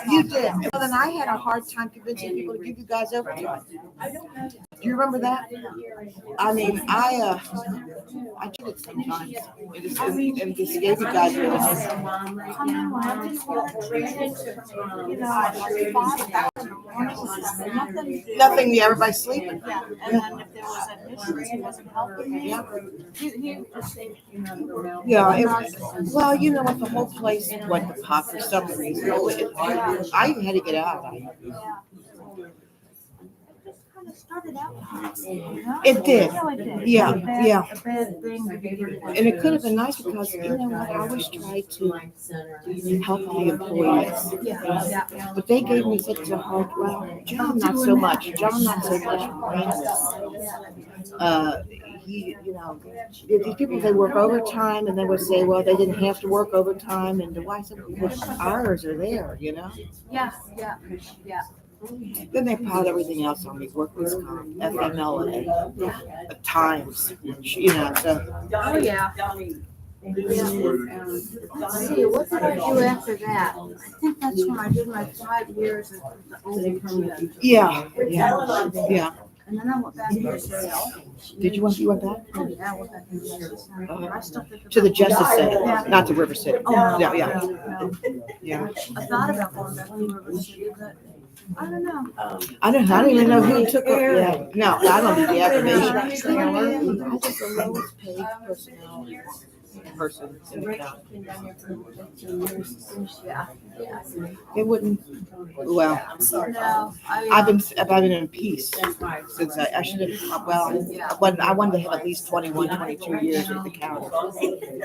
You did. Well, then I had a hard time convincing people to give you guys overtime. Do you remember that? I mean, I did it sometimes. And just gave you guys overtime. Nothing. Yeah, everybody's sleeping. Yeah, and then if there was admissions, he wasn't helping me. Yeah. Well, you know what? The whole place went to pot for some reason. I had to get out. Started out. It did. Yeah, yeah. A bad thing. And it could have been nice because, you know what, I always tried to help the employees. Yeah. But they gave me such a hard, well, John not so much. You know, these people, they work overtime and they would say, well, they didn't have to work overtime. And the wife said, well, hours are there, you know? Yeah. Then they piled everything else on me, workers' comp, FMLA, times, you know, so. Oh, yeah. Let's see, what did I do after that? I think that's when I did my 5 years of the overtime. Yeah. And then I went back to jail. Did you went back? Oh, yeah, I went back to jail. I still think To the Justice Center, Yeah. not to River City. Oh, no, Yeah. I thought about going back to River City, but I don't know. I don't even know who took it. Yeah. No, I don't need the affirmation. I was the lowest paid person in the county. It wouldn't. Well, No, I've been in peace since I should have. Well, I wanted to have at least 21, 22 years with the county.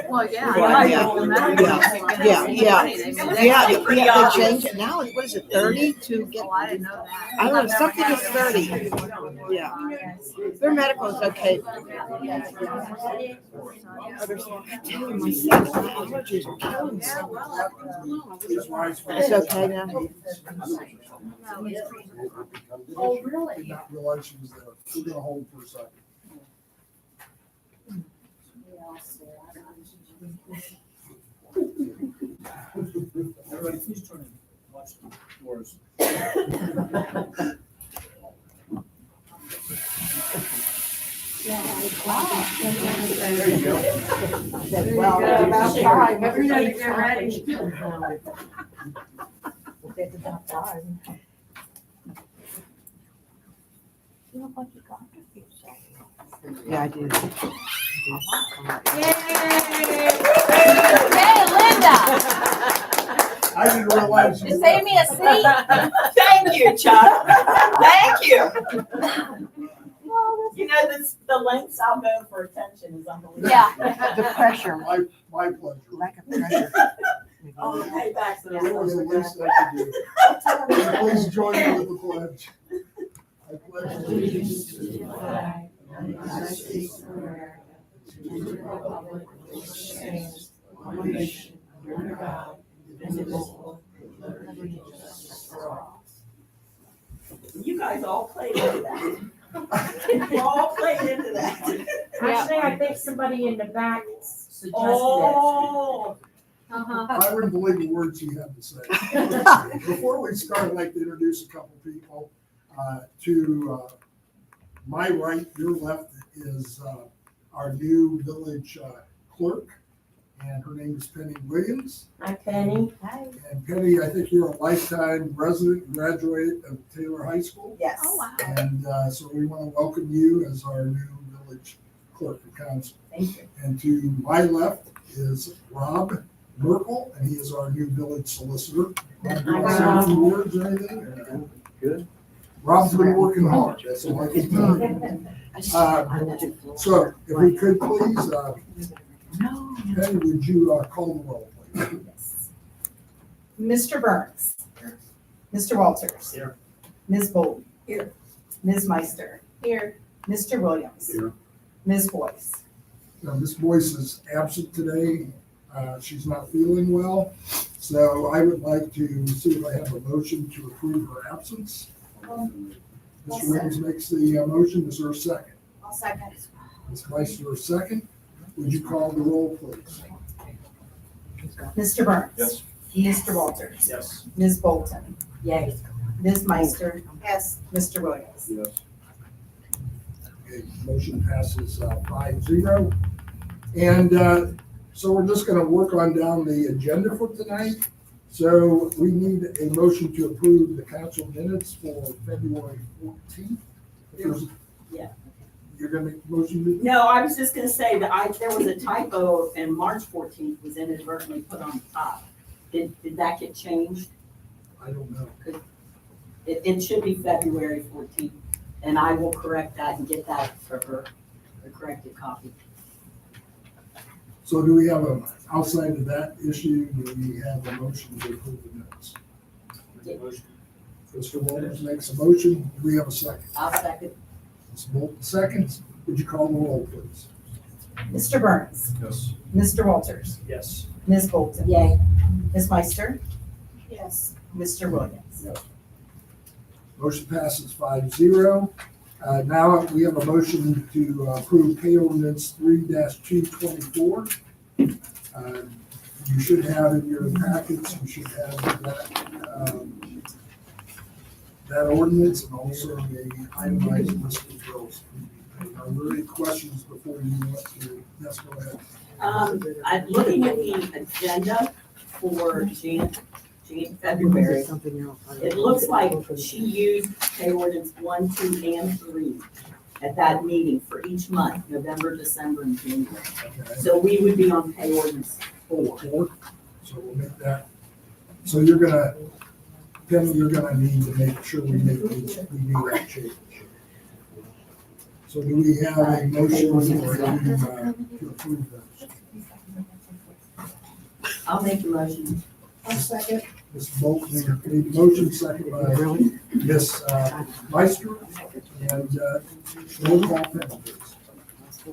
Well, yeah. They changed it now. What is it, 30 to get? Oh, I didn't know that. I don't know. Something is 30. Yeah. Their medical is okay. My allergies are killing me. It's okay now. Oh, really? Did not realize she was there. We're gonna hold for a second. Everybody, please turn and watch the doors. There you go. Well, about time. Everybody get ready. It's about time. You look like you got to yourself. Yeah, I do. Hey, Linda. I didn't realize. you- Save me a seat. Thank you, Chuck. Thank you. You know, the lengths I'll go for attention is unbelievable. Yeah. The pressure, My pleasure. lack of pressure. Oh, the paybacks are That was the really least I could do. Please join me with the pledge. I pledge allegiance to the flag of the United States of America, and to the republic which stands one nation under God, indivisible, with liberty and justice for all. You guys all played into that. You all played into that. Actually, I think somebody in the back suggested it. Oh. Uh-huh. I wouldn't believe the words he had to say. Before we start, I'd like to introduce a couple people. To my right, your left is our new village clerk, and her name is Penny Williams. Hi, Penny. And Penny, I think you're a lifetime resident, graduate of Taylor High School. Yes. Oh, wow. And so we want to welcome you as our new village clerk and council. Thank you. And to my left is Rob Merkel, and he is our new village solicitor. Rob, do you want to say a few words or anything? Good. Rob's been working hard, that's all I can tell you. So if we could please, Penny, would you call the roll, please? Mr. Burns. Mr. Walters. Here. Ms. Bolton. Here. Ms. Meister. Here. Mr. Williams. Here. Ms. Boyce. Now, Ms. Boyce is absent today. She's not feeling well. So I would like to see if I have a motion to approve her absence. Mr. Williams makes the motion. Is there a second? I'll second. Ms. Meister, a second. Would you call the roll, please? Mr. Burns. Yes. Mr. Walters. Yes. Ms. Bolton. Yay. Ms. Meister. Yes. Mr. Williams. Yes. Okay, motion passes 5-0. And so we're just gonna work on down the agenda for tonight. So we need a motion to approve the council minutes for February 14th. Yeah. You're gonna make the motion? Lou? No, I was just gonna say that there was a typo and March 14th was inadvertently put on the top. Did that get changed? I don't know. It should be February 14th, and I will correct that and get that for her, the corrected copy. So do we have outside of that issue, do we have a motion to approve the minutes? Mr. Walters makes a motion. Do we have a second? I'll second. Ms. Bolton seconds. Would you call the roll, please? Mr. Burns. Yes. Mr. Walters. Yes. Ms. Bolton. Yay. Ms. Meister. Yes. Mr. Williams. Motion passes 5-0. Now we have a motion to approve pay ordinance 3-224. You should have in your packets, you should have that ordinance and also the itemized list of bills. Are there any questions before you want to? Yes, go ahead. I'm looking at the agenda for February. It looks like she used pay ordinance 1, 2, and 3 at that meeting for each month, November, December, and January. Okay. So we would be on pay ordinance 4. So we'll make that. So you're gonna, Penny, you're gonna need to make sure we do that change. So do we have a motion to approve those? I'll make the motion. I'll second. Ms. Bolton made the motion, second by Ms. Meister, and roll call, Penny, please.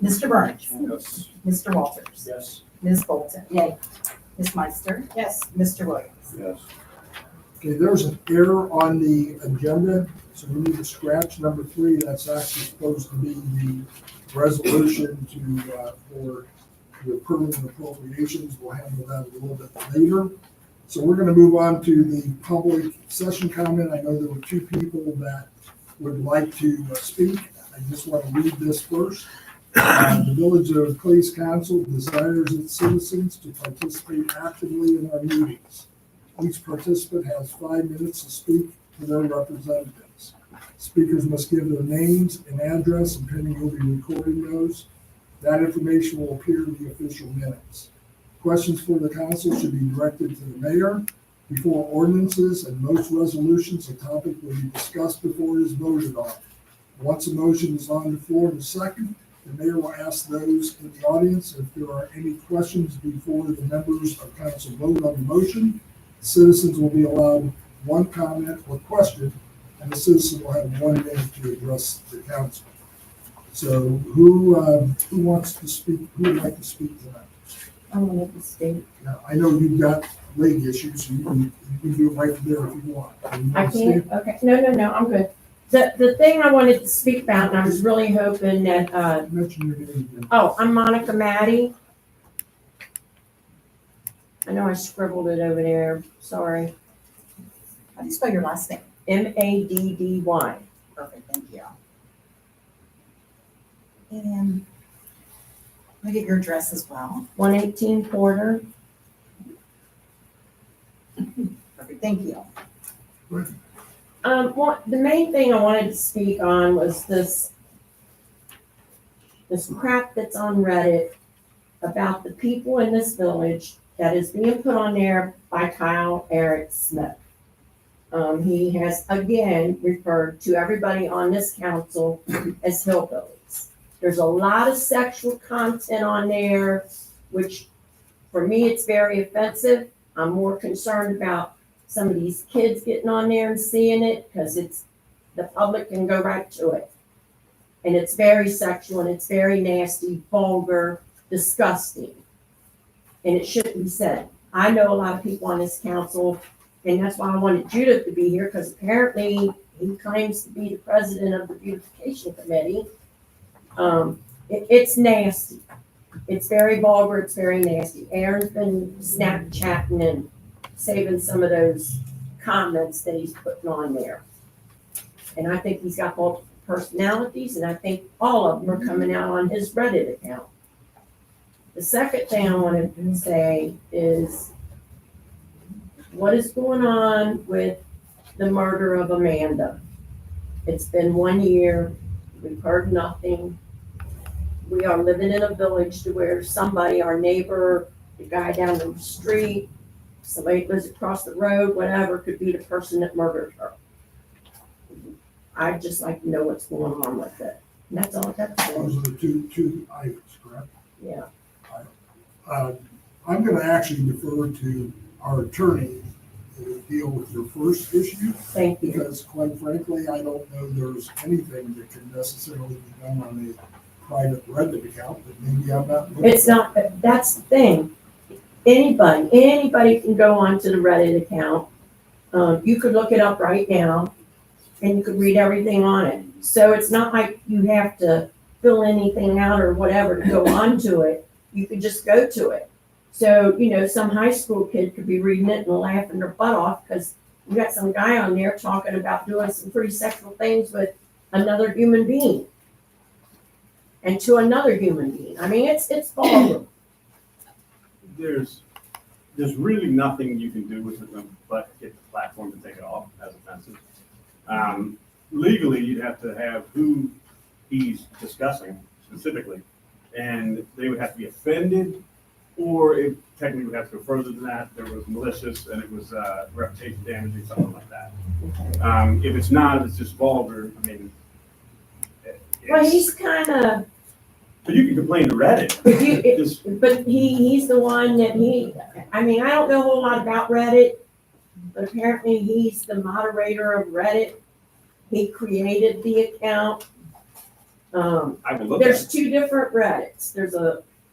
Mr. Burns. Yes. Mr. Walters. Yes. Ms. Bolton. Yay. Ms. Meister. Yes. Mr. Williams. Yes. Okay, there's an error on the agenda, so we need to scratch number 3. That's actually supposed to be the resolution for the permanent appropriations. We'll handle that a little bit later. So we're gonna move on to the public session comment. I know there were 2 people that would like to speak. I just want to read this first. The Village of Cleves Council desires its citizens to participate actively in our meetings. Each participant has 5 minutes to speak to their representatives. Speakers must give their names and address, and Penny will be recording those. That information will appear in the official minutes. Questions for the council should be directed to the mayor. Before ordinances and most resolutions, a topic will be discussed before it is voted on. Once a motion is on the floor to second, the mayor will ask those in the audience if there are any questions before the members of council vote on the motion. Citizens will be allowed 1 comment or question, and the citizen will have 1 minute to address the council. So who wants to speak, who would like to speak tonight? I want to state. Now, I know you've got leg issues, so you can do it right there if you want. You I want to stay? can't, okay, no, I'm good. The thing I wanted to speak about, and I was really hoping that, Mention your name again. I'm Monica Maddie. I know I scribbled it over there, sorry. How do you spell your last name? Maddy. Perfect, thank you. And let me get your address as well. 118 Porter. Perfect, thank you. The main thing I wanted to speak on was this crap that's on Reddit about the people in this village that is being put on there by Kyle Eric Smith. He has again referred to everybody on this council as hillbillies. There's a lot of sexual content on there, which for me, it's very offensive. I'm more concerned about some of these kids getting on there and seeing it because the public can go right to it. And it's very sexual and it's very nasty, vulgar, disgusting. And it shouldn't be said. I know a lot of people on this council, and that's why I wanted Judith to be here, because apparently he claims to be the president of the beautification committee. It's nasty. It's very vulgar. It's very nasty. Aaron's been Snapchatting and saving some of those comments that he's putting on there. And I think he's got multiple personalities, and I think all of them are coming out on his Reddit account. The second thing I want to say is what is going on with the murder of Amanda? It's been 1 year. We've heard nothing. We are living in a village to where somebody, our neighbor, the guy down the street, somebody that lives across the road, whatever, could be the person that murdered her. I'd just like to know what's going on with it. And that's all that's Those are the two items, correct? Yeah. I'm gonna actually defer to our attorney to deal with your first issue, Thank you. because quite frankly, I don't know there's anything that can necessarily be done on a private Reddit account, but maybe I'm not. It's not, that's the thing. Anybody can go onto the Reddit account. You could look it up right now and you could read everything on it. So it's not like you have to fill anything out or whatever to go onto it. You could just go to it. So, some high school kid could be reading it and laughing their butt off because you got some guy on there talking about doing some pretty sexual things with another human being. And to another human being. I mean, it's ballroom. There's really nothing you can do with it but get the platform to take it off as offensive. Legally, you'd have to have who he's discussing specifically, and they would have to be offended, or it technically would have to go further than that. There was malicious and it was reputation damaging, something like that. If it's not, if it's just vulgar, I mean, Well, he's kind of, but you can complain to Reddit. but he's the one that I don't know a whole lot about Reddit, but apparently he's the moderator of Reddit. He created the account. I will look There's at it. two different Reddits.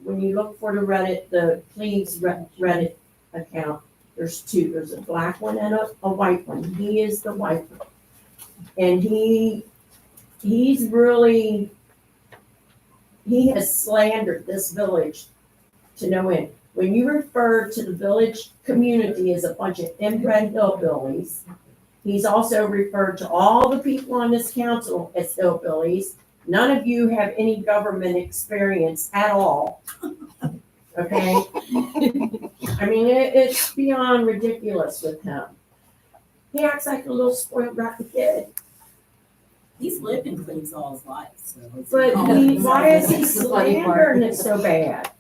When you look for the Reddit, the Cleves Reddit account, there's two. There's a black one and a white one. He is the white one. And he has slandered this village to no end. When you refer to the village community as a bunch of inbred hillbillies, he's also referred to all the people on this council as hillbillies. None of you have any government experience at all. Okay? I mean, it's beyond ridiculous with him. He acts like a little spoiled rotten kid. He's lived in Cleves all his life. So it's- But why is he slandering it so bad?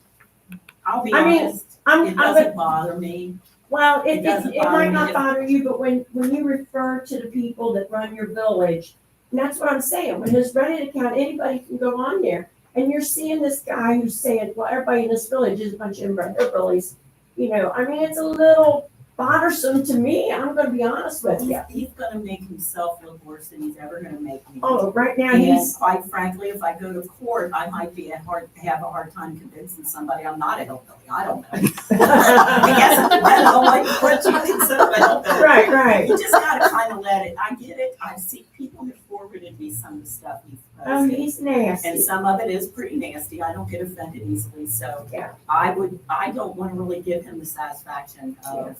I'll be I mean, honest, it I'm doesn't bother me. Well, It doesn't it might bother not me. bother you, but when you refer to the people that run your village, and that's what I'm saying, when his Reddit account, anybody can go on there, and you're seeing this guy who's saying, well, everybody in this village is a bunch of inbred hillbillies. It's a little bothersome to me, I'm gonna be honest with you. He's gonna make himself look worse than he's ever gonna make me. Oh, right now And he's, quite frankly, if I go to court, I might have a hard time convincing somebody I'm not a hillbilly. I don't know. I guess it depends on what you consider a hillbilly. right. You just gotta kind of let it. I get it. I see people have forwarded me some of the stuff he's Oh, posted. he's And nasty. some of it is pretty nasty. I don't get offended easily, so Yeah. I don't want to really give him the satisfaction of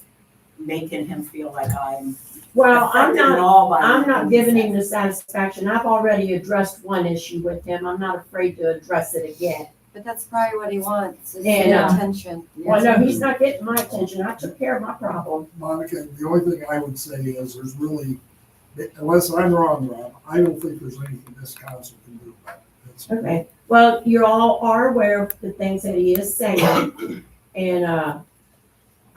making him feel like I'm Well, I'm affected at not, all by I'm not anything he giving says. him the satisfaction. I've already addressed one issue with him. I'm not afraid to address it again. But that's probably what he wants, is And, attention. Well, no, he's not getting my attention. I took care of my problem. Monica, the only thing I would say is there's really, unless I'm wrong, Rob, I don't think there's anything this council can do about it. That's- Okay, well, you all are aware of the things that he is saying, and,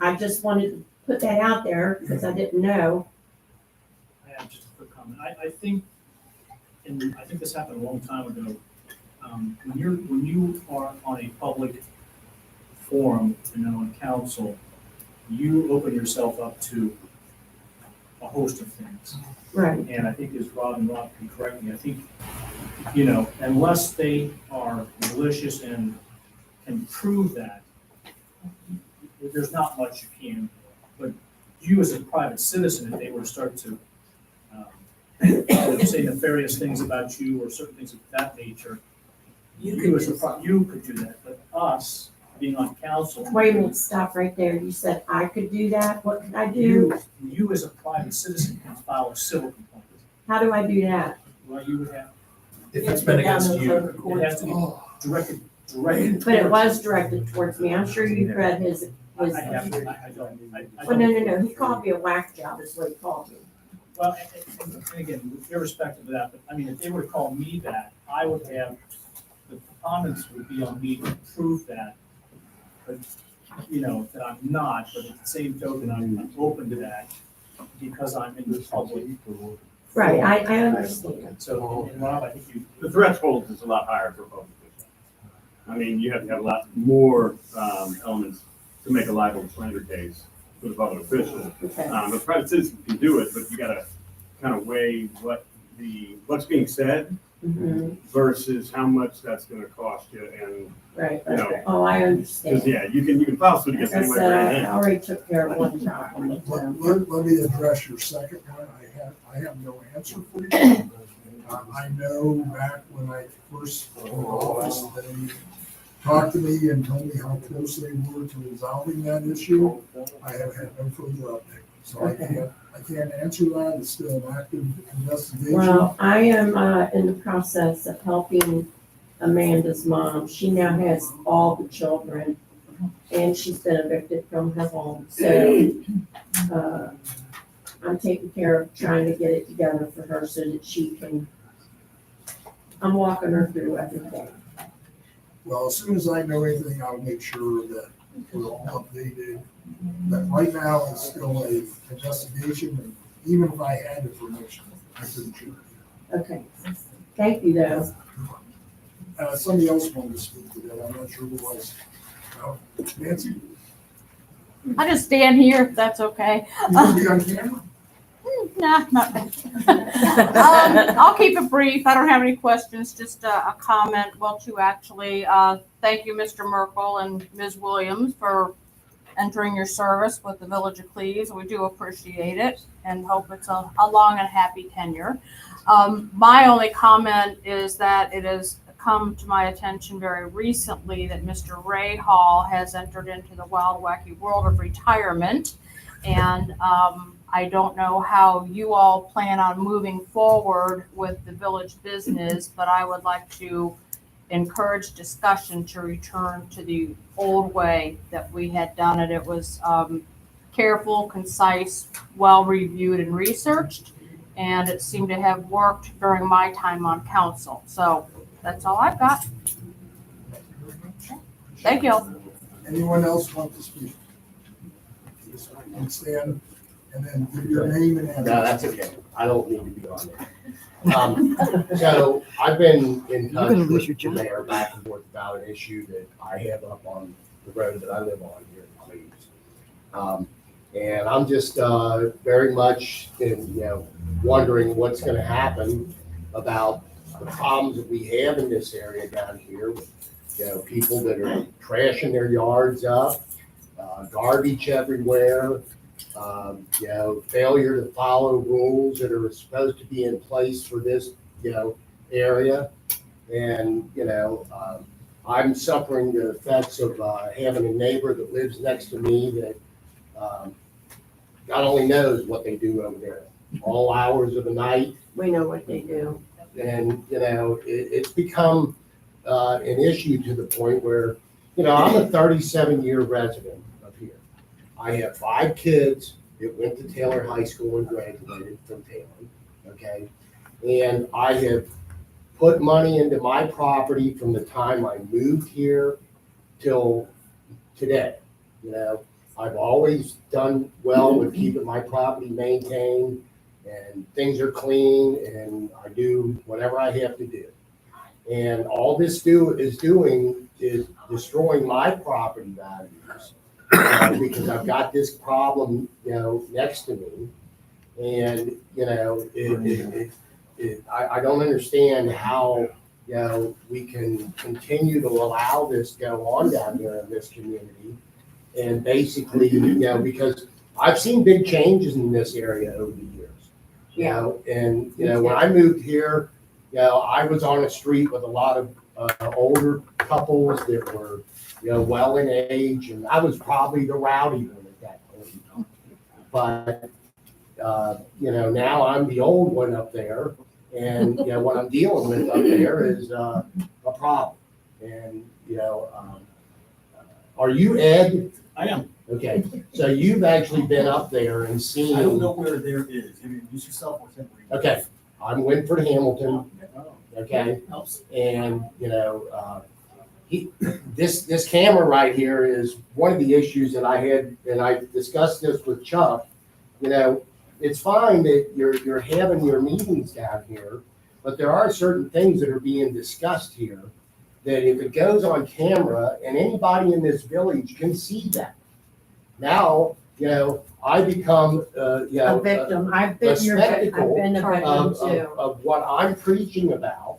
I just wanted to put that out there, because I didn't know. I have just a quick comment. I think, and I think this happened a long time ago. When you are on a public forum and then on council, you open yourself up to a host of things. Right. And I think as Rob can correct me, I think, unless they are malicious and can prove that, there's not much you can. But you as a private citizen, if they were to start to say nefarious things about you or certain things of that nature, you could do that. But us, being on council. Wait a minute, stop right there. You said I could do that? What could I do? You as a private citizen can file a civil complaint. How do I do that? Well, you would have, If it's been against you. it has to be Oh, directed. But it was directed towards me. I'm sure you've read his. I don't. Oh, no. He called me a whack job is what he called me. Well, and again, irrespective of that, but I mean, if they were to call me that, I would have, the preponderance would be on me to prove that. But, that I'm not, but at the same token, I'm open to that because I'm in the public. Right, I understand. So, and Rob, I think you, The threshold is a lot higher for public. I mean, you have to have a lot more elements to make a libel slander case for the public official. Okay. The private citizen can do it, but you gotta kind of weigh what's being said Mhm. versus how much that's gonna cost you. And, Right. you know, Oh, I because, understand. yeah, you can file suit As against I anyone said, right I now. already took care of one problem. let me address your second one. I have no answer for you. I know back when I first took office, they talked to me and told me how close they were to resolving that issue. I have had no further update, so I can't answer that. It's still an active investigation. Well, I am in the process of helping Amanda's mom. She now has all the children, and she's been evicted from her home. So I'm taking care of trying to get it together for her so that she can. I'm walking her through everything. Well, as soon as I know anything, I'll make sure that we're all updated. But right now, it's still a investigation, and even if I had information, I couldn't share it. Okay. Thank you, though. Somebody else wanted to speak to that. I'm not sure who was. Nancy, I just stand here if that's okay. you gonna be on camera? Nah, not really. I'll keep it brief. I don't have any questions, just a comment, well, two actually. Thank you, Mr. Merkel and Ms. Williams, for entering your service with the Village of Cleves. We do appreciate it and hope it's a long and happy tenure. My only comment is that it has come to my attention very recently that Mr. Ray Hall has entered into the wild, wacky world of retirement. And I don't know how you all plan on moving forward with the village business, but I would like to encourage discussion to return to the old way that we had done it. It was careful, concise, well-reviewed and researched, and it seemed to have worked during my time on council. So that's all I've got. Thank you. Anyone else want to speak? And stand and then give your name and address. No, that's okay. I don't need to be on there. So I've been in touch gonna lose with your the job. mayor back and forth about an issue that I have up on the road that I live on here in Cleves. And I'm just very much wondering what's going to happen about the problems that we have in this area down here with people that are trashing their yards up, garbage everywhere, failure to follow rules that are supposed to be in place for this, area. And, I'm suffering the effects of having a neighbor that lives next to me that God only knows what they do over there, all hours of the night. We know what they do. And, it's become an issue to the point where, I'm a 37-year resident of here. I have 5 kids that went to Taylor High School and graduated from Taylor, okay? And I have put money into my property from the time I moved here till today. I've always done well with keeping my property maintained, and things are clean, and I do whatever I have to do. And all this is doing is destroying my property values because I've got this problem, next to me. And, I don't understand how, we can continue to allow this to go on down here in this community. And basically, because I've seen big changes in this area over the years, and, when I moved here, I was on a street with a lot of older couples that were well in age, and I was probably the rowdy one at that point. But, now I'm the old one up there, and, what I'm dealing with up there is, a problem. And, are you Ed? I am. Okay, so you've actually been up there and seen. I don't know where there is. Introduce yourself or something. Okay, I'm Winford Hamilton, Oh, okay? helps. And, this camera right here is one of the issues that I had, and I discussed this with Chuck. It's fine that you're having your meetings down here, but there are certain things that are being discussed here that if it goes on camera and anybody in this village can see that. Now, I become, A victim, I've been your, I've spectacle been a victim of what I'm preaching about,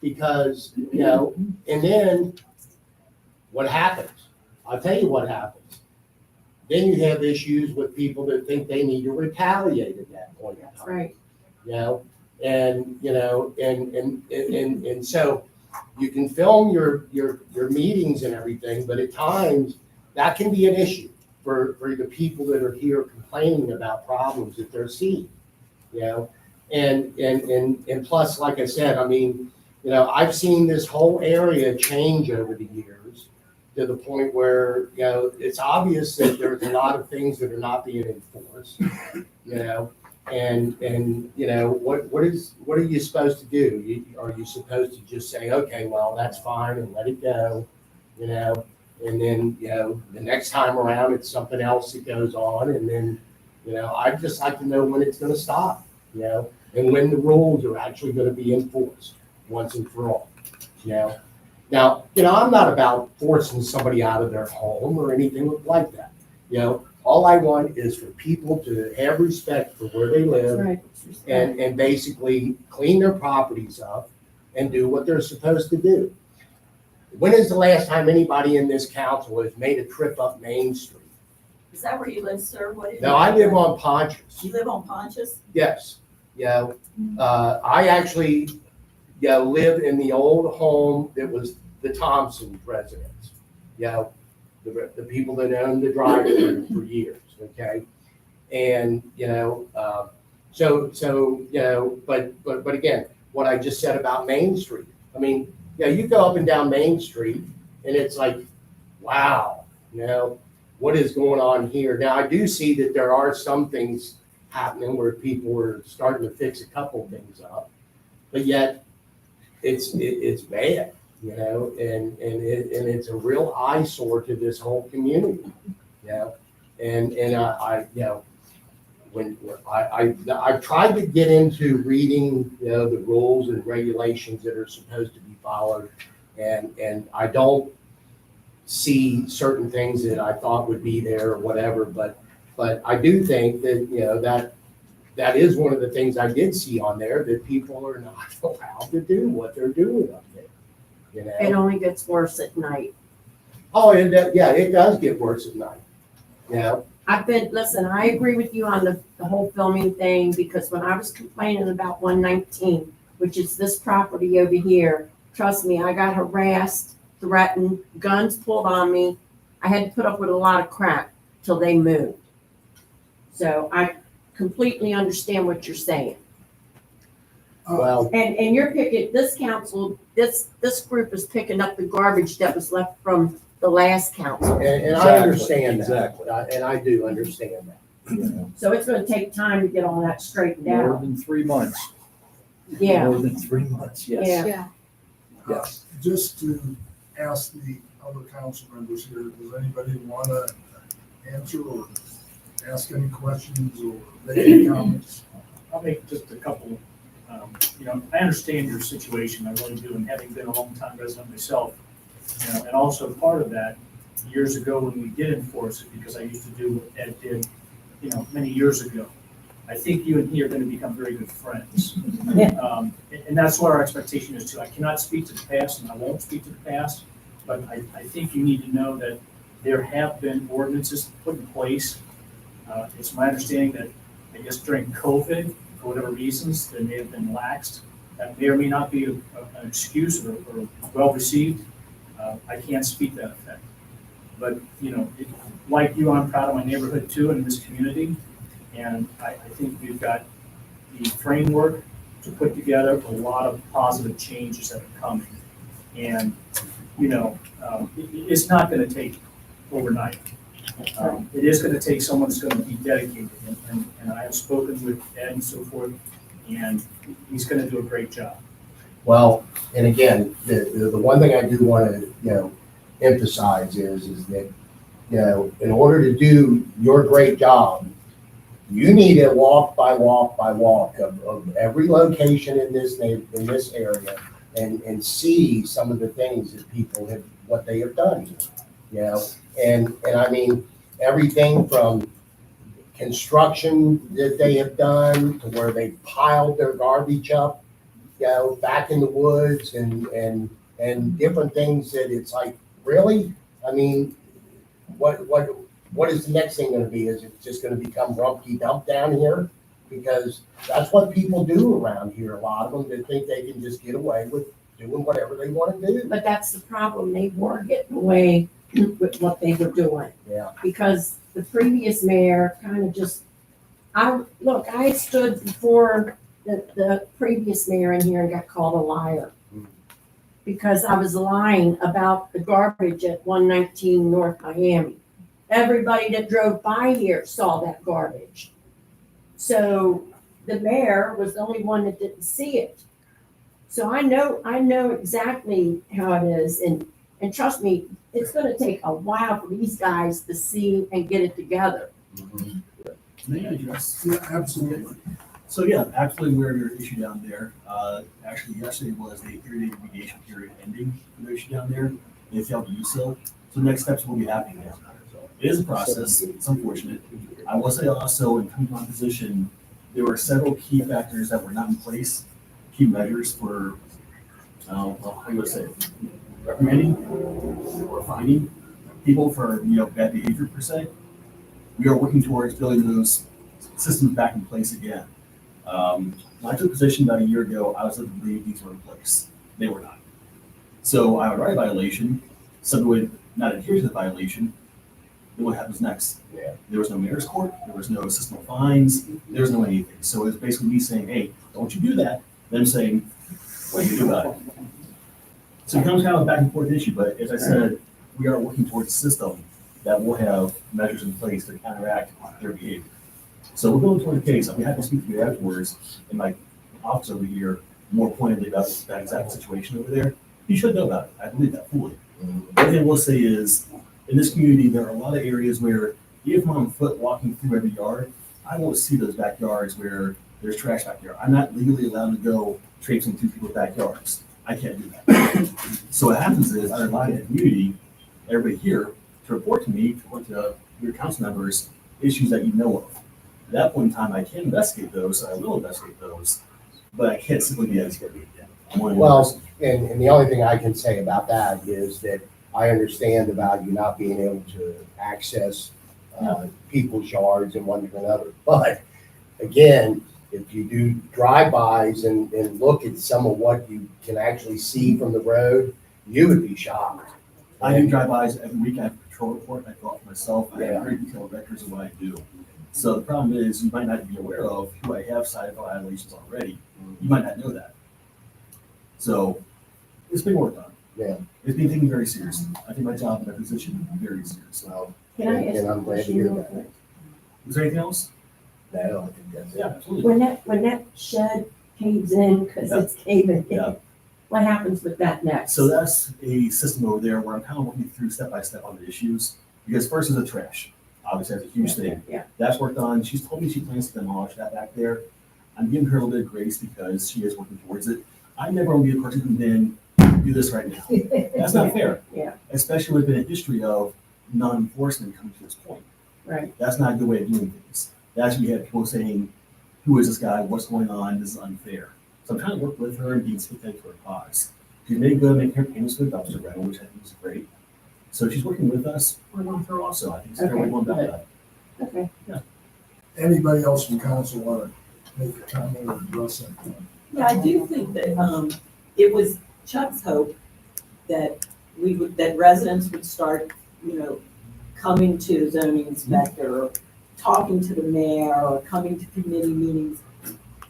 because, and then what happens? I'll tell you what happens. Then you have issues with people that think they need to retaliate at that point in time. Right. And so you can film your meetings and everything, but at times that can be an issue for the people that are here complaining about problems that they're seeing, and plus, like I said, I've seen this whole area change over the years to the point where, it's obvious that there's a lot of things that are not being enforced, and what are you supposed to do? Are you supposed to just say, okay, well, that's fine and let it go, and then, the next time around, it's something else that goes on, and then, I'd just like to know when it's gonna stop, and when the rules are actually gonna be enforced once and for all, Now, I'm not about forcing somebody out of their home or anything like that, all I want is for people to have respect for where they live, Right. and basically clean their properties up and do what they're supposed to do. When is the last time anybody in this council has made a trip up Main Street? Is that where you live, sir? What is No, I live on Pontius. You live on Pontius? Yes, I actually, live in the old home that was the Thompson residence. The people that owned the drive-through for years, okay? And, but again, what I just said about Main Street, you go up and down Main Street and it's like, wow, what is going on here? Now, I do see that there are some things happening where people are starting to fix a couple things up, but yet it's bad, and it's a real eyesore to this whole community, and when I've tried to get into reading, the rules and regulations that are supposed to be followed, and I don't see certain things that I thought would be there or whatever, but I do think that, that is one of the things I did see on there, that people are not allowed to do what they're doing up there, It only gets worse at night. Oh, and it does get worse at night, Listen, I agree with you on the whole filming thing, because when I was complaining about 119, which is this property over here, trust me, I got harassed, threatened, guns pulled on me. I had to put up with a lot of crap till they moved. So I completely understand what you're saying. well, And you're picking, this council, this group is picking up the garbage that was left from the last council. and I understand that, and I do understand that, So it's gonna take time to get all that straightened More out. than 3 months. Yeah, More than 3 months, yes. yeah. Yes. Just to ask the other council members here, does anybody want to answer or ask any questions or make any comments? I'll make just a couple. I understand your situation, I really do, and having been a long-time resident myself, and also part of that, years ago when we did enforce it, because I used to do what Ed did, many years ago. I think you and he are going to become very good friends. And that's what our expectation is too. I cannot speak to the past, and I won't speak to the past, but I think you need to know that there have been ordinances put in place. It's my understanding that, I guess during COVID, for whatever reasons, they may have been laxed. That may or may not be an excuse or well received. I can't speak to that effect. But, like you, I'm proud of my neighborhood too and this community. And I think we've got the framework to put together a lot of positive changes that are coming. And, it's not gonna take overnight. It is gonna take someone that's gonna be dedicated, and I have spoken with Ed and so forth, and he's gonna do a great job. Well, and again, the one thing I do want to, emphasize is that, in order to do your great job, you need to walk by walk of every location in this area and see some of the things that people have, what they have done, and I mean, everything from construction that they have done to where they piled their garbage up, back in the woods and different things that it's like, really? I mean, what is the next thing gonna be? Is it just gonna become Rumpty Dump down here? Because that's what people do around here, a lot of them, that think they can just get away with doing whatever they wanna do. But that's the problem, they were getting away with what they were doing. Yeah. Because the previous mayor kind of just, I stood before the previous mayor in here and got called a liar. Because I was lying about the garbage at 119 North Miami. Everybody that drove by here saw that garbage. So the mayor was the only one that didn't see it. So I know exactly how it is, and trust me, it's gonna take a while for these guys to see and get it together. May I address? Yeah, absolutely. So yeah, absolutely aware of your issue down there. Actually, yesterday was the 30-day remediation period ending for the issue down there. They failed to do so. So next steps will be happening now. It is a process. It's unfortunate. I will say also, in coming to my position, there were several key factors that were not in place, key measures for, how do you say, reprimanding or fining people for, bad behavior per se. We are working towards building those systems back in place again. When I took position about a year ago, I was led to believe these were in place. They were not. So I would write a violation, somebody would not adhere to the violation, then what happens next? Yeah. There was no mayor's court, there was no system of fines, there was no anything. So it was basically me saying, hey, don't you do that. Them saying, what do you do about it? So it becomes kind of a back and forth issue, but as I said, we are working towards a system that will have measures in place to counteract their behavior. So we're going toward the case. I'll be happy to speak to you afterwards in my office over here more pointedly about that exact situation over there. You should know about it. I believe that fully. One thing I will say is, in this community, there are a lot of areas where if I'm on foot walking through every yard, I won't see those backyards where there's trash back there. I'm not legally allowed to go traipsing through people's backyards. I can't do that. So what happens is I rely on the community, everybody here, to report to me, to report to your council members, issues that you know of. At that point in time, I can investigate those, I will investigate those, but I can't simply be escalated. Well, and the only thing I can say about that is that I understand about you not being able to access people's yards and one to another. But again, if you do drive-bys and look at some of what you can actually see from the road, you would be shocked. I do drive-bys every week. I have a patrol report. I go out for myself. I have very detailed records of what I do. So the problem is you might not be aware of who I have cited violations already. You might not know that. So it's been worked on. Yeah. It's being taken very seriously. I think my job and my position is very serious. Well, Can I ask and a I'm glad to question hear real that. quick? Is there anything else? No, I think that's it. Yeah, absolutely. When that shed caves in, because it's caving in, Yeah. what happens with that next? So that's a system over there where I'm kind of working through step by step on the issues. Because first is the trash. Obviously, that's a huge thing. Yeah. That's worked on. She's told me she plans to demolish that back there. I'm giving her a little bit of grace because she is working towards it. I never want to be a person who then do this right now. That's not fair. Yeah. Especially with a history of non-enforcement coming to this point. Right. That's not a good way of doing things. That's when you have people saying, who is this guy? What's going on? This is unfair. So I'm trying to work with her and being sympathetic to her cause. She's made good, making her payments for the dumpster rental, which I think is great. So she's working with us. We're going with her also. I think it's a fair way going about that. Okay. Anybody else from council want to make a comment or address that? Yeah, I do think that, it was Chuck's hope that that residents would start coming to zoning inspector, or talking to the mayor, or coming to committee meetings,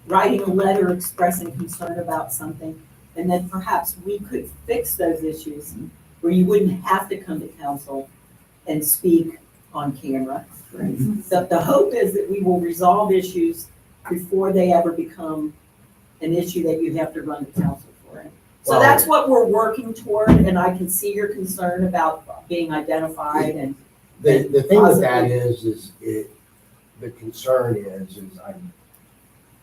writing a letter expressing concern about something, and then perhaps we could fix those issues where you wouldn't have to come to council and speak on camera. The hope is that we will resolve issues before they ever become an issue that you have to run to council for. So that's what we're working toward, and I can see your concern about being identified and. The thing with that the concern is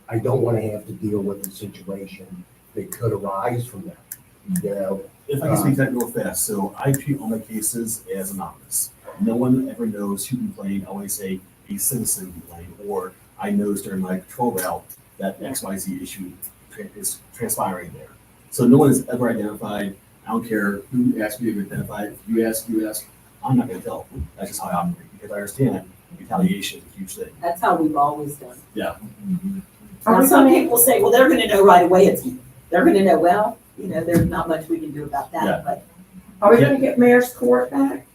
I don't want to have to deal with a situation that could arise from that, you know? If I can speak that real fast, so I treat all my cases as anonymous. No one ever knows who complained. I always say a citizen complained, or I noticed during my patrol route that XYZ issue is transpiring there. So no one has ever identified. I don't care who asked me to identify. If you ask, I'm not going to tell. That's just how I operate, because I understand retaliation is a huge thing. That's how we've always done. Yeah. Now, some people say, well, they're gonna know right away it's you. They're gonna know, well, there's not much we can do about Yeah. that, but Are we gonna get mayor's court back?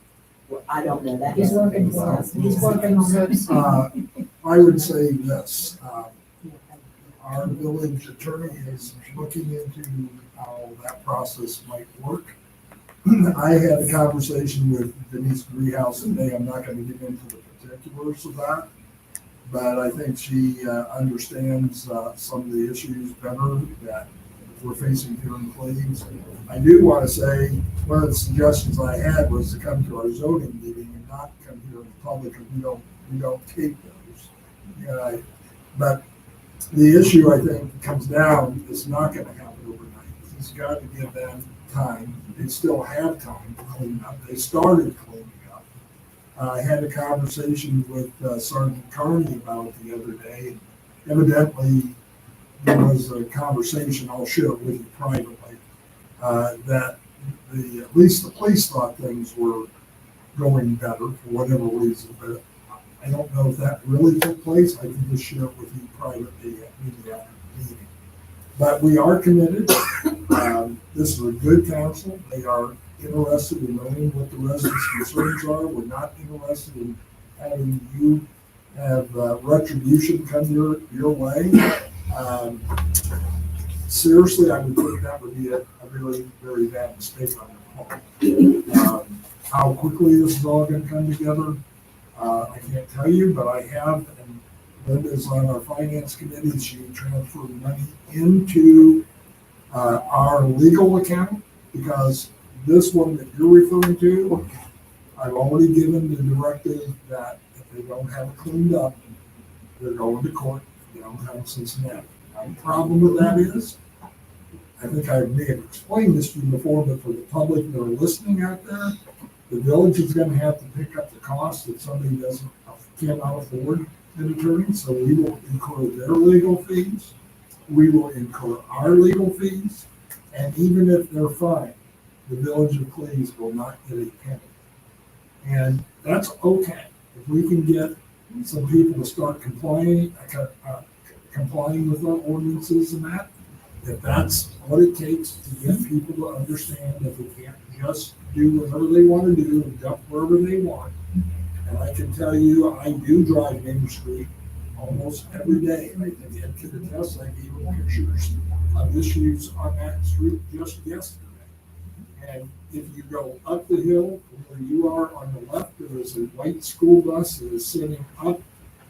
I don't know that. He's working on it. He's working on it. I would say this, our village attorney is looking into how that process might work. I had a conversation with Denise Greehouse today. I'm not gonna get into the particulars of that, but I think she understands some of the issues better that we're facing here in Cleves. I do want to say, one of the suggestions I had was to come to our zoning meeting and not come here in public, because we don't tape those. Yeah, but the issue, I think, comes down, it's not going to happen overnight. It's got to give them time. They still have time to clean up. They started cleaning up. I had a conversation with Sergeant Carney about it the other day. Evidently, there was a conversation, I'll share it with you privately, that at least the police thought things were going better for whatever reason, but I don't know if that really took place. I can just share it with you privately at the meeting. But we are committed. This is a good council. They are interested in knowing what the residents' concerns are. We're not interested in having you have retribution come your way. Seriously, I would think that would be a very, very bad mistake on their part. How quickly this is all going to come together, I can't tell you, but I have, and Linda's on our finance committee. She transferred money into our legal account, because this one that you're referring to, I've already given the directive that if they don't have it cleaned up, they're going to court downtown Cincinnati. Now, the problem with that is, I think I may have explained this to you before, but for the public that are listening out there, the village is going to have to pick up the cost if somebody cannot afford an attorney. So we will incur their legal fees. We will incur our legal fees. And even if they're fine, the village of Cleves will not get a penny. And that's okay. If we can get some people to start complying with our ordinances and that, if that's what it takes to get people to understand that they can't just do whatever they want to do and dump wherever they want. And I can tell you, I do drive Main Street almost every day. And I think Ed can attest, I gave him pictures of issues on that street just yesterday. And if you go up the hill from where you are on the left, there is a white school bus that is sitting up.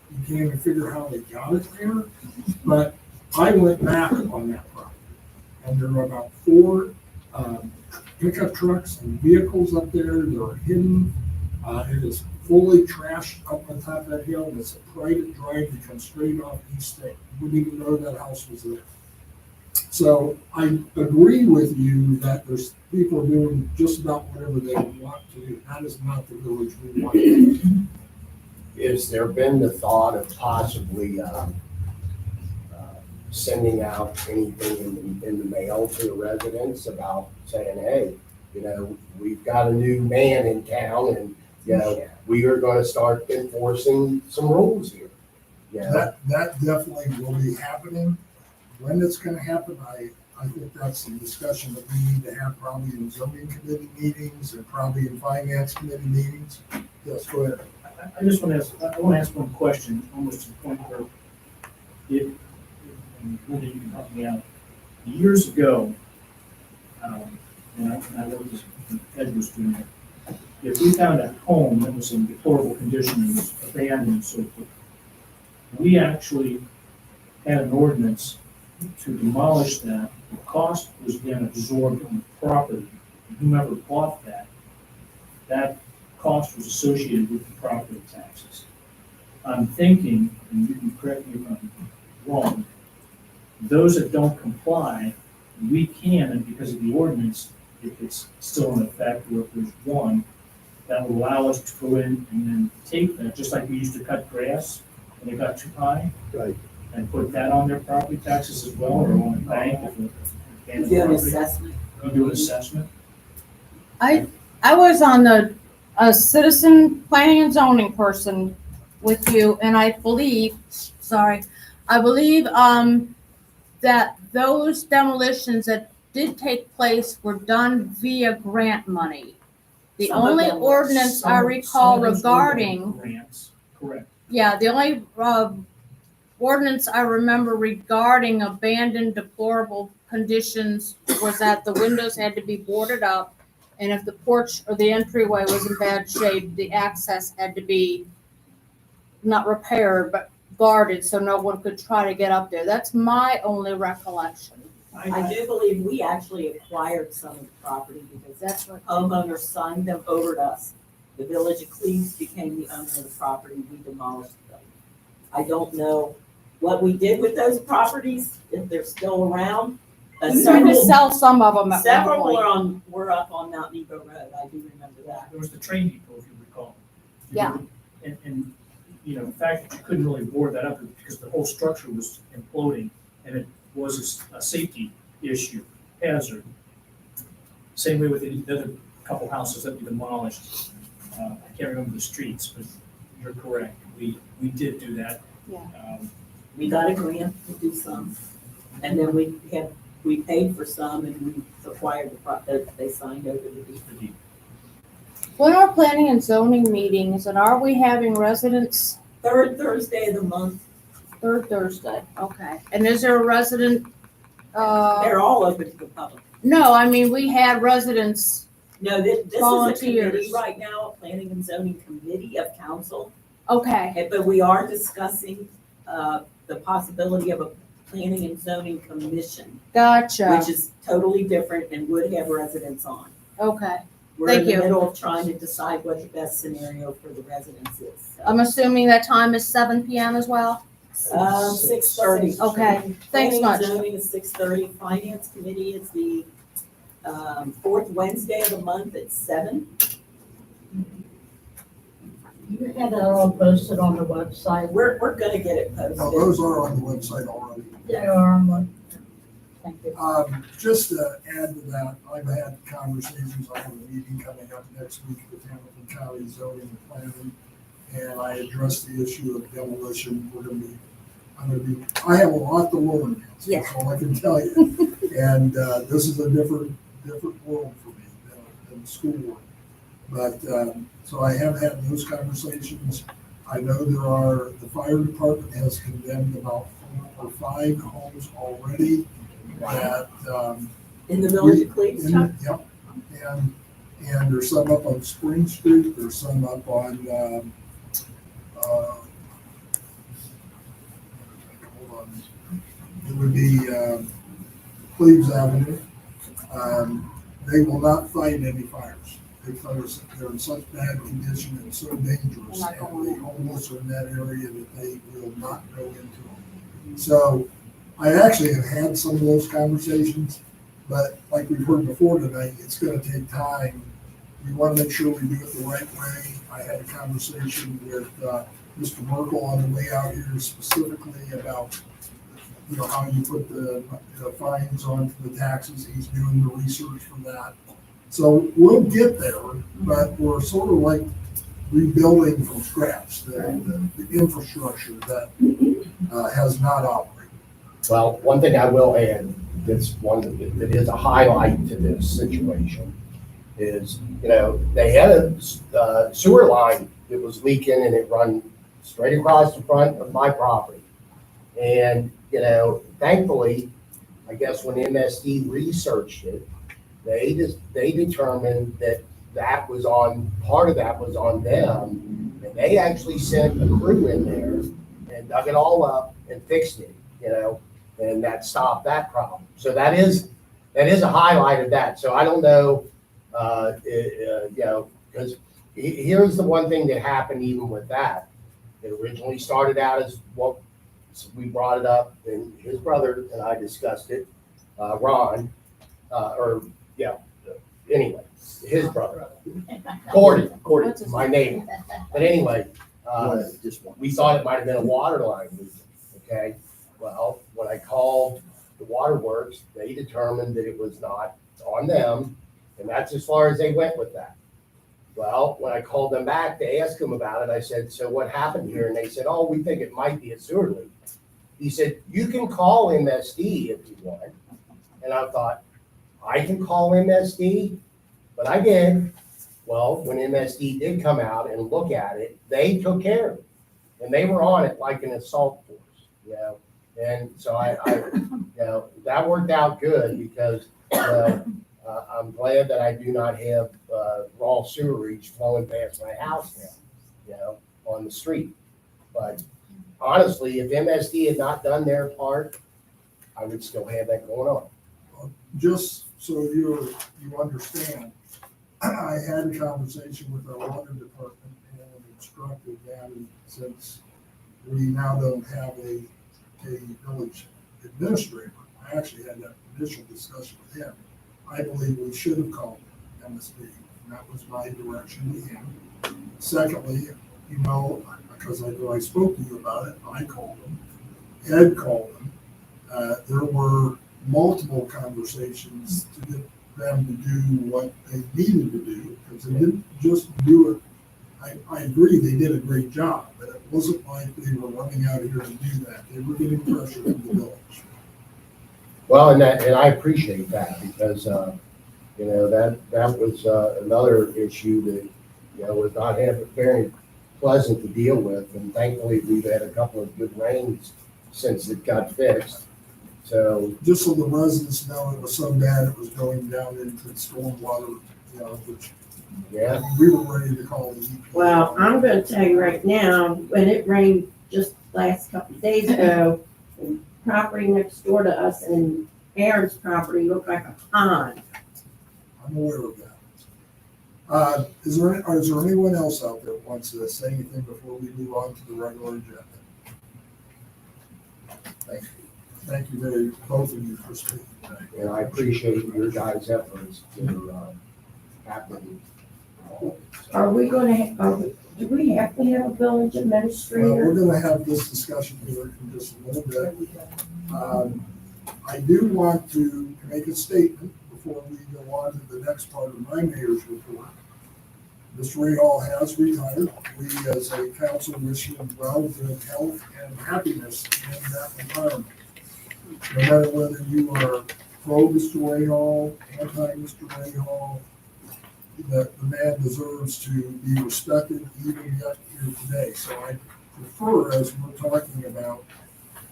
You can't even figure how they got it there. But I went back on that property, and there are about 4 pickup trucks and vehicles up there that are hidden. It is fully trashed up on top of that hill, and it's a private drive that comes straight off East State. You wouldn't even know that house was there. So I agree with you that there's people doing just about whatever they want to do. That is not the village we want to do. Has there been the thought of possibly sending out anything in the mail to the residents about saying, hey, we've got a new man in town, and we are going to start enforcing some rules here. That definitely will be happening. When it's going to happen, I think that's the discussion that we need to have probably in zoning committee meetings and probably in finance committee meetings. Yes, go ahead. I just want to ask, I want to ask one question, almost to the point where and Linda, you can help me out. Years ago, when I worked as Ed was doing it, if we found a home that was in deplorable condition and was abandoned and so forth, we actually had an ordinance to demolish that. The cost was then absorbed on the property. And whomever bought that, that cost was associated with the property taxes. I'm thinking, and you can correct me if I'm wrong, those that don't comply, we can, and because of the ordinance, if it's still in effect, or if there's one, that will allow us to go in and then take that, just like we used to cut grass when it got too high. Right. And put that on their property taxes as well, or on the bank if it's Do an assessment. You do an assessment. I was on a citizen planning and zoning person with you, and I believe that those demolitions that did take place were done via grant money. The Some of only them were. ordinance I recall regarding, Grants, correct. yeah, the only ordinance I remember regarding abandoned deplorable conditions was that the windows had to be boarded up, and if the porch or the entryway was in bad shape, the access had to be not repaired, but guarded so no one could try to get up there. That's my only recollection. I do believe we actually acquired some of the property because That's what. homeowners signed them over to us. The village of Cleves became the owner of the property, we demolished them. I don't know what we did with those properties, if they're still around. We tried to sell some of them at one Several point. were up on Mount Nebo Road, I do remember that. There was the train depot, if you recall. Yeah. And, you know, the fact that you couldn't really board that up is because the whole structure was imploding and it was a safety issue, hazard. Same way with the other couple houses that we demolished. I can't remember the streets, but you're correct. We did do that. Yeah. We got a grant to do some, and then we paid for some and we acquired they signed over the deed. When are planning and zoning meetings, and are we having residents Third Thursday of the month, third Thursday? Okay. And is there a resident, they're all open to the public. no, I mean, we had residents, No, this is a Volunteers. committee right now, a planning and zoning committee of council, okay, but we are discussing, the possibility of a planning and zoning commission, gotcha, which is totally different and would have residents on. okay. We're in Thank the you. middle of trying to decide what the best scenario for the residents is. So, I'm assuming that time is 7 PM as well? 6:30. Okay, thanks Planning and much. zoning is 6:30. Finance committee is the fourth Wednesday of the month at 7. You have that all posted on the website? We're gonna get it Now, posted. those are on the website already. They are on the, thank you. Just to add to that, I've had conversations, I have a meeting coming up next week with Hamilton County Zoning and Planning, and I addressed the issue of demolition. I have a lot to learn, that's all I can tell you. And, this is a different world for me than schoolwork. But, so I have had those conversations. I know the fire department has condemned about 4 or 5 homes already that, In the village of Cleves, Chuck? Yep, and there's some up on Spring Street, there's some up on, hold on, it would be, Cleves Avenue. They will not fight any fires. Because they're in such bad condition and so dangerous, and the homeless are in that area that they will not go into them. So I actually have had some of those conversations, but like we've heard before tonight, it's gonna take time. We wanna make sure we do it the right way. I had a conversation with Mr. Merkel on the way out here specifically about, you know, how you put the fines onto the taxes. He's doing the research for that. So we'll get there, but we're sort of like rebuilding from scratch, the infrastructure that has not operated. Well, one thing I will add, that's one that is a highlight to this situation is, they had a sewer line that was leaking and it run straight across the front of my property. And, thankfully, I guess when MSD researched it, they determined that was part of that was on them. And they actually sent a crew in there and dug it all up and fixed it, and that stopped that problem. So that is a highlight of that. So I don't know, because here's the one thing that happened even with that. It originally started out as what we brought it up, and his brother and I discussed it, Ron, anyway, his brother, Gordy, my neighbor. But anyway, we thought it might have been a water line leak, okay? Well, when I called the waterworks, they determined that it was not on them, and that's as far as they went with that. Well, when I called them back to ask them about it, I said, so what happened here? And they said, oh, we think it might be a sewer leak. He said, you can call MSD if you want. And I thought, I can call MSD? But I did. Well, when MSD did come out and look at it, they took care of it. And they were on it like an assault force, And so that worked out good because, I'm glad that I do not have raw sewerage flowing past my house now, on the street. But honestly, if MSD had not done their part, I would still have that going on. Just so you understand, I had a conversation with our water department and instructed them, since we now don't have a village administrator, I actually had that initial discussion with him. I believe we should have called MSD, and that was my direction to him. Secondly, because I know I spoke to you about it, I called them, Ed called them. There were multiple conversations to get them to do what they needed to do, because they didn't just do it. I agree, they did a great job, but it wasn't like they were running out here to do that. They were getting pressure from the village. Well, and I appreciate that because, that was another issue that, was not very pleasant to deal with. And thankfully, we've had a couple of good rains since it got fixed. So Just so the residents know, it was so bad, it was going down into stormwater, which we were ready to call the EPA. Well, I'm gonna tell you right now, when it rained just last couple of days ago, the property next door to us and Aaron's property looked like a pond. I'm aware of that. Is there anyone else out there that wants to say anything before we move on to the regular agenda? Thank you. Thank you both of you for speaking today. And I appreciate your guys' efforts to happen. Are we gonna, do we have to have a village Well, administrator? we're gonna have this discussion here in just a little bit. I do want to make a statement before we go on to the next part of my mayor's report. Mr. Rahal has retired. We, as a council, wish him well, good health and happiness in that retirement. No matter whether you are pro Mr. Rahal, anti Mr. Rahal, the man deserves to be respected even yet here today. So I prefer, as we're talking about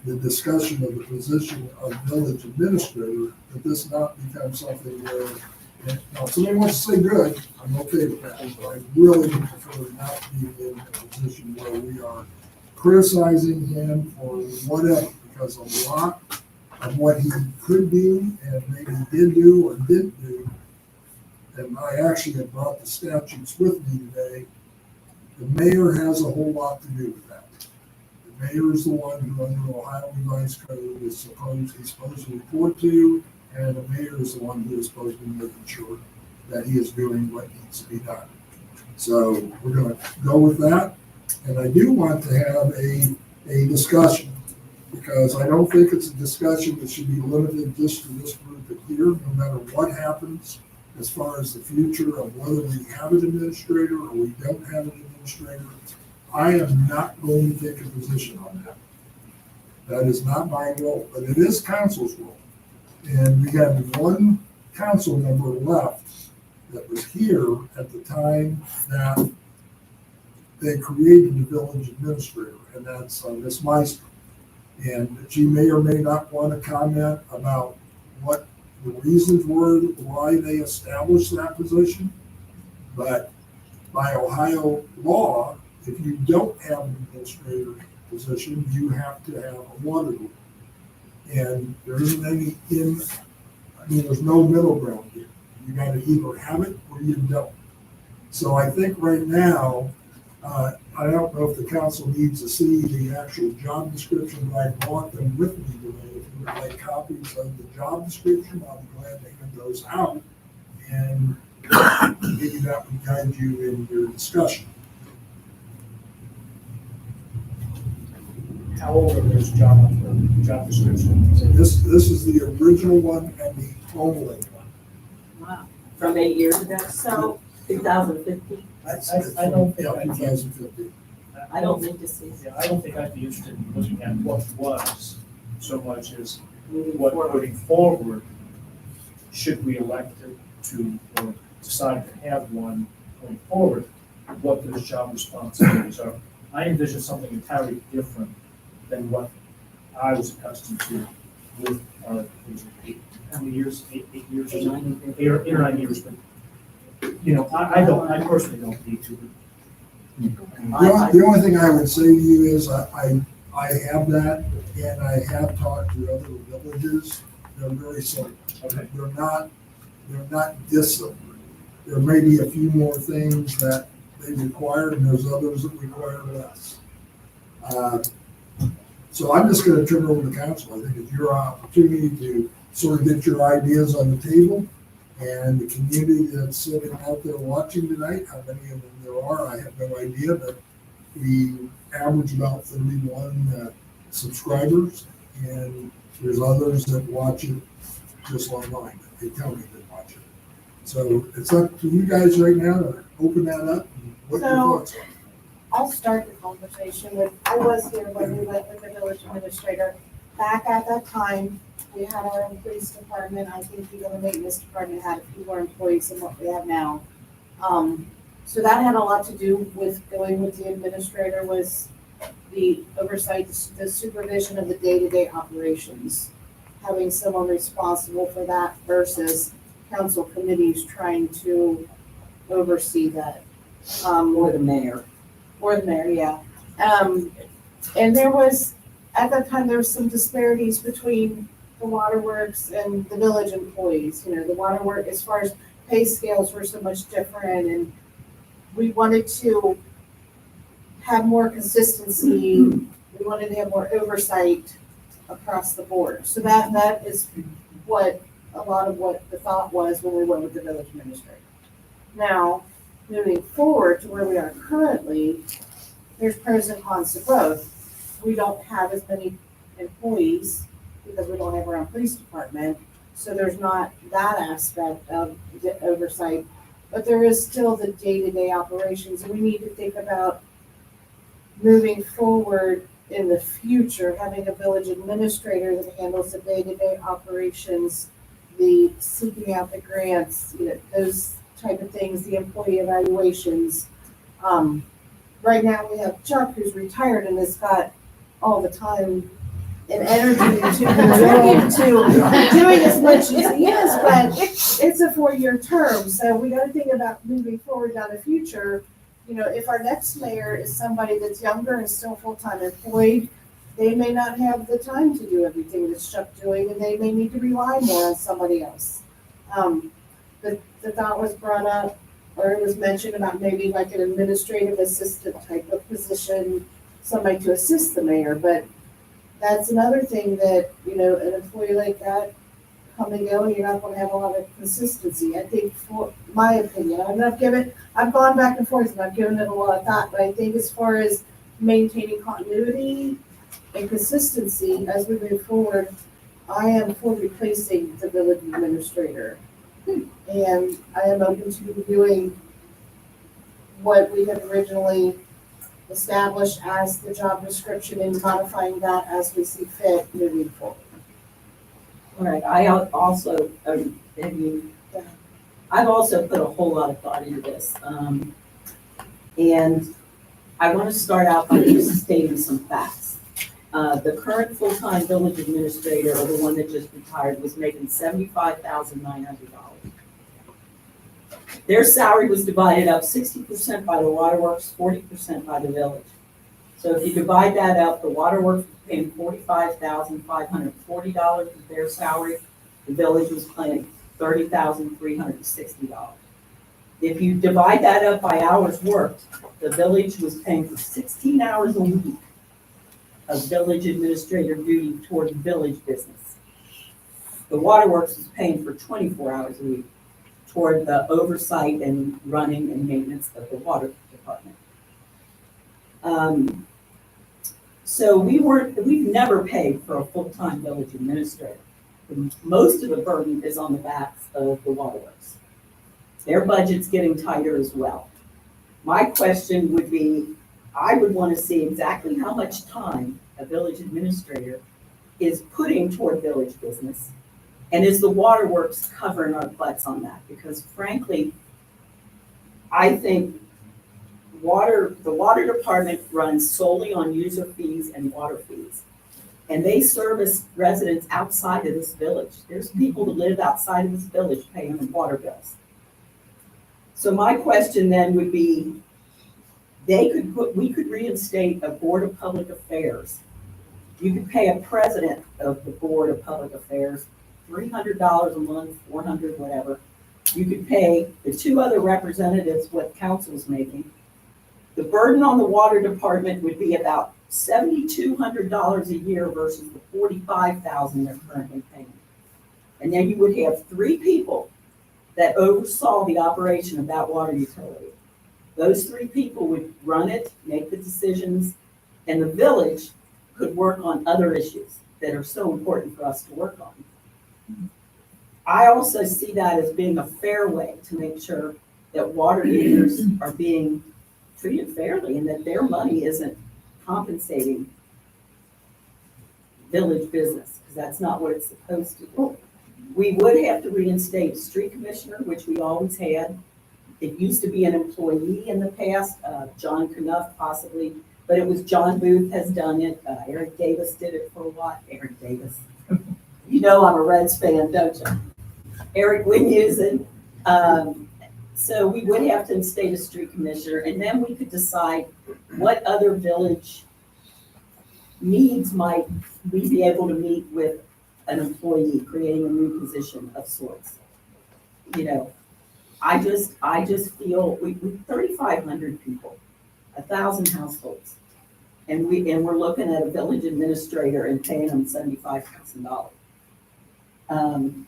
the discussion of the position of village administrator, that this not become something where, now, if somebody wants to say good, I'm okay with that, but I really prefer not being in a position where we are criticizing him for whatever, because a lot of what he could do and maybe did do or didn't do, and I actually have brought the statutes with me today, the mayor has a whole lot to do with that. The mayor is the one who under Ohio Revised Code he's supposed to report to, and the mayor is the one who is supposed to be making sure that he is doing what needs to be done. So we're going to go with that, and I do want to have a discussion, because I don't think it's a discussion that should be limited just to this group here, no matter what happens as far as the future of whether we have an administrator or we don't have an administrator. I am not going to take a position on that. That is not my role, but it is council's role. And we had one council member left that was here at the time that they created the village administrator, and that's Ms. Meister. And she may or may not want to comment about what the reasons were why they established that position. But by Ohio law, if you don't have an administrator position, you have to have a water board. And there isn't any there's no middle ground here. You gotta either have it or you don't. So I think right now, I don't know if the council needs to see the actual job description, but I brought them with me today. If you would like copies of the job description, I'll be glad to hand those out. And maybe that would guide you in your discussion. How old are those job descriptions? This is the original one and the only one. Wow. From 8 years ago, So, 2015. I don't think Yeah, I'd be, 2015. I don't think this is yeah, I don't think I'd be interested in looking at what was so much as moving what forward. moving forward, should we elect to or decide to have one going forward, what those job responsibilities are. I envision something entirely different than what I was accustomed to with our, how many years, eight years or something? 8 or 9 years, but, I personally don't need to. The only thing I would say to you is I have that, and I have talked to other villages. They're very similar. Okay. They're not dissimilar. There may be a few more things that they require, and there's others that require less. So I'm just gonna turn it over to the council. I think it's your opportunity to sort of get your ideas on the table. And the community that's sitting out there watching tonight, how many of them there are, I have no idea, but we average about 31 subscribers, and there's others that watch it just online. They tell me they watch it. So it's up to you guys right now to open that up. And what your thoughts are. I'll start the conversation with, I was here when we went with the village administrator. Back at that time, we had our own police department. I think the other maintenance department had a few more employees than what we have now. So that had a lot to do with going with the administrator, was the oversight, the supervision of the day-to-day operations. Having someone responsible for that versus council committees trying to oversee that. Or the mayor. Or the mayor, yeah. And there was, at that time, there was some disparities between the waterworks and the village employees. The waterwork, as far as pay scales, were so much different, and we wanted to have more consistency. We wanted to have more oversight across the board. So that is what a lot of what the thought was when we went with the village administrator. Now, moving forward to where we are currently, there's pros and cons to both. We don't have as many employees because we don't have our own police department, so there's not that aspect of the oversight, but there is still the day-to-day operations, and we need to think about moving forward in the future, having a village administrator that handles the day-to-day operations, the seeking out the grants, those type of things, the employee evaluations. Right now we have Chuck, who's retired and has got all the time and energy to contribute to doing as much as he is, but it's a 4-year term, so we gotta think about moving forward down the future. If our next mayor is somebody that's younger and still full-time employed, they may not have the time to do everything that Chuck's doing, and they may need to rely more on somebody else. The thought was brought up, or it was mentioned about maybe like an administrative assistant type of position, somebody to assist the mayor, but that's another thing that, an employee like that come and go, and you're not gonna have a lot of consistency. I think, for my opinion, I've gone back and forth and I've given it a lot of thought, but I think as far as maintaining continuity and consistency as we move forward, I am for replacing the village administrator. And I am open to reviewing what we had originally established as the job description and modifying that as we see fit moving forward. All right, also, I've also put a whole lot of thought into this. And I want to start out by just stating some facts. The current full-time village administrator, or the one that just retired, was making $75,900. Their salary was divided up 60% by the waterworks, 40% by the village. So if you divide that up, the waterworks was paying $45,540 of their salary. The village was paying $30,360. If you divide that up by hours worked, the village was paying for 16 hours a week of village administrator duty toward village business. The waterworks was paying for 24 hours a week toward the oversight and running and maintenance of the water department. So we've never paid for a full-time village administrator. Most of the burden is on the backs of the waterworks. Their budget's getting tighter as well. My question would be, I would want to see exactly how much time a village administrator is putting toward village business. And is the waterworks covering our butts on that? Because frankly, I think the water department runs solely on user fees and water fees. And they service residents outside of this village. There's people that live outside of this village paying the water bills. So my question then would be, we could reinstate a Board of Public Affairs. You could pay a president of the Board of Public Affairs $300 a month, $400, whatever. You could pay the two other representatives what council's making. The burden on the water department would be about $7,200 a year versus the $45,000 they're currently paying. And then you would have 3 people that oversaw the operation of that water utility. Those 3 people would run it, make the decisions, and the village could work on other issues that are so important for us to work on. I also see that as being a fair way to make sure that water users are being treated fairly and that their money isn't compensating village business, because that's not what it's supposed to do. We would have to reinstate a street commissioner, which we always had. It used to be an employee in the past, John Knuff possibly, but it was John Booth has done it. Eric Davis did it for a while. Eric Davis. You know I'm a Reds fan, don't you? Eric would use it. So we would have to instate a street commissioner, and then we could decide what other village needs might we be able to meet with an employee, creating a new position of sorts. You know, I just feel we 3,500 people, 1,000 households, and we're looking at a village administrator and paying them $75,000.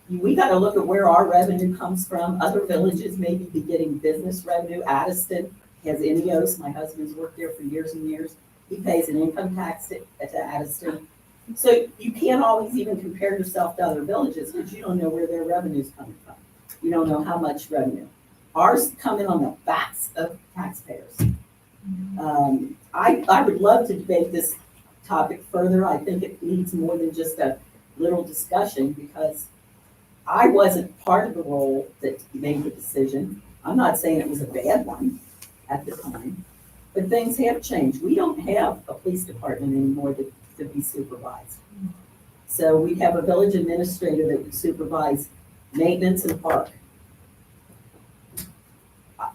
We got to look at where our revenue comes from. Other villages may be getting business revenue. Addiston has INEOS. My husband's worked there for years and years. He pays an income tax to Addiston. So you can't always even compare yourself to other villages because you don't know where their revenue's coming from. You don't know how much revenue. Ours coming on the backs of taxpayers. I would love to debate this topic further. I think it needs more than just a little discussion because I wasn't part of the role that made the decision. I'm not saying it was a bad one at the time, but things have changed. We don't have a police department anymore to be supervised. So we have a village administrator that would supervise maintenance and park.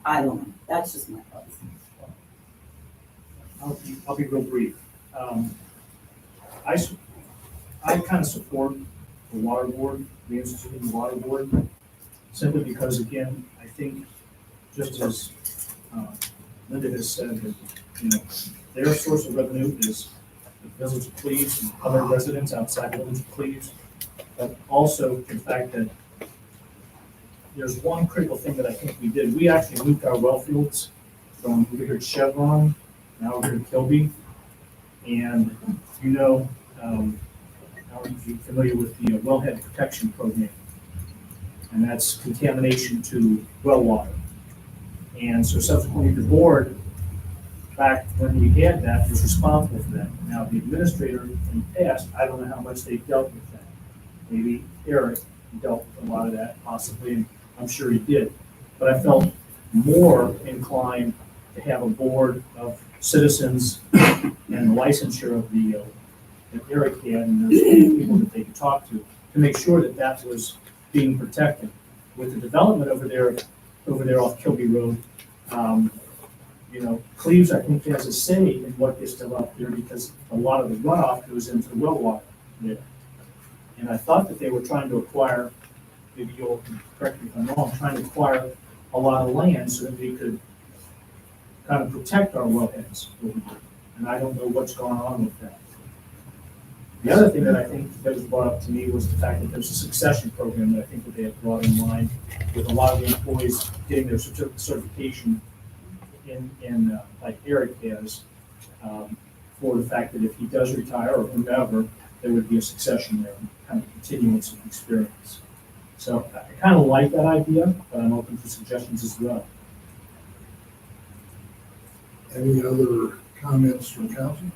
I don't know. That's just my thoughts. I'll be real brief. I kind of support the water board, reinstituting the water board, simply because, again, I think, just as Linda has said, that, you know, their source of revenue is the village of Cleves and other residents outside the village of Cleves, but also the fact that there's one critical thing that I think we did. We actually moved our well fields from over here at Chevron, now over here to Kilby, and you know, are you familiar with the wellhead protection program? And that's contamination to well water. And so subsequently the board, back when we had that, was responsible for that. Now the administrator in the past, I don't know how much they dealt with that. maybe Eric dealt with a lot of that possibly, and I'm sure he did. But I felt more inclined to have a board of citizens and the licensure of the, that Eric had and those people that they could talk to make sure that that was being protected. With the development over there off Kilby Road, Cleves, I think, has a say in what gets developed there because a lot of the runoff goes into the well water there. And I thought that they were trying to acquire, maybe you'll correct me if I'm wrong, trying to acquire a lot of land so that they could kind of protect our wellheads over there. And I don't know what's going on with that. The other thing that I think that was brought up to me was the fact that there's a succession program that I think that they have brought in line with a lot of the employees getting their certification in like Eric has, for the fact that if he does retire or whomever, there would be a succession there, kind of continuance of experience. So I kind of like that idea, but I'm open for suggestions as well. Any other comments from council?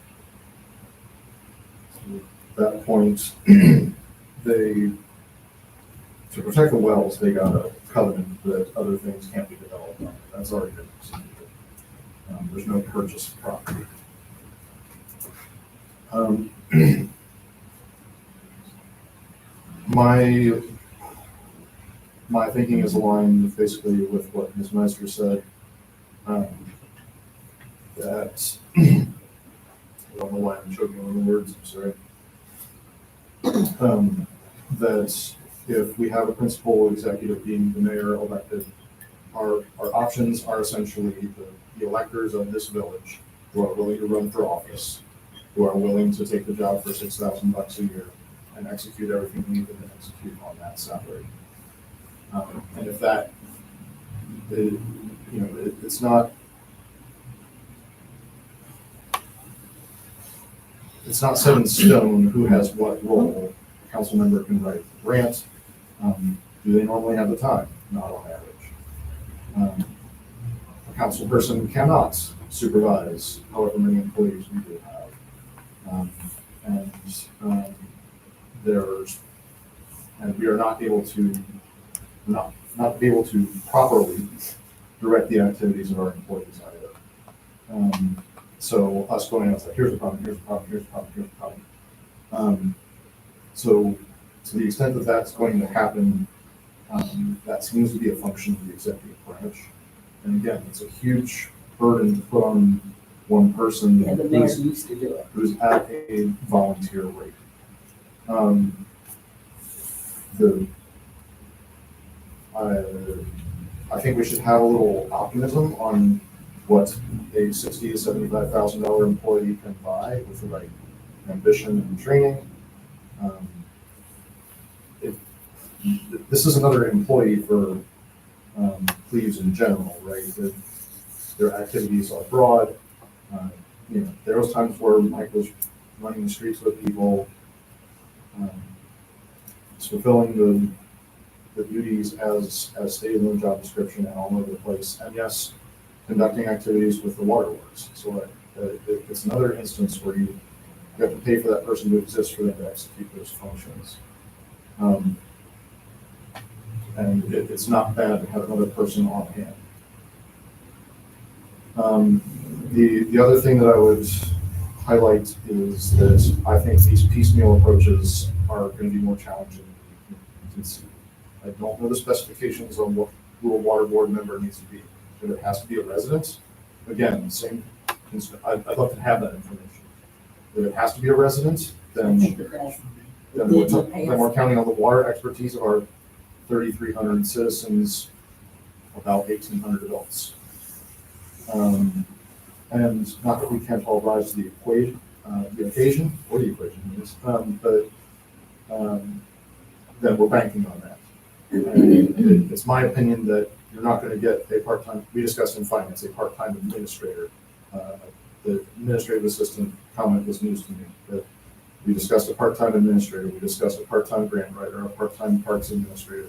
That point, to protect the wells, they got a covenant that other things can't be developed on. That's already been executed. There's no purchase of property. My thinking is aligned basically with what Ms. Meister said. That I don't know why I'm choking on the words. I'm sorry. That if we have a principal executive being the mayor elected, our options are essentially the electors of this village who are willing to run for office, who are willing to take the job for $6,000 a year and execute everything we need them to execute on that salary. And if that, it's not. It's not set in stone who has what role. A council member can write a grant. Do they normally have the time? Not on average. A council person cannot supervise however many employees we do have. And we are not able to properly direct the activities of our employees either. So us going out, here's the problem, here's the problem, here's the problem, here's the problem. So to the extent that that's going to happen, that seems to be a function of the executive branch. And again, it's a huge burden to put on one person Yeah, the mayor used to do it. who's at a volunteer rate. I think we should have a little optimism on what a $60,000 to $75,000 employee can buy with the right ambition and training. This is another employee for Cleves in general, right? Their activities are broad. There was times where Mike was running the streets with people, fulfilling the duties as stated in the job description and all over the place. And yes, conducting activities with the waterworks. So it's another instance where you have to pay for that person to exist for them to execute those functions. And it's not bad to have another person on hand. The other thing that I would highlight is that I think these piecemeal approaches are going to be more challenging than you can see. I don't know the specifications on who a water board member needs to be. If it has to be a resident, again, same. I'd love to have that information. If it has to be a resident, then we're counting on the water expertise of our 3,300 citizens, about 1,800 adults. And not that we can't all rise to the occasion, or the equation is, but then we're banking on that. And it's my opinion that you're not going to get a part-time, we discussed in finance, a part-time administrator. The administrative assistant comment was news to me. That we discussed a part-time administrator, we discussed a part-time grant writer, a part-time parks administrator.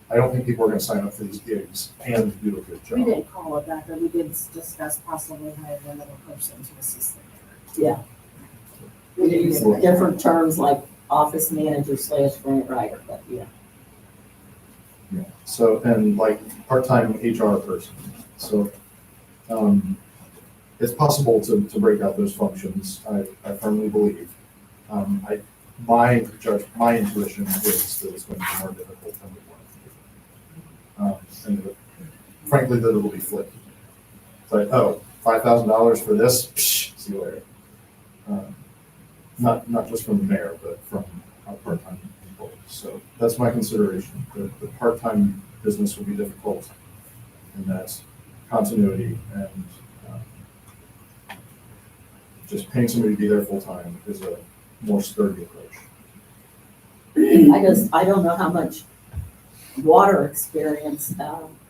I don't think people are going to sign up for these gigs and do a good job. We didn't call it that, but we did discuss possibly hiring another person to assist them. Yeah. We use different terms like office manager slash grant writer, but yeah. Yeah, so, and like part-time HR person, so, it's possible to break out those functions, I firmly believe. My intuition is that it's going to be more difficult than we want it to be. And frankly, that it'll be flipped. It's like, oh, $5,000 for this, psh, see you later. Not just from the mayor, but from our part-time employees. So that's my consideration. The part-time business will be difficult, and that's continuity and just paying somebody to be there full-time is a more sturdy approach. I don't know how much water experience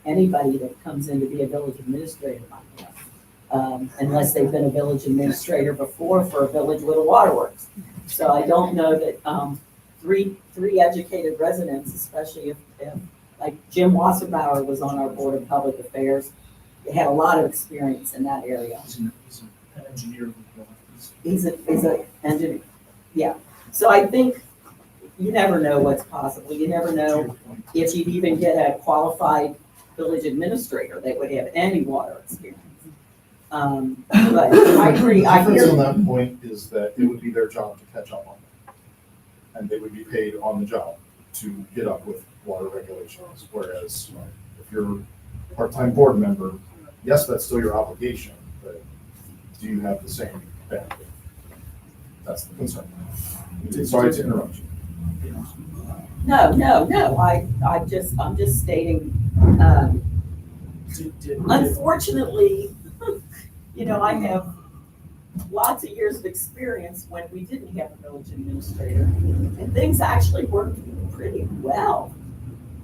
anybody that comes in to be a village administrator might have, unless they've been a village administrator before for a village with a waterworks. So I don't know that three educated residents, especially if like Jim Wasserbauer was on our Board of Public Affairs, they had a lot of experience in that area. He's an engineer. He's a engineer, yeah. So I think you never know what's possible. You never know if you'd even get a qualified village administrator that would have any water experience. But I agree. The difference on that point is that it would be their job to catch up on them. And they would be paid on the job to get up with water regulations. Whereas if you're a part-time board member, yes, that's still your obligation, but do you have the same benefit? That's the concern. Sorry to interrupt you. No. I'm just stating, unfortunately, I have lots of years of experience when we didn't have a village administrator, and things actually worked pretty well.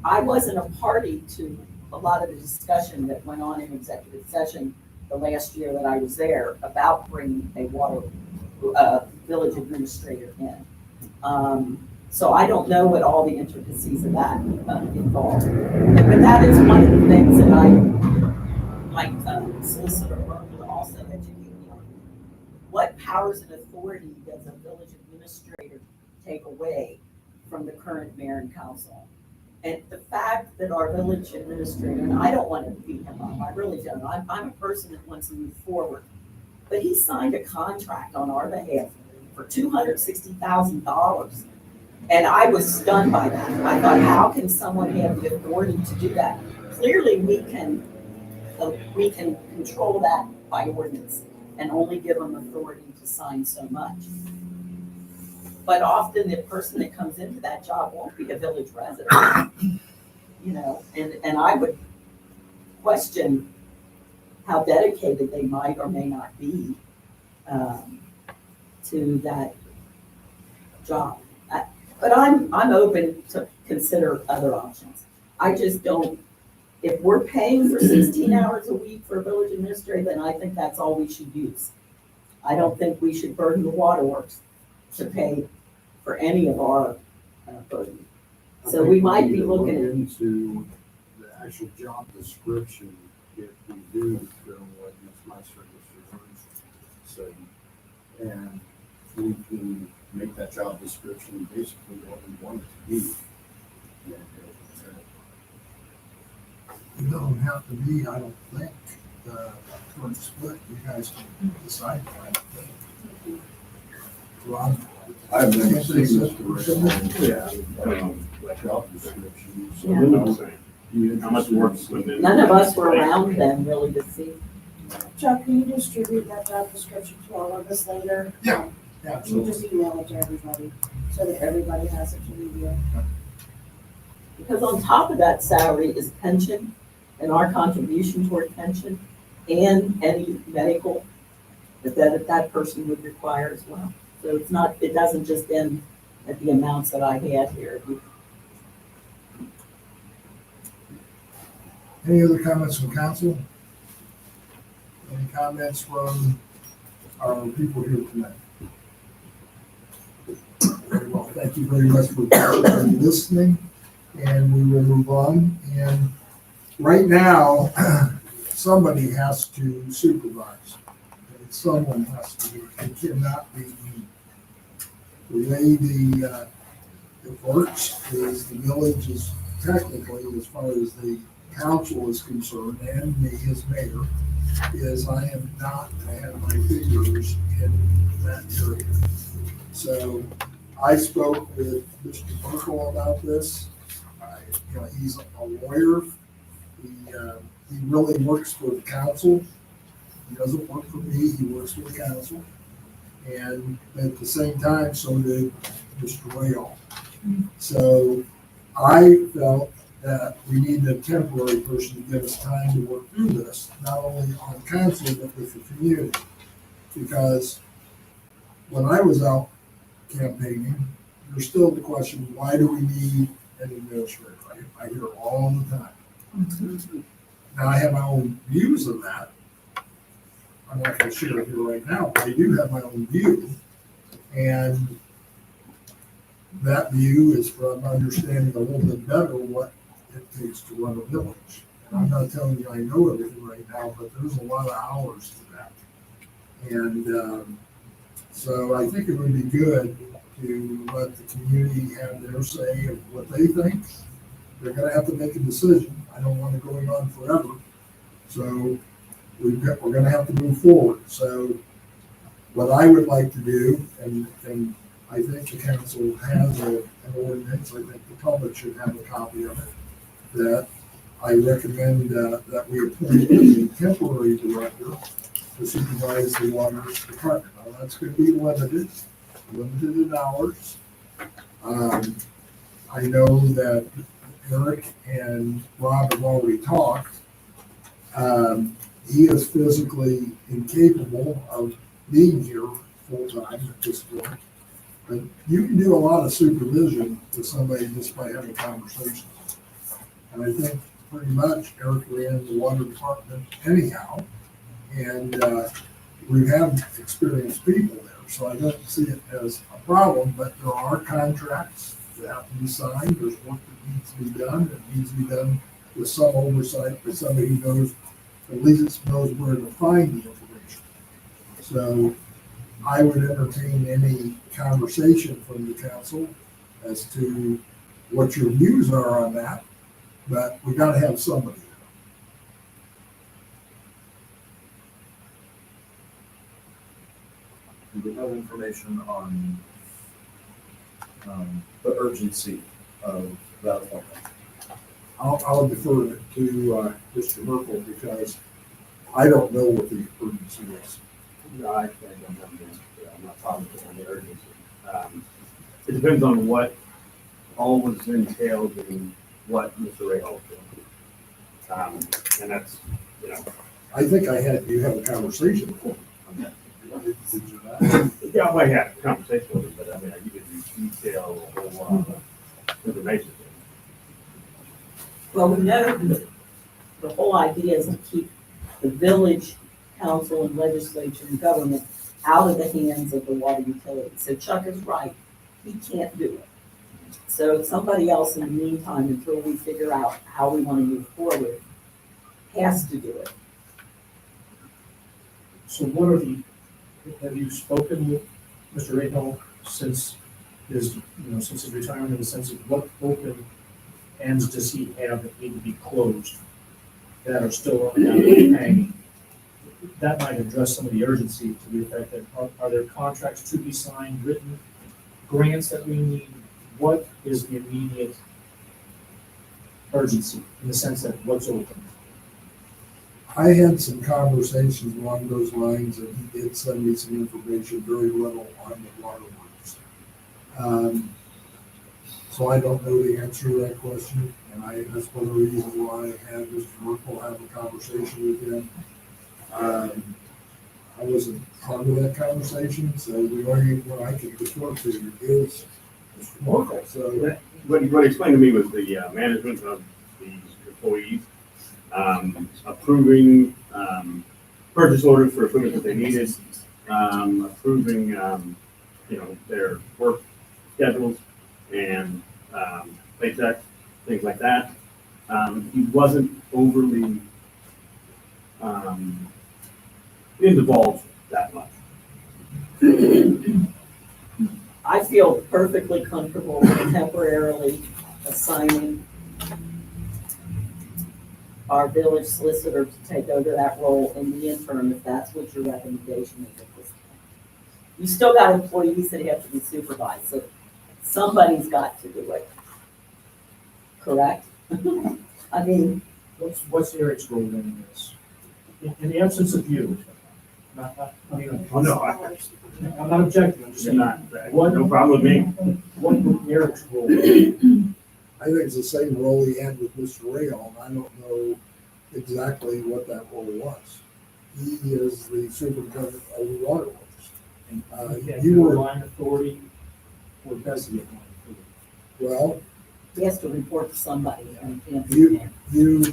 I wasn't a party to a lot of the discussion that went on in executive session the last year that I was there about bringing a water village administrator in. So I don't know what all the intricacies of that involve. But that is one of the things that I like Solicitor Burke to also educate me on. What powers and authority does a village administrator take away from the current mayor and council? And the fact that our village administrator, and I don't want to beat him up, I really don't. I'm a person that wants to move forward. But he signed a contract on our behalf for $260,000. And I was stunned by that. I thought, how can someone have the authority to do that? Clearly, we can control that by ordinance and only give them authority to sign so much. But often the person that comes into that job won't be a village resident, and I would question how dedicated they might or may not be to that job. But I'm open to consider other options. I just don't, if we're paying for 16 hours a week for a village administrator, then I think that's all we should use. I don't think we should burden the waterworks to pay for any of our burden. So we might be looking at. Into the actual job description, if we do go what Ms. Meister said, and we can make that job description basically what we want it to be. It doesn't have to be, I don't think, for the split, you guys can decide that. Ron? I've never seen this job description. So Linda was saying, how much work is Linda? None of us were around then really to see. Chuck, can you distribute that job description to all of us later? Yeah. Can you just email it to everybody so that everybody has it to review? Because on top of that salary is pension and our contribution toward pension and any medical that person would require as well. So it doesn't just end at the amounts that I had here. Any other comments from council? Any comments from our people here tonight? Very well, thank you very much for listening, and we will move on. And right now, somebody has to supervise. Someone has to do it. It cannot be me. The way it works is the village is technically, as far as the council is concerned, and me as mayor, is I am not to have my fingers in that area. So I spoke with Mr. Merkel about this. He's a lawyer. He really works for the council. He doesn't work for me, he works for the council. And at the same time, so did Mr. Whale. So I felt that we needed a temporary person to give us time to work through this, not only on council, but with the community. Because when I was out campaigning, there's still the question, why do we need an administrator? I hear all the time. Now, I have my own views on that. I'm not going to share it here right now, but I do have my own view. And that view is from understanding a little bit better what it takes to run a village. And I'm not telling you I know everything right now, but there's a lot of hours to that. And so I think it would be good to let the community have their say of what they think. They're going to have to make a decision. I don't want it going on forever. So we're going to have to move forward. So what I would like to do, and I think the council has an ordinance, I think the public should have a copy of it, that I recommend that we appoint a temporary director to supervise the water department. Now, that's going to be limited in hours. I know that Eric and Rob have already talked. He is physically incapable of being here full-time at this point. But you can do a lot of supervision with somebody just by having conversations. And I think pretty much Eric ran the water department anyhow. And we have experienced people there. So I don't see it as a problem, but there are contracts that have to be signed. There's work that needs to be done. It needs to be done with some oversight by somebody who knows, at least knows where to find the information. So I would entertain any conversation from the council as to what your views are on that, but we got to have somebody. Do we have information on the urgency of that appointment? I'll defer it to Mr. Merkel because I don't know what the urgency is. No, I don't know. I'm not positive on the urgency. It depends on what all was entailed in what Mr. Ray Hall did. And that's, I think you have a conversation with him. Did you not? Yeah, I might have a conversation with him, but I mean, I give you detail, a whole lot of information. Well, we know the whole idea is to keep the village council and legislature and government out of the hands of the water utility. So Chuck is right, he can't do it. So somebody else in the meantime, until we figure out how we want to move forward, has to do it. So have you spoken with Mr. Rahal since his retirement, in the sense of what open ends does he have that need to be closed that are still hanging? That might address some of the urgency to the effect that are there contracts to be signed, written, grants that we need? What is the immediate urgency in the sense that what's open? I had some conversations along those lines, and he did send me some information, very little on the waterworks. So I don't know the answer to that question, and that's one of the reasons why I had Mr. Merkel have a conversation with him. I wasn't part of that conversation, so the only one I could refer to is Mr. Merkel. So What he explained to me was the management of the employees, approving purchase orders for equipment that they needed, approving their work schedules and paychecks, things like that. He wasn't overly involved that much. I feel perfectly comfortable with temporarily assigning our village solicitor to take over that role in the interim, if that's what your recommendation is at this point. You still got employees that have to be supervised, so somebody's got to do it. Correct? I mean, What's Eric's role in this? In the absence of you, I mean, Oh, no, I'm not objecting, I'm just you're saying, not, what, no problem with me. what would Eric's role be? I think it's the same role he had with Mr. Rayon. I don't know exactly what that role was. He is the superintendent of the waterworks. Yeah, You you were, line authority, or does he have line authority? well, he has to report to somebody, and he can't do you, that. you,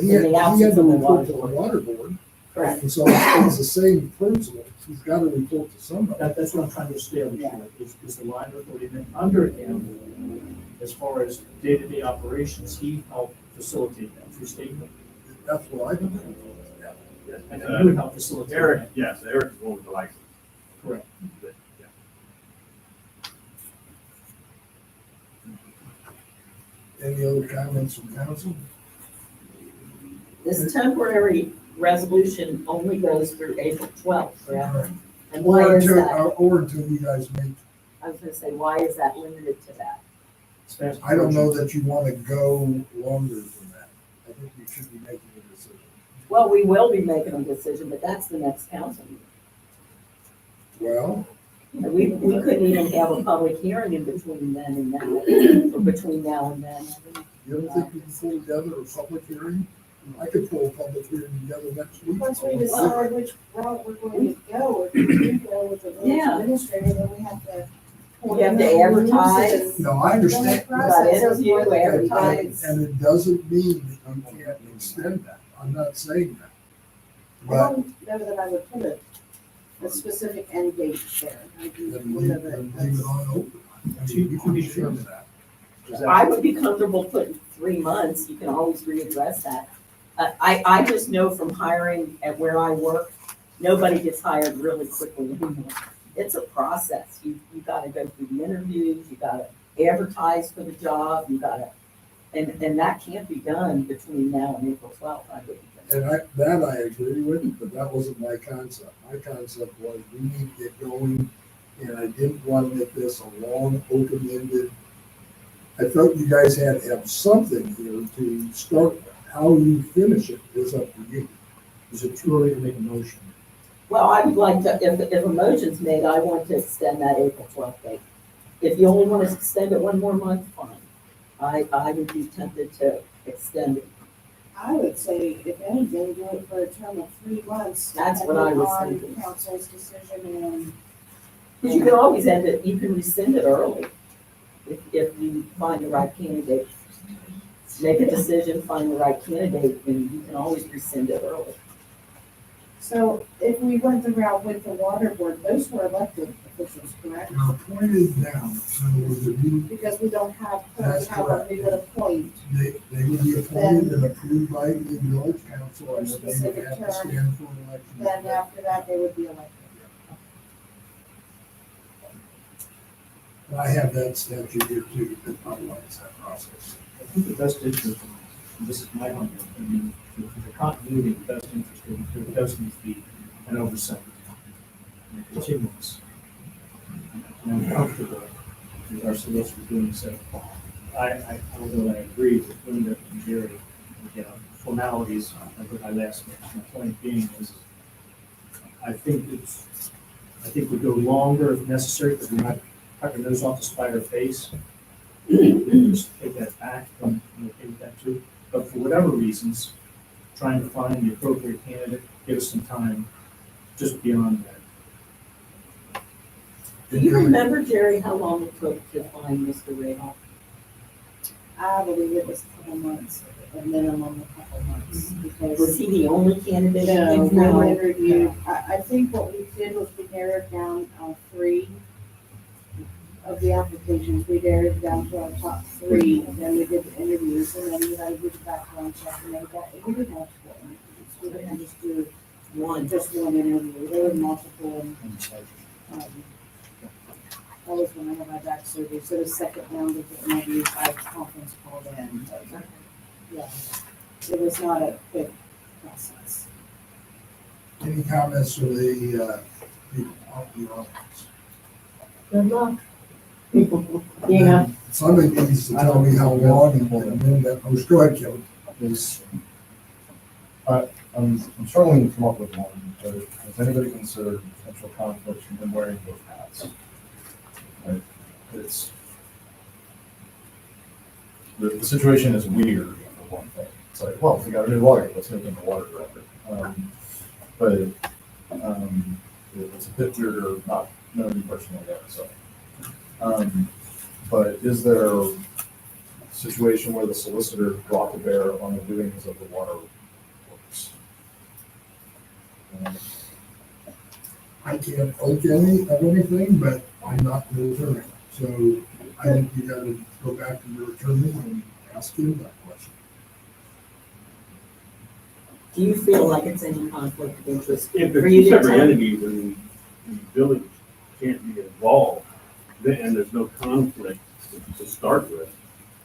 he had In the to absence of the report to the water board. water board. Correct. And so it's the same principle. He's got to report to somebody. That's what I'm trying to establish here, is the line authority, then under him, as far as day-to-day operations, he helped facilitate that through statement, That's what I think. and then you would help facilitate Eric, that. yes, Eric is the one with the license. Correct. But, yeah. Any other comments from council? This temporary resolution only goes through April 12th, correct? And why Or is until, that? or until you guys make, I was gonna say, why is that limited to that? It's fast I don't know approaching. that you want to go longer than that. I think you should be making a decision. Well, we will be making a decision, but that's the next council meeting. Well, And we couldn't even have a public hearing in between then and that, or between now and then. you don't think you can pull together a public hearing? I could pull a public hearing together next week. Once we decide which route we're going to go, if we do go with the village Yeah. administrator, then we have to. We have to advertise. No, I understand. You got interview, advertise. And it doesn't mean that you can't extend that. I'm not saying that. I But don't know that I would put a specific end date there. I do then know leave that it on open. I mean, you can change that. I would be comfortable putting 3 months, you can always readdress that. I just know from hiring at where I work, nobody gets hired really quickly anymore. It's a process, you gotta go through the interviews, you gotta advertise for the job, you gotta, and that can't be done between now and April 12th, I wouldn't think. And that I agree with, but that wasn't my concept. My concept was we need to get going, and I didn't want to make this a long, open-ended. I felt you guys had to have something here to start with. How you finish it is up to you. Is it too early to make a motion? Well, I would like to, if a motion's made, I want to extend that April 12th date. If you only want to extend it one more month, fine. I would be tempted to extend it. I would say, if anything, do it for a term of 3 months. That's what I was depending thinking. on council's decision and. Because you can always end it, you can rescind it early if you find the right candidate. Make a decision, find the right candidate, and you can always rescind it early. So if we went the route with the water board, those were elected officials, correct? You're appointed now, so Because we don't have, That's however, we would appoint. they would be appointed and approved by the village council, and For they would specific have to term. stand for an election. Then after that, they would be elected. And I have that statute here too, that outlines that process. I think the best interest, and this is my opinion, I mean, the continuity, the best interest, there does need to be an oversight, and a continuance. And I'm comfortable with our solicitor doing so. Although I agree with Linda and Jerry, formalities, like I last mentioned, my point being is, I think we go longer if necessary, because we're not cutting our nose off to spite our face. Just take that back, I'm okay with that too. But for whatever reasons, trying to find the appropriate candidate, give us some time just beyond that. Do you remember, Jerry, how long it took to find Mr. Rayhoff? I believe it was a couple months, a minimum a couple months, because. Was he the only candidate? No, you no found? interview. I think what we did was we narrowed down 3 of the applications. We narrowed down to our top 3, and then we did the interviews, and then we had to do the background check, and we did multiple interviews. We didn't just do just one interview. There were multiple. That was when I had my back surgery, so the second round of the interviews, I conference called in. Yeah, it was not a quick process. Any comments from the people out in the audience? Good luck. Yeah. Somebody needs to tell me how long and when that post, go ahead, Kelly. Is, I'm struggling to come up with one, but has anybody considered potential conflicts from him wearing both hats? Right, it's, the situation is weird for one thing. It's like, well, we got a new lawyer, let's make him a water director. But it's a bit weirder, not knowing you personally yet, so. But is there a situation where the solicitor brought to bear on the doings of the water works? I can't oak any of anything, but I'm not the attorney. So I think you gotta go back to your attorney and ask him that question. Do you feel like it's any conflict of interest? If for they're you two to separate tell- entities and the village can't be involved, and there's no conflict to start with,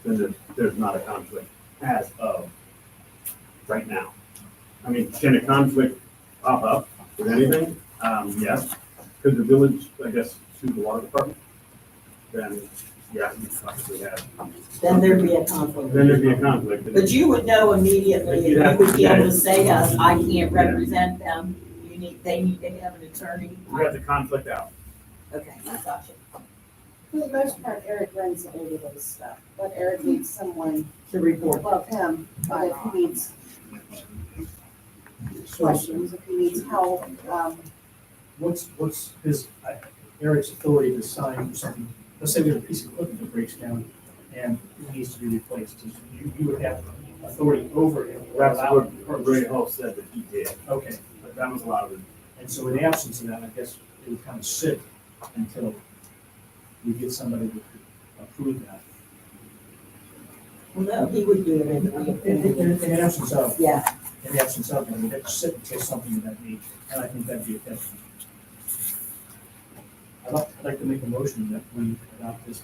then there's not a conflict as of right now. I mean, can a conflict pop up with anything? Yes. Could the village, I guess, sue the water department? Then, yeah, you possibly have. Then there'd be a conflict. Then there'd be a conflict. But you would know immediately, But if you'd you have would to be able get to it. say to us, I can't represent them, they need to have an attorney. We have the conflict out. Okay, I got you. For the most part, Eric runs the database stuff, but Eric needs someone To report. above him, but if he needs questions, if he needs help, What's his, Eric's authority to sign something? Let's say we have a piece of equipment that breaks down and it needs to be replaced. You would have authority over him. or That's allow what him to Ray purchase. Hall said that he did, Okay, but that was allowed. and so in the absence of that, I guess it would kind of sit until we get somebody who could approve that. Well, no, he would do it In the absence of, Yeah, in the absence of, and we'd sit until something of that nature, and I think that'd be a test. I'd like to make a motion that we adopt this.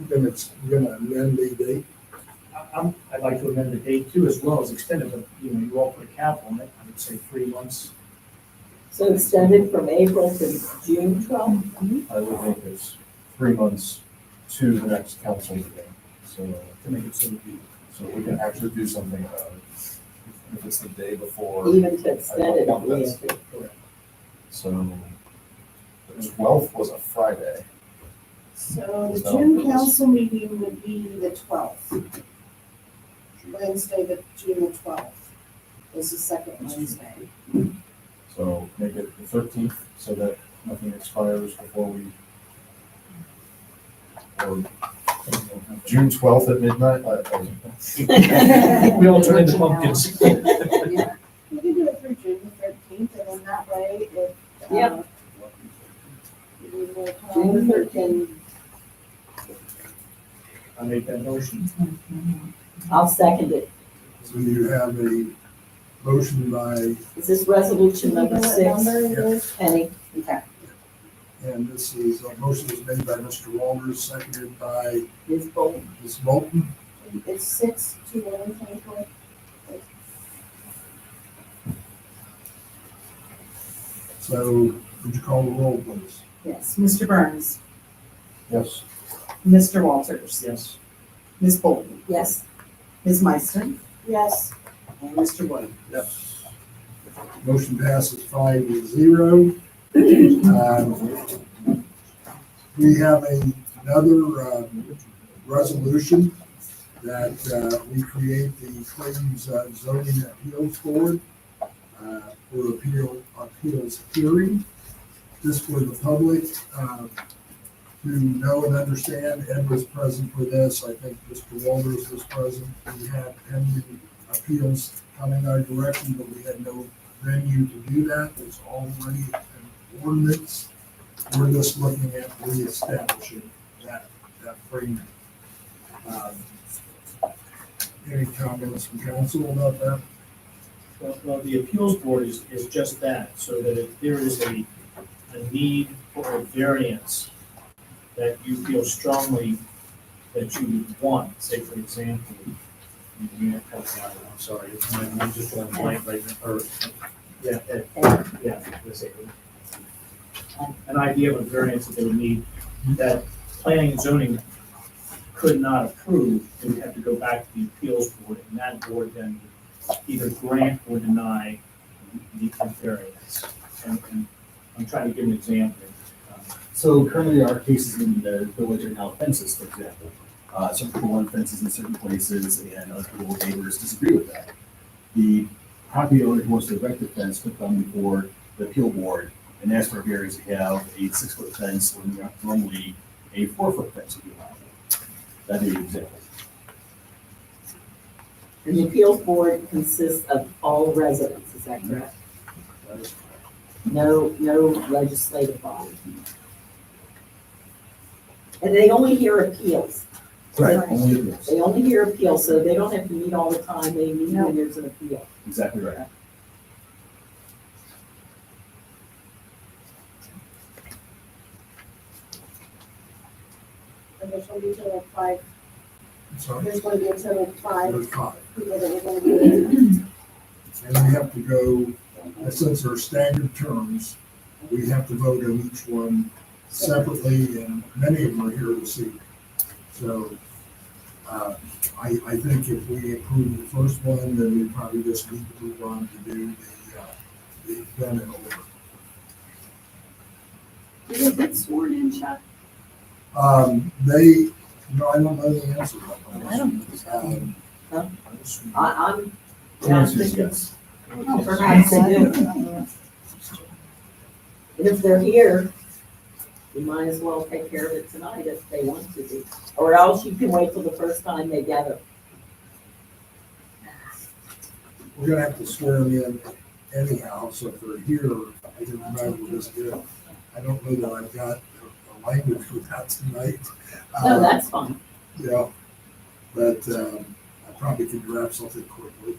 Then it's, you're gonna amend the date. I'd like to amend the date too, as well as extend it, but, you all put a cap on it, I would say 3 months. so extended from April to June 12th? I would think it's 3 months to the next council meeting, so, To make it so that so we can actually do something about it. If it's the day before, Even to extend it, want we that. have to. correct. so the 12th was a Friday. so the June council meeting would be the 12th. Wednesday, June the 12th is the second Wednesday. So make it the 13th so that nothing expires before we, or June 12th at midnight. We all turn into pumpkins. Yeah, you can do it through June the 13th, and then that way, if, Yep. you need more time, June you 13th. can I make that motion. I'll second it. So you have a motion by, Is this resolution number What 6? number it is? Penny? Okay. and this is, a motion is made by Mr. Walters, seconded by Ms. Bolton? Ms. Bolton. It's 6/2/2024. So would you call the roll, please? Yes, Mr. Burns, Yes. Mr. Walters, Yes. Ms. Bolton, Yes. Ms. Meister, Yes, and Mr. Wood. Yes. Motion passes 5-0. We have another resolution that we create the Cleves zoning appeals board for appeals hearing. Just for the public to know and understand, Ed was present for this, I think Mr. Walters was present. We had pending appeals coming our direction, but we had no venue to do that. There's already an ordinance. We're just looking at reestablishing that framework. Any comments from council about that? Well, the appeals board is just that, so that if there is a need for a variance that you feel strongly that you would want, say for example, I'm sorry, I'm just going blank right now, or, yeah, let's say, an idea of a variance that they would need, that planning and zoning could not approve, they would have to go back to the appeals board, and that board then would either grant or deny the variance. And I'm trying to give an example. So currently our cases in the village are now fences, for example. Some people want fences in certain places and other people, neighbors disagree with that. The property owner who wants to erect the fence could come before the appeal board and ask for a variance to have a 6-foot fence when normally a 4-foot fence would be allowed. That'd be an example. And the appeals board consists of all residents, is that correct? No legislative body. And they only hear appeals. Right, only appeals. They only hear appeals, so they don't have to meet all the time, they meet when there's an appeal. Exactly right. And there's going to be a total of 5, I'm sorry, there's going to be a total of 5 there's 5. people that we're going to be. And we have to go, since they're staggered terms, we have to vote on each one separately, and many of them are here this evening. So, I think if we approve the first one, then we probably just need to move on to do the then and over. Did they get sworn in, Chuck? They, no, I don't know the answer to that. I don't. I'm. The answer is yes. Perhaps they do. And if they're here, you might as well take care of it tonight if they want to do. Or else you can wait till the first time they gather. We're gonna have to swear them in anyhow, so if they're here, I can remember this good. I don't know that I've got the language for that tonight. No, that's fine. Yeah, but I probably could grab something quickly.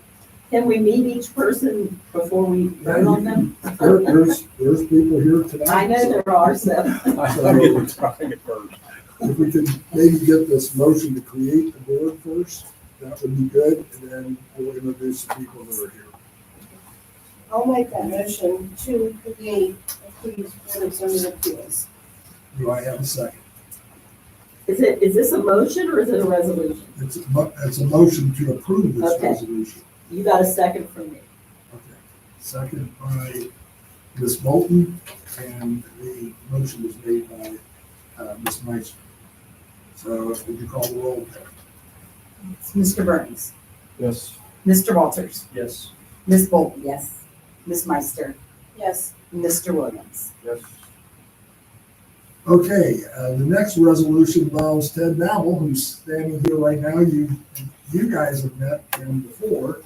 Can we meet each person before we vote on them? There's people here tonight. I know there are, so. If we could maybe get this motion to create the board first, that would be good, and then we'll introduce the people that are here. I'll make that motion to create a Cleves Board of Zoning Appeals. Do I have a second? Is this a motion or is it a resolution? It's a motion to approve this Okay. resolution. You got a second from me. Okay. Second by Ms. Bolton, and the motion was made by Ms. Meister. So would you call the roll, Pam? Mr. Burns, Yes. Mr. Walters, Yes. Ms. Bolton, Yes. Ms. Meister, Yes. Mr. Williams. Yes. Okay, the next resolution involves Ted Babel, who's standing here right now. You guys have met him before.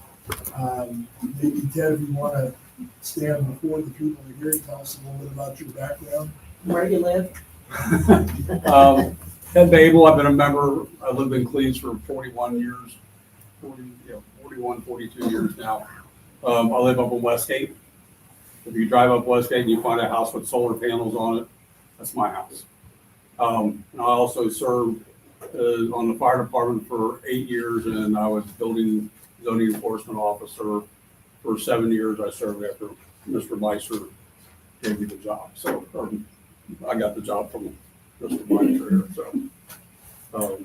Maybe Ted, if you want to stand before the people here and tell us a little bit about your background. Where you live? Ted Babel, I've been a member, I lived in Cleves for 41 years, 41, 42 years now. I live up on Westgate. If you drive up Westgate and you find a house with solar panels on it, that's my house. And I also served on the fire department for 8 years, and I was building zoning enforcement officer for 7 years. I served after Mr. Meister gave me the job. So I got the job from Mr. Meister here. So,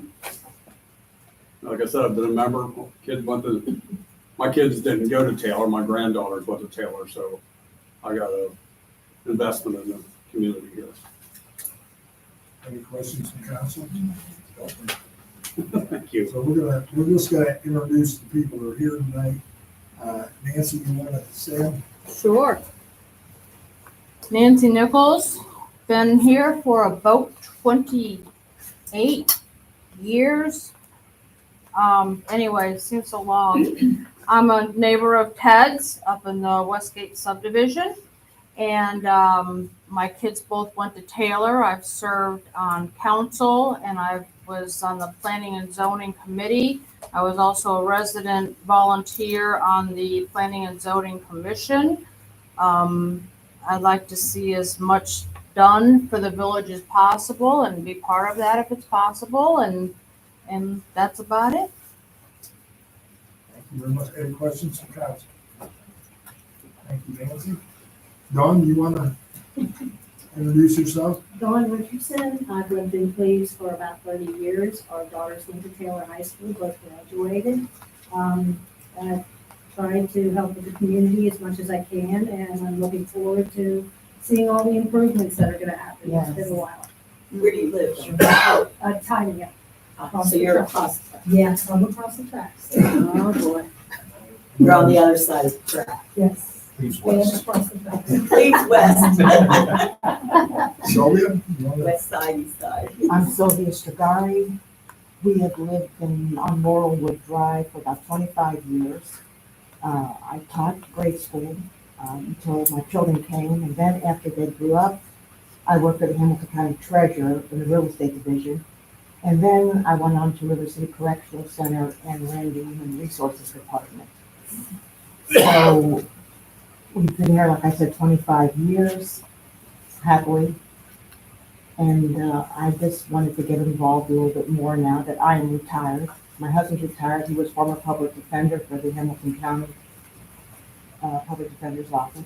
like I said, I've been a member. My kids didn't go to Taylor. My granddaughters went to Taylor. So I got an investment in the community here. Any questions from council? Thank you. So we're just gonna introduce the people who are here tonight. Nancy, you want to stand? Sure. Nancy Nichols, been here for about 28 years. Anyway, it seems so long. I'm a neighbor of Ted's up in the Westgate subdivision. And my kids both went to Taylor. I've served on council and I was on the planning and zoning committee. I was also a resident volunteer on the planning and zoning commission. I'd like to see as much done for the village as possible and be part of that if it's possible, and that's about it. Thank you very much. Any questions from council? Thank you, Nancy. Dawn, you want to introduce yourself? Dawn Richardson, I've lived in Cleves for about 30 years. Our daughters went to Taylor High School, both graduated. I've tried to help with the community as much as I can, and I'm looking forward to seeing all the improvements that are gonna happen. It's been a while. Where do you live? Tiny, So you're across, yes, I'm across the tracks. oh boy. You're on the other side of the track. Yes. Please, And West. across the tracks. Please, west. Sylvia? You wanna- West side, east side. I'm Sylvia Strigari. We have lived on Laurelwood Drive for about 25 years. I taught grade school until my children came, and then after they grew up, I worked at the Hamilton County Treasurer in the real estate division. And then I went on to River City Correctional Center and ran the Human Resources Department. So we've been here, like I said, 25 years, happily. And I just wanted to get involved a little bit more now that I am retired. My husband's retired. He was former public defender for the Hamilton County Public Defender's Office.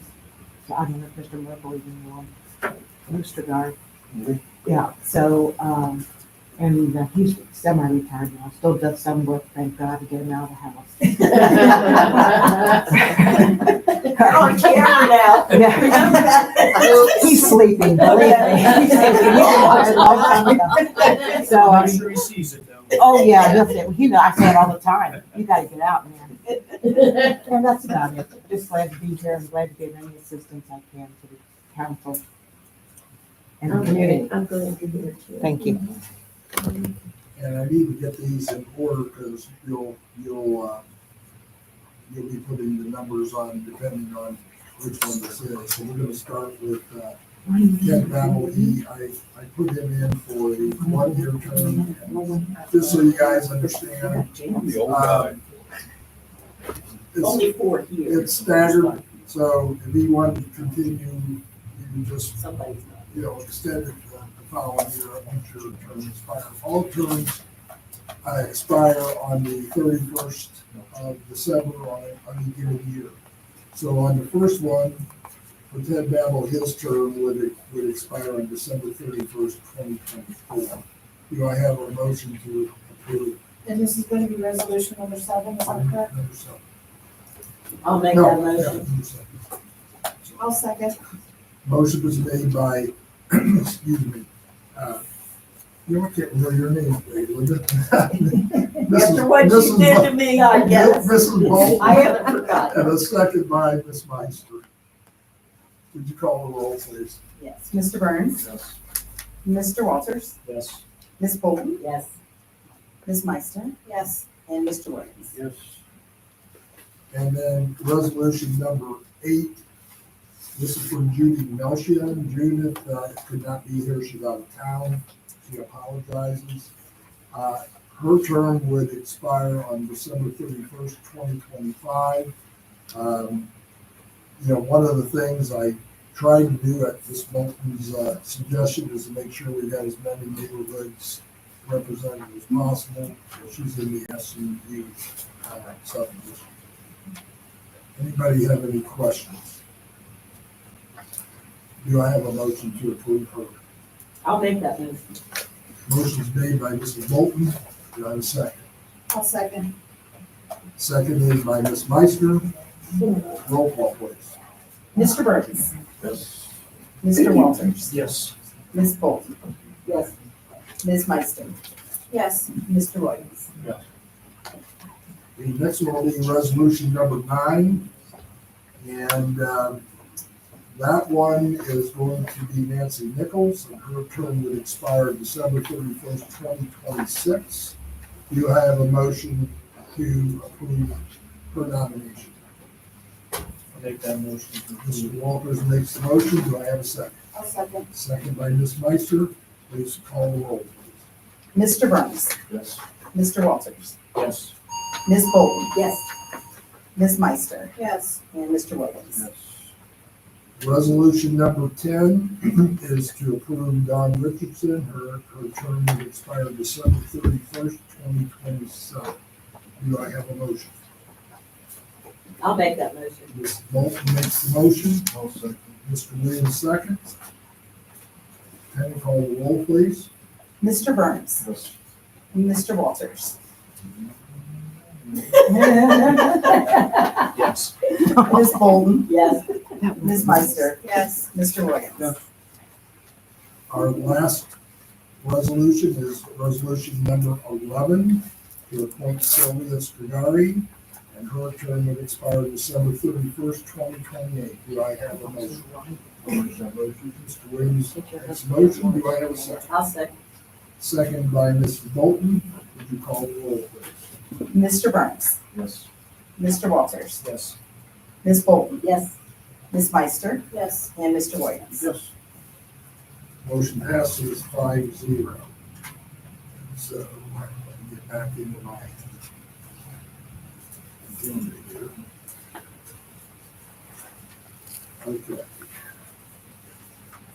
So I don't know if Mr. Merkel even knew him. Rooster Guard. Yeah, so, and he's semi-retired now, still does some work, thank God, to get him out of the house. You're on camera now. Remember that? He's sleeping, believe me. He's sleeping. He's retired a long time ago. So, I'm sure he sees it though. oh yeah, that's it. You know, I say it all the time. You gotta get out, man. And that's about it. Just glad to be here and glad to give any assistance I can to the council and the community. I'm going to be here too. Thank you. And I need to get these in order because you'll be putting the numbers on depending on which one this is. So we're gonna start with Ken Battle. I put him in for a 1-year term, just so you guys understand. I'm the old guy. Only 4 years. It's staggered, so if you want to continue, you can just, Somebody's not. extend it the following year once your term expires. All terms expire on the 31st of December on a given year. So on the first one, for Ted Battle, his term would expire on December 31st, 2024. Do I have a motion to approve? And this is gonna be resolution number 7, is that correct? Number 7. I'll make No, that yeah, motion. number 7. I'll second. Motion was made by, excuse me, I can't remember your name, Linda. After what you did to me, I guess. Mrs. Bolton. I haven't forgotten. And a second by Ms. Meister. Would you call the roll, please? Yes. Mr. Burns? Yes. Mr. Walters? Yes. Ms. Bolton? Yes. Ms. Meister? Yes. And Mr. Williams? Yes. And then resolution number 8. This is from Judy Melchian. Judith could not be here. She's out of town. She apologizes. Her term would expire on December 31st, 2025. One of the things I tried to do at this Bolton's suggestion is to make sure we got as many neighborhoods represented as possible. She's in the SUV subdivision. Anybody have any questions? Do I have a motion to approve her? I'll make that motion. Motion's made by Mrs. Bolton. Do I have a second? I'll second. Seconded by Ms. Meister. Roll call, please. Mr. Burns? Yes. Mr. Walters? Yes. Ms. Bolton? Yes. Ms. Meister? Yes. Mr. Williams? The next one will be resolution number 9. And that one is going to be Nancy Nichols, and her term would expire December 31st, 2026. Do you have a motion to approve her nomination? I'll make that motion. Mr. Walters makes the motion. Do I have a second? I'll second. Second by Ms. Meister. Please call the roll, please. Mr. Burns? Yes. Mr. Walters? Yes. Ms. Bolton? Yes. Ms. Meister? Yes. And Mr. Williams? Resolution number 10 is to approve Dawn Richardson. Her term will expire December 31st, 2027. Do I have a motion? I'll make that motion. Ms. Bolton makes the motion. I'll second. Mr. Williams seconds. Penny, call the roll, please. Mr. Burns, Yes. Mr. Walters. Yes. Ms. Bolton, Yes. Ms. Meister, Yes. Mr. Williams. Yes. Our last resolution is resolution number 11 to appoint Sylvia Strigari, and her term would expire December 31st, 2028. Do I have a motion? Mr. Williams makes a motion. Do I have a second? I'll second. Second by Mrs. Bolton. Would you call the roll, please? Mr. Burns, Yes. Mr. Walters, Yes. Ms. Bolton, Yes. Ms. Meister, Yes. and Mr. Williams. Yes. Motion passes 5-0. So, let me get back into my agenda here. Okay.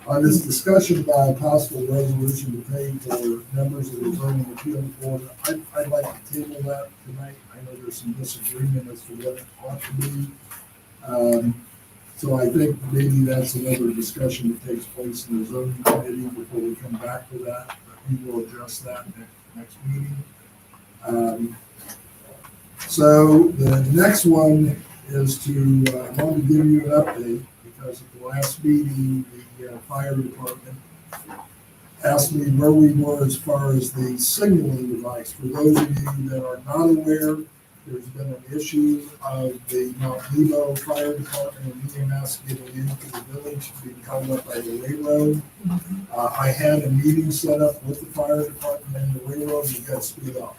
On this discussion about a possible resolution to pay for members of the zoning appeal board, I'd like to table that tonight. I know there's some disagreement as to what it ought to be. So I think maybe that's another discussion that takes place in the zoning committee before we come back to that. But we will address that next meeting. So the next one is to, I want to give you an update because at the last meeting, the fire department asked me where we were as far as the signaling device. For those of you that are not aware, there's been an issue of the Mount Nebo Fire Department and EMS getting into the village, being held up by the railroad. I had a meeting set up with the fire department and the railroad, and got split up.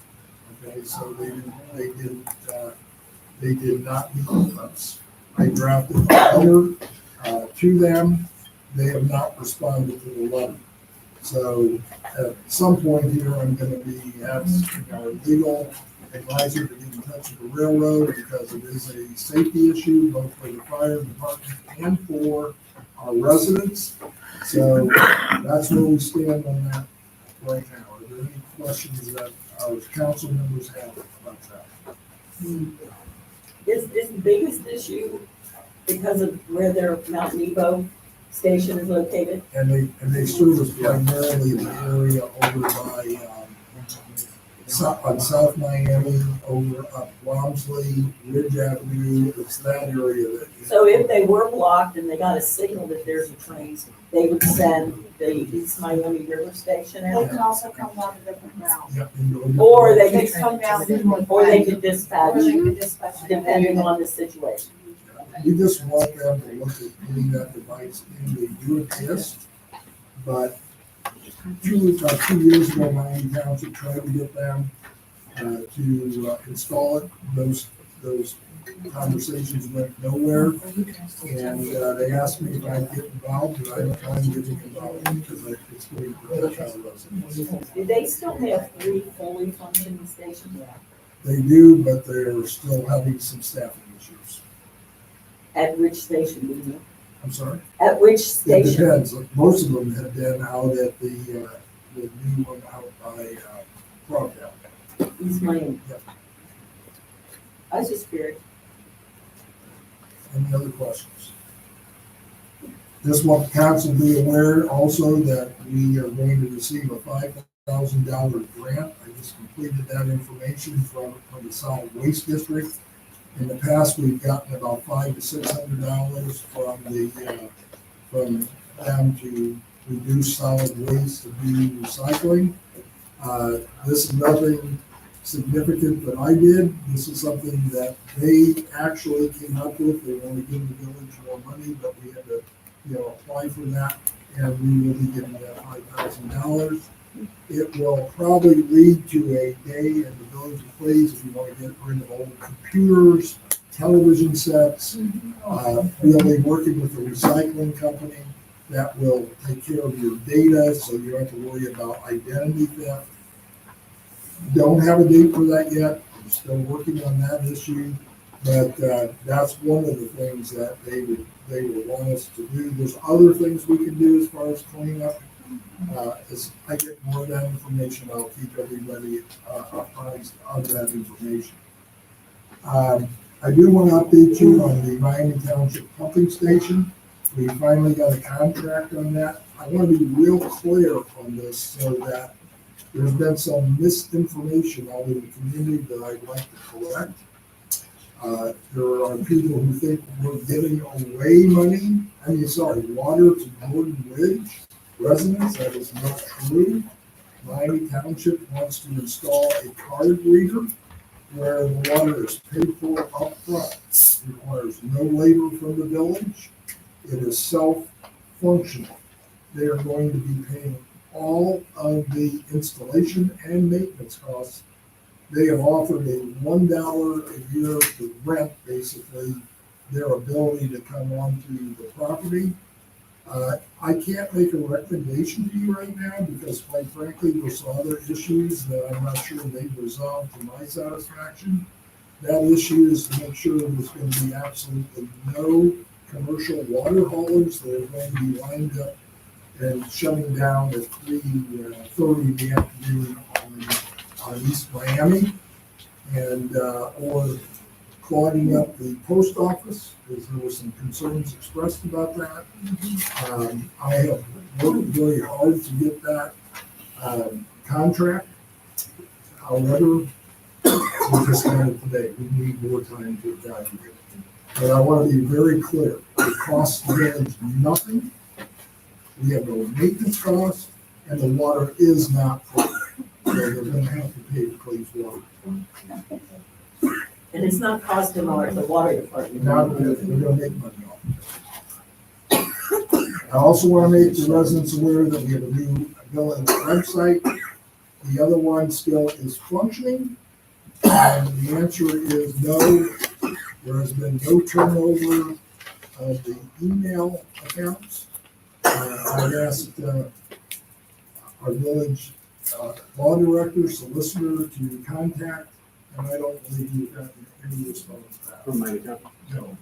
Okay, so they did not meet with us. I drafted a letter to them. They have not responded to the letter. So at some point here, I'm going to be asking our legal advisor to get in touch with the railroad because it is a safety issue, both for the fire department and for our residents. So that's where we stand on that right now. Are there any questions that our council members have about that? Is the biggest issue because of where their Mount Nebo station is located? And they service primarily the area over by, on South Miami, over up Walmsley, Ridge Avenue. It's that area that. So if they were blocked and they got a signal that there's a train, they would send the East Miami River Station They out? can also come down a different route. Yep, and Or they They could, come down different. or they could dispatch, Or they can dispatch. depending on the situation. we just want them to look at putting that device in. They do exist, but about 2 years ago, Miami Township tried to get them to install it. Those conversations went nowhere, and they asked me if I'd get involved, and I don't mind getting involved because it's going to protect our residents. Do they still have 3 fully functioning stations? They do, but they're still having some staffing issues. At which station, do you know? I'm sorry? At which It station? depends. Most of them have been out at the new one out by Crocodile. East Miami. Yep. I was just curious. Any other questions? Just want the council to be aware also that we are going to receive a $5,000 grant. I just completed that information from the solid waste district. In the past, we've gotten about $500 to $600 from them to reduce solid waste to do recycling. This is nothing significant that I did. This is something that they actually came up with. They want to give the village more money, but we had to, apply for that, and we will be getting that $5,000. It will probably lead to a day in the village of Cleves if you want to get rid of old computers, television sets, really working with a recycling company that will take care of your data so you don't have to worry about identity theft. Don't have a date for that yet. I'm still working on that issue. But, that's one of the things that they would want us to do. There's other things we can do as far as cleanup. As I get more of that information, I'll keep everybody, apprised of that information. I do want to update you on the Miami Township pumping station. We finally got a contract on that. I want to be real clear on this so that there's been some misinformation out in the community that I'd like to correct. There are people who think we're giving away water to Gordon Ridge residents. That is not true. Miami Township wants to install a card reader where the water is paid for up front. It requires no labor from the village. It is self-functional. They are going to be paying all of the installation and maintenance costs. They have offered a $1 a year to rent, basically, their ability to come onto the property. I can't make a recommendation to you right now because quite frankly, there's some other issues that I'm not sure they've resolved to my satisfaction. That issue is to make sure there's going to be absolutely no commercial water haulers that are going to be lined up and shutting down at 3:30 in the afternoon on East Miami and, or clogging up the post office, because there were some concerns expressed about that. I have worked very hard to get that contract. However, we just got it today. We need more time to evaluate it. But I want to be very clear. It costs the village nothing. We have no maintenance costs, and the water is not free. So they're going to have to pay for Cleves water. And it's not costing the water department. Now we're going to make money off it. I also want to make the residents aware that we have a new village website. The other one still is functioning. And the answer is no. There has been no turnover of the email accounts. I've asked our village law director, solicitor to contact, and I don't believe you've gotten any response back. From my account? No.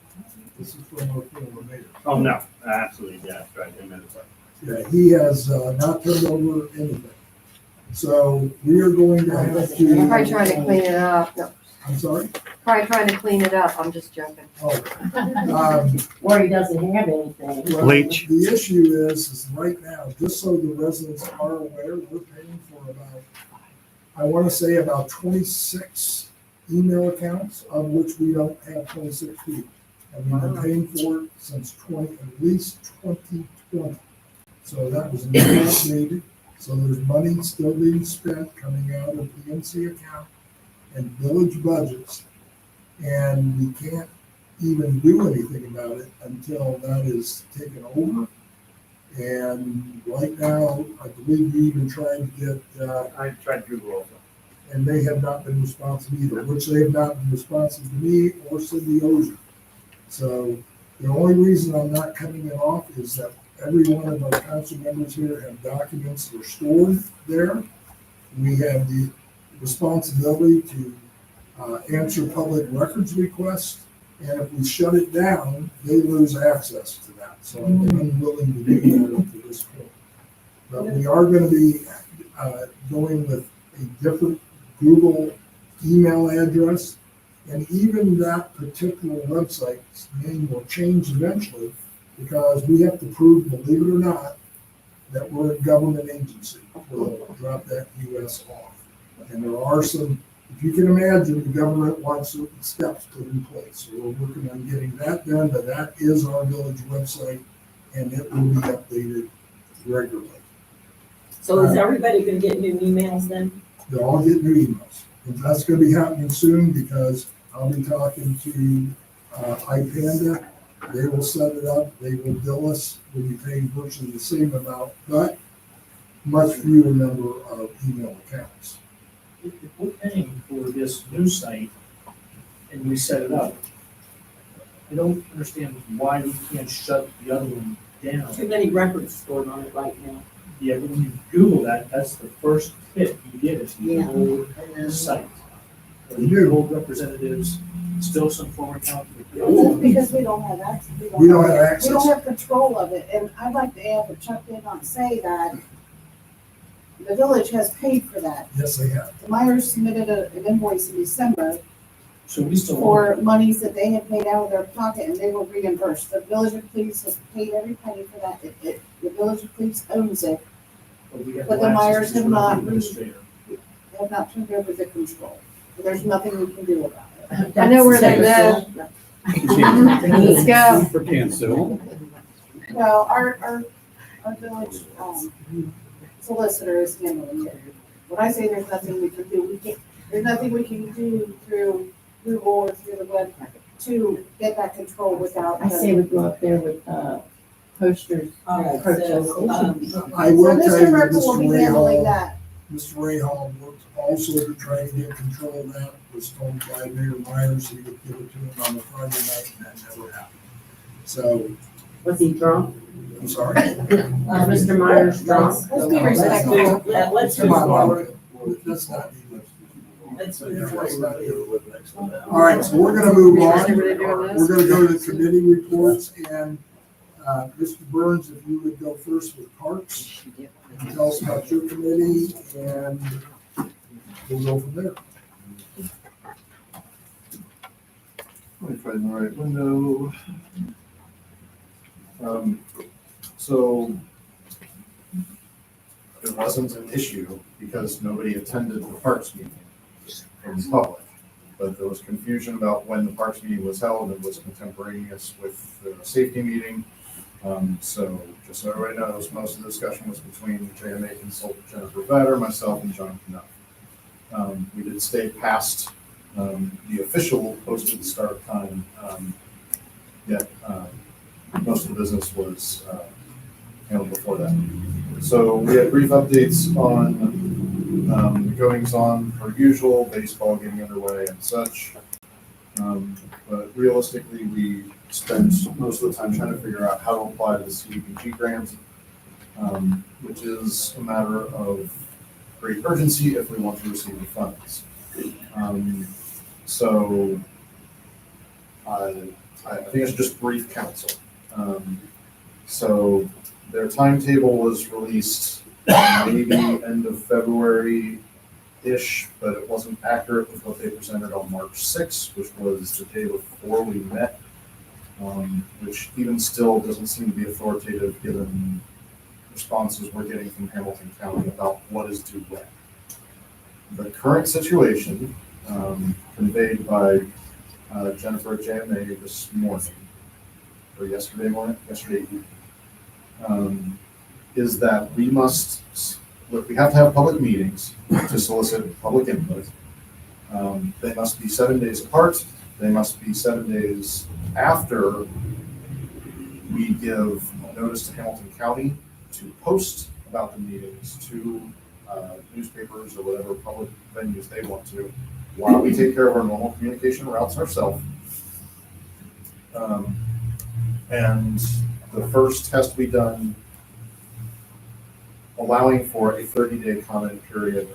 This is from our former mayor. Oh, no, absolutely, yeah, right, amen. Yeah, he has not turned over anything. So we are going to have to. I'm probably trying to clean it up. No, I'm sorry? probably trying to clean it up. I'm just joking. Oh. Where he doesn't have anything. Well, the issue is right now, just so the residents are aware, we're paying for about, I want to say about 26 email accounts, of which we don't have 26 people. And we've been paying for it since at least 2020. So that was not updated. So there's money still being spent coming out of the NC account and village budgets. And we can't even do anything about it until that is taken over. And right now, I believe we even tried to get. I tried Google also. And they have not been responsive either, which they have not been responsive to me or Cindy Ozier. So the only reason I'm not cutting it off is that every one of our council members here have documents that are stored there. We have the responsibility to answer public records requests, and if we shut it down, they lose access to that. So I'm unwilling to do that up to this point. But we are going to be going with a different Google email address, and even that particular website's name will change eventually because we have to prove, believe it or not, that we're a government agency. We'll drop that US off. And there are some, if you can imagine, the government wants certain steps put in place. So we're working on getting that done, but that is our village website, and it will be updated regularly. So is everybody gonna get new emails then? They'll all get new emails. And that's gonna be happening soon because I'll be talking to iPanda. They will set it up, they will bill us, we'll be paying virtually the same amount, but much fewer number of email accounts. If we're paying for this new site and we set it up, I don't understand why we can't shut the other one down. Too many records stored on it right now. Yeah, but when you Google that, that's the first hit you get is the Yeah. whole site. You do. Old representatives, still some form of account. That's because we don't have access. We don't have access. We don't have control of it, and I'd like to add that Chuck did not say that the village has paid for that. Yes, they have. The Myers submitted an invoice in December So we still. for monies that they had paid out of their pocket, and they were reimbursed. The village of Cleves has paid every penny for that. The village of Cleves owns it, but the Myers have not, have not turned over the control. And there's nothing we can do about it. I know where they live. Let's go. For cancel. Well, our village, solicitor is handling it. When I say there's nothing we can do, there's nothing we can do through Google or through the web to get that control without. I say we go up there with, posters. All right, purchase. I will tell Mr. you that Merkel will be handling Mr. that. Ray Hall worked also to try and get control of that, was told by Mayor Myers he would give it to him on the Friday night, and that never happened. So, Was he drunk? I'm sorry. Mr. Myers drunk? Let's be respectful. Let's move forward. That's not. Let's move forward. All right, so we're gonna move on. We're doing this? We're gonna go to committee reports, and, Mr. Burns, if you would go first with parks, and tell us about your committee, and we'll go from there. Let me find the right window. So it wasn't an issue because nobody attended the parks meeting from the public. But there was confusion about when the parks meeting was held. It was contemporaneous with the safety meeting. So just so everybody knows, most of the discussion was between JMA consultant Jennifer Vedder, myself, and John Knupp. We did stay past the official posted start time, yet most of the business was handled before that. So we had brief updates on the goings on per usual, baseball getting underway and such. But realistically, we spent most of the time trying to figure out how to apply to the CDBG grant, which is a matter of great urgency if we want to receive the funds. So I think I should just brief council. So their timetable was released maybe end of February-ish, but it wasn't accurate with what they presented on March 6th, which was the day before we met, which even still doesn't seem to be authoritative given responses we're getting from Hamilton County about what is due when. The current situation, conveyed by Jennifer at JMA this morning, or yesterday evening, is that we must, look, we have to have public meetings to solicit public input. They must be 7 days apart. They must be 7 days after we give notice to Hamilton County to post about the meetings to newspapers or whatever public venues they want to, while we take care of our normal communication routes ourselves. And the first has to be done allowing for a 30-day comment period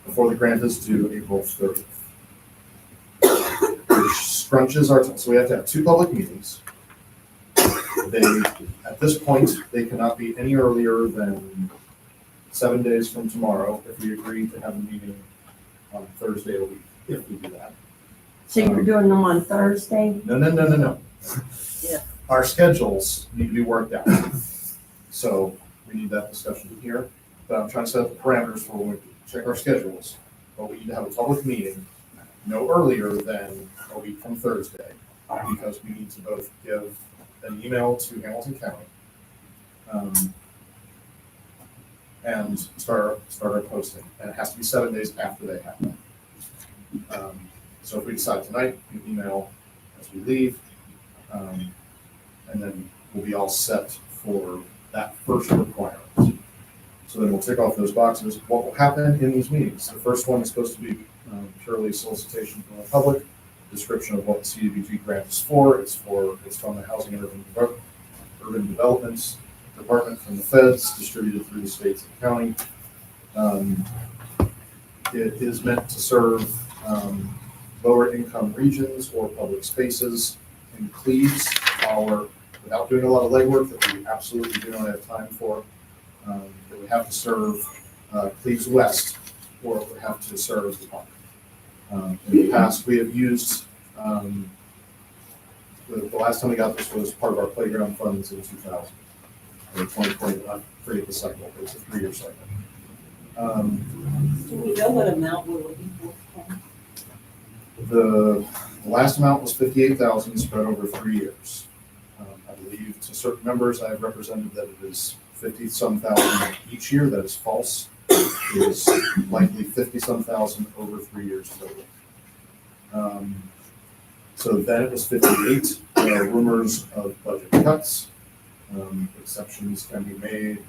before the grant is due April 30th. Which scrunches our time. So we have to have 2 public meetings. At this point, they cannot be any earlier than 7 days from tomorrow if we agree to have a meeting on Thursday a week, if we do that. So you're doing them on Thursday? No. Yeah. Our schedules need to be worked out. So we need that discussion here, but I'm trying to set up the parameters for when we check our schedules. But we need to have a public meeting no earlier than a week from Thursday, because we need to both give an email to Hamilton County and start our posting. And it has to be 7 days after they have that. So if we decide tonight, we email as we leave, and then we'll be all set for that first requirement. So then we'll tick off those boxes. What will happen in these meetings? The first one is supposed to be purely solicitation from the public, description of what the CDBG grant is for. It's from the Housing and Urban Development Department from the feds, distributed through the states and county. It is meant to serve lower income regions or public spaces in Cleves are, without doing a lot of legwork that we absolutely do not have time for, that we have to serve Cleves West, or it would have to serve the park. In the past, we have used, the last time we got this was part of our playground funds in 2000, or 2020, I forget the cycle, but it's a 3-year cycle. Do we know what amount we're looking for? The last amount was 58,000 spread over 3 years. I believe to certain members, I have represented that it is 50-some thousand each year. That is false. It is likely 50-some thousand over 3 years total. So then it was 58. There are rumors of budget cuts. Exceptions can be made.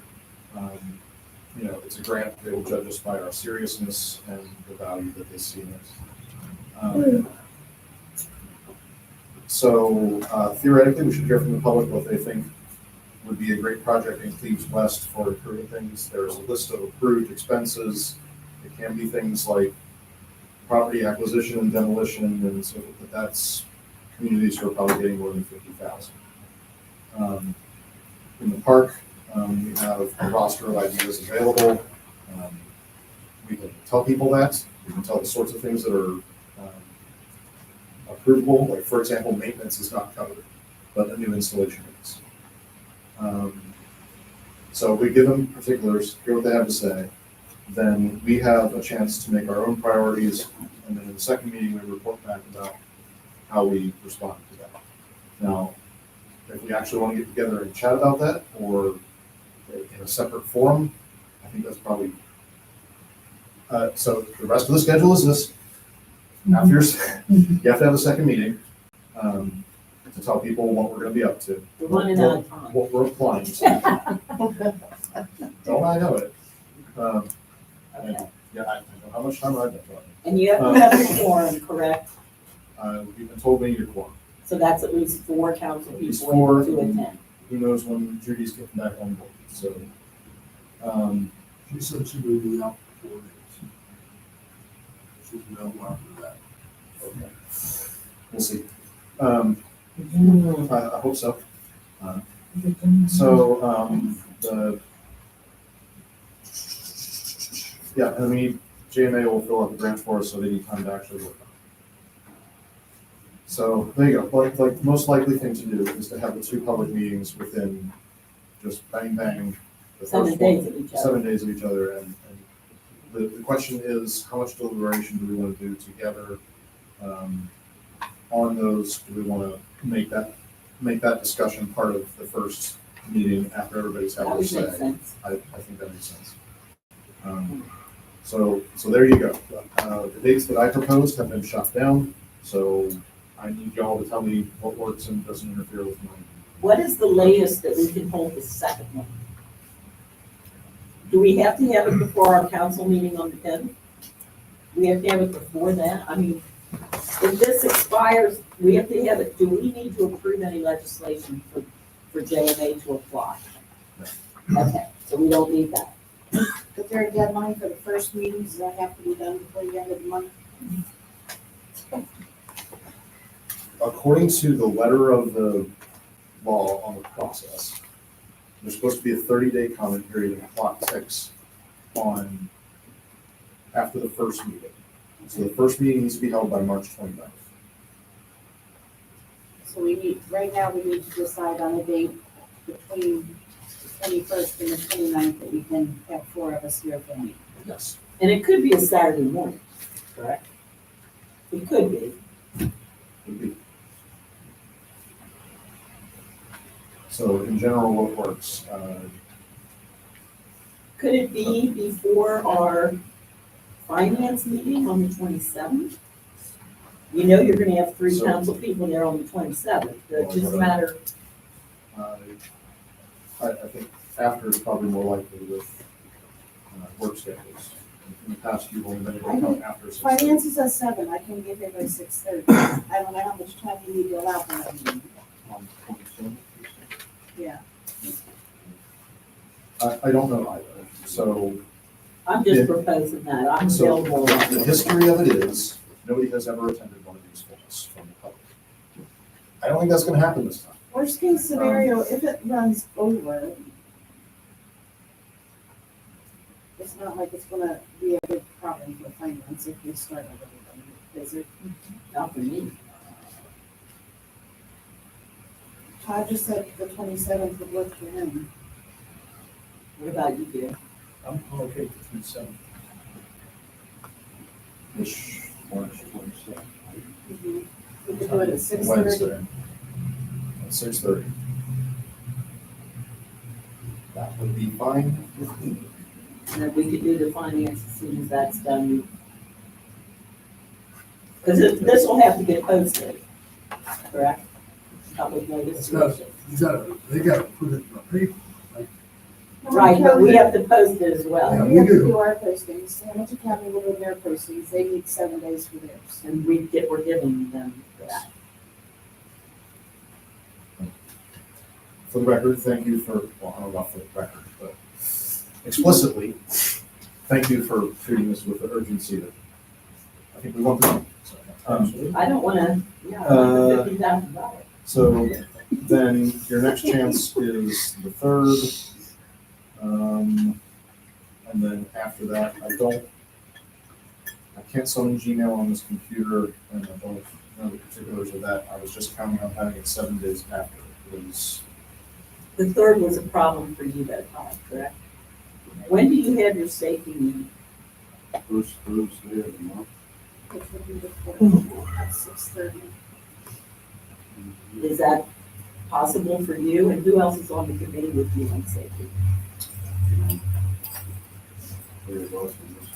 You know, it's a grant. They will judge us by our seriousness and the value that they see in it. So theoretically, we should hear from the public what they think would be a great project in Cleves West for improving things. There's a list of approved expenses. It can be things like property acquisition and demolition, and so that's communities who are probably getting more than 50,000. In the park, we have a roster of ideas available. We can tell people that. We can tell the sorts of things that are approvable. Like, for example, maintenance is not covered, but a new installation is. So we give them particulars, hear what they have to say. Then we have a chance to make our own priorities. And then in the second meeting, we report back about how we respond to that. Now, if we actually want to get together and chat about that, or in a separate forum, I think that's probably, so the rest of the schedule is this. After you have to have a second meeting to tell people what we're going to be up to. We're running out of time. What we're applying to. Don't I know it? Yeah, I know how much time I've been talking. And you have to have a quorum, correct? We've been told we need a quorum. So that's at least 4 council At least people 4, to attend. Who knows when Judy's getting back on board, so. She said she would be out for 4 days. She's available after that. Okay. We'll see. I hope so. Yeah, and I mean, JMA will fill out the grant for us, so they need time to actually work on it. So there you go. Like most likely thing to do is to have the 2 public meetings within just bang, bang. The 7 days of each other. 7 days of each other. And the question is, how much deliberation do we want to do together on those? Do we want to make that discussion part of the first meeting after everybody's had their say? I think that makes sense. So there you go. The dates that I proposed have been shot down, so I need y'all to tell me what works and doesn't interfere with mine. What is the latest that we can hold the second one? Do we have to have it before our council meeting on the 10th? We have to have it before that? I mean, if this expires, we have to have it. Do we need to approve any legislation for JMA to apply? Okay, so we don't need that. Is there a deadline for the first meeting? Does that have to be done before the end of the month? According to the letter of the law on the process, there's supposed to be a 30-day comment period and the clock ticks on after the first meeting. So the first meeting needs to be held by March 29th. So right now we need to decide on a date between the 21st and the 29th that we can have 4 of us here for the meeting. Yes. And it could be a Saturday morning, correct? It could be. Could be. So in general, what works? Could it be before our finance meeting on the 27th? You know you're gonna have 3 council people there on the 27th, it's just a matter. I think after is probably more likely with work schedules. In the past, you've only been able to come after 6:30. Finance is at 7. I can get here by 6:30. I don't know how much time you need to allow for that meeting. Yeah. I don't know either, so. I'm just proposing that, I'm So available. the history of it is nobody has ever attended one of these forums from the public. I don't think that's gonna happen this time. Worst case scenario, if it runs over, it's not like it's gonna be a big problem for finance if we start over, is it? Not for me. Todd just said the 27th would work for him. What about you, dear? I'm okay with 27. Which, March 27th. We could do it at 6:30. Wednesday. At 6:30. That would be fine with me. And then we could do the finance as soon as that's done. Because this will have to get posted, correct? Public notice. They gotta put it in the paper. Right, but we have to post it as well. Yeah, We have to do our postings. Hamilton County will do their postings. They need 7 days for theirs. And we're giving them that. For the record, thank you for, well, I don't know about for the record, but explicitly, thank you for treating this with the urgency that I think we want to do. I don't wanna, I want the $50,000. So then your next chance is the 3rd. And then after that, I can't summon Gmail on this computer, and I don't know the particulars of that. I was just counting on having it 7 days after. It was, The 3rd was a problem for you that time, correct? When do you have your safety meeting? First Thursday of the month. Which would be the 4th at 6:30. Is that possible for you? And who else is on the committee with you on safety?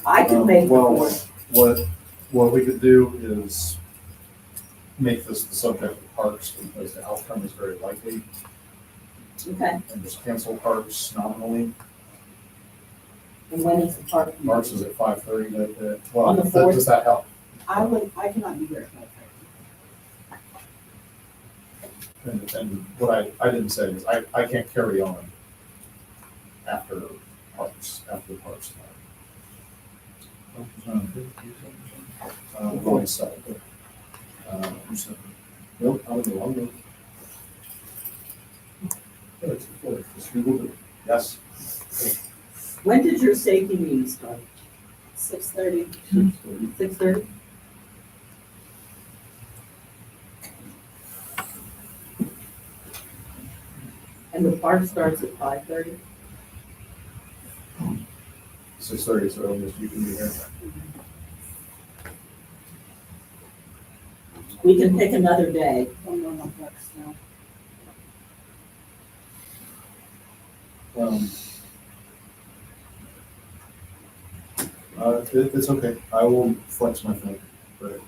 I can make the well, 4th. what we could do is make this the subject of parks because the outcome is very likely, Okay, and just cancel parks nominally. and when is the park? meeting? Parks is at 5:30. Well, On the 4th? does that help? I cannot be here at 5:30. And what I didn't say is I can't carry on after parks time. We're going south. Nope, I was the one. It's the 4th. Just Google it. Yes. When did your safety meeting start? 6:30. 6:30? And the park starts at 5:30? 6:30 is the earliest you can be here. We can pick another day. I'm on my books now. It's okay. I will flex my thing. But,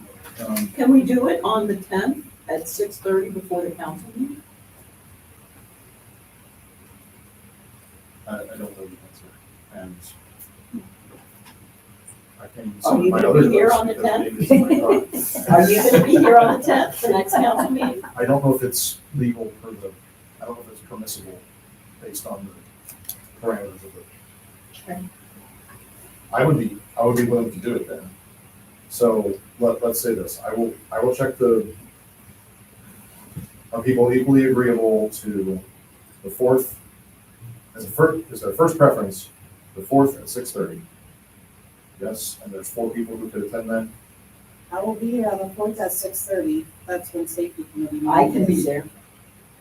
Can we do it on the 10th at 6:30 before the council meeting? I don't know the answer. And I can. Are you my gonna other be here notes on the because 10th? maybe it's in my car. Are you gonna be here on the 10th, the next council meeting? I don't know if it's legal for I don't know if it's permissible based on the parameters of it. Okay. I would be willing to do it then. So let's say this, I will check are people equally agreeable to the 4th? Is their first preference, the 4th at 6:30? Yes, and there's 4 people who could attend then? I will be here on the 4th at 6:30. That's when safety committee. I can be meeting is. there,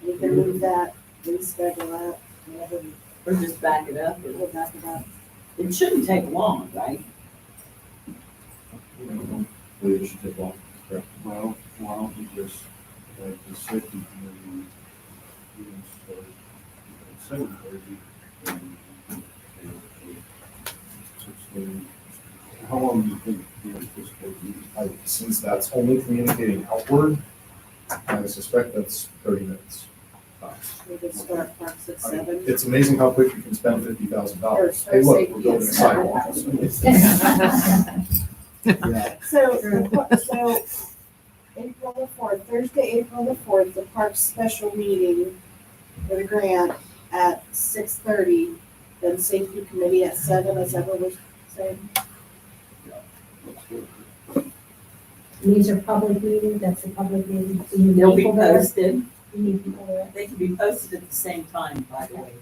We can move that, reschedule that, whatever, or just back it up. we'll back it up. It shouldn't take long, right? Believe it should take long. Well, why don't we just, like, the safety committee, we can start at 7:30 and 6:30. How long do you think you anticipate meeting? Since that's only communicating outward, I suspect that's 30 minutes. We could start parks at I mean, 7. it's amazing how quick you can spend $50,000. Or Hey, look, safety we're building a is- sidewalk. Yeah. So April the 4th, Thursday, April the 4th, the parks special meeting for the grant at 6:30. Then safety committee at 7, as Evan was saying. And these are public meetings, that's a public meeting. Do you need They'll be people there? posted. You need people there? They can be posted at the same time, by the way.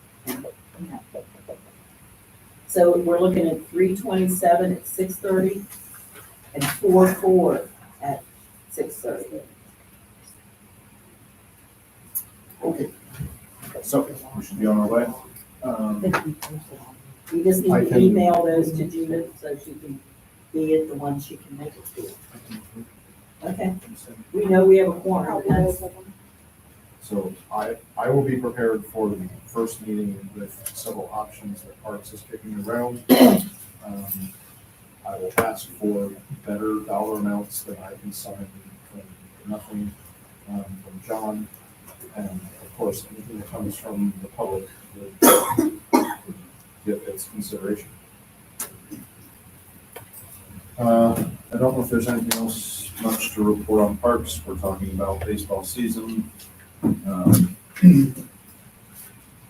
So we're looking at 3/27 at 6:30 and 4/4 at 6:30. Okay. So we should be on our way. You just need I to can- email those to Judith so she can be at the one she can make it to. Okay, we know we have a quorum, that's, So I will be prepared for the first meeting with several options that Parks is kicking around. I will ask for better dollar amounts that I can sign from nothing, from John. And of course, anything that comes from the public will get its consideration. I don't know if there's anything else much to report on Parks. We're talking about baseball season.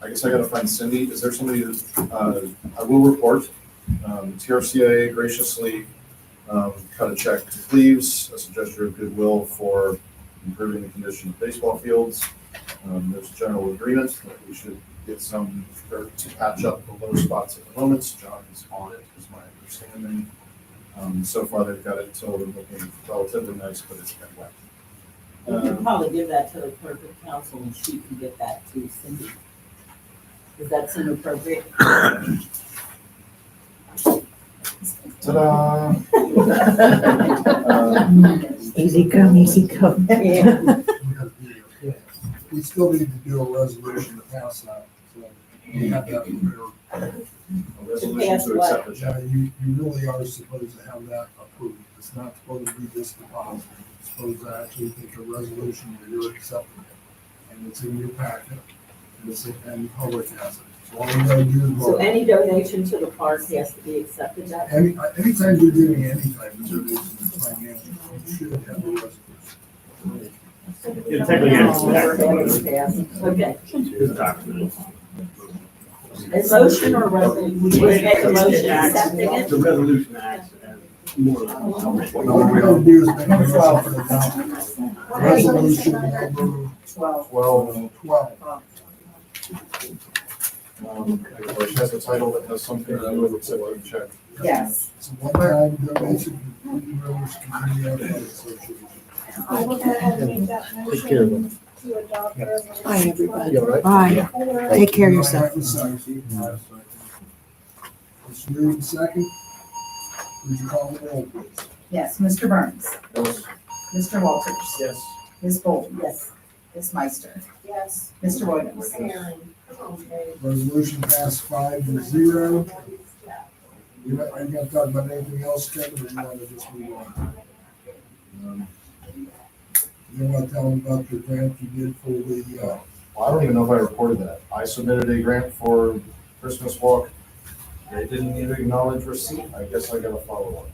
I guess I gotta find Cindy. Is there somebody that, I will report, TRCA graciously, cut a check to Cleves as a gesture of goodwill for improving the condition of baseball fields. There's general agreement that we should get some dirt to patch up the low spots at the moment. John is on it, is my understanding. So far, they've got it tilled and looking relatively nice, but it's been wet. we can probably give that to the clerk of council and she can get that to Cindy. Is that seem appropriate? Ta-da! Easy come, easy come. Yeah. We still need to do a resolution to pass that, so we have that prepared. A resolution to accept the check. Yeah, you really are supposed to have that approved. It's not supposed to be just deposited. It's supposed to actually take a resolution where you're accepting it. And it's in your packet, and the public has it. So all you gotta do is So vote. any donation to the park has to be accepted that. Anytime you're doing any type of donation to financial, you should have a resolution. Yeah, technically, yes. Okay. It's a document. A motion or resolution? We just make a motion accepting it? The resolution acts as more. All we gotta do is make a motion for the resolution number 12. Which has a title that has something to do with accepting the check. Yes. It's a one-time donation to the Cleveland Rivers Community Athletic Association. I will go ahead and make that motion to adopt the resolution. Bye, everybody. You all right? Bye. Take care of yourself. It's moved and second. Would you call the roll, please? Yes, Mr. Burns, Yes. Mr. Walters, Yes. Ms. Bolton, Yes. Ms. Meister, Yes. Mr. Williams. Resolution passed 5-0. Are you gonna talk about anything else, Kevin, or you wanna just move on? You wanna tell them about the grant you did for the, Well, I don't even know if I reported that. I submitted a grant for Christmas walk. They didn't even acknowledge receipt. I guess I gotta follow up.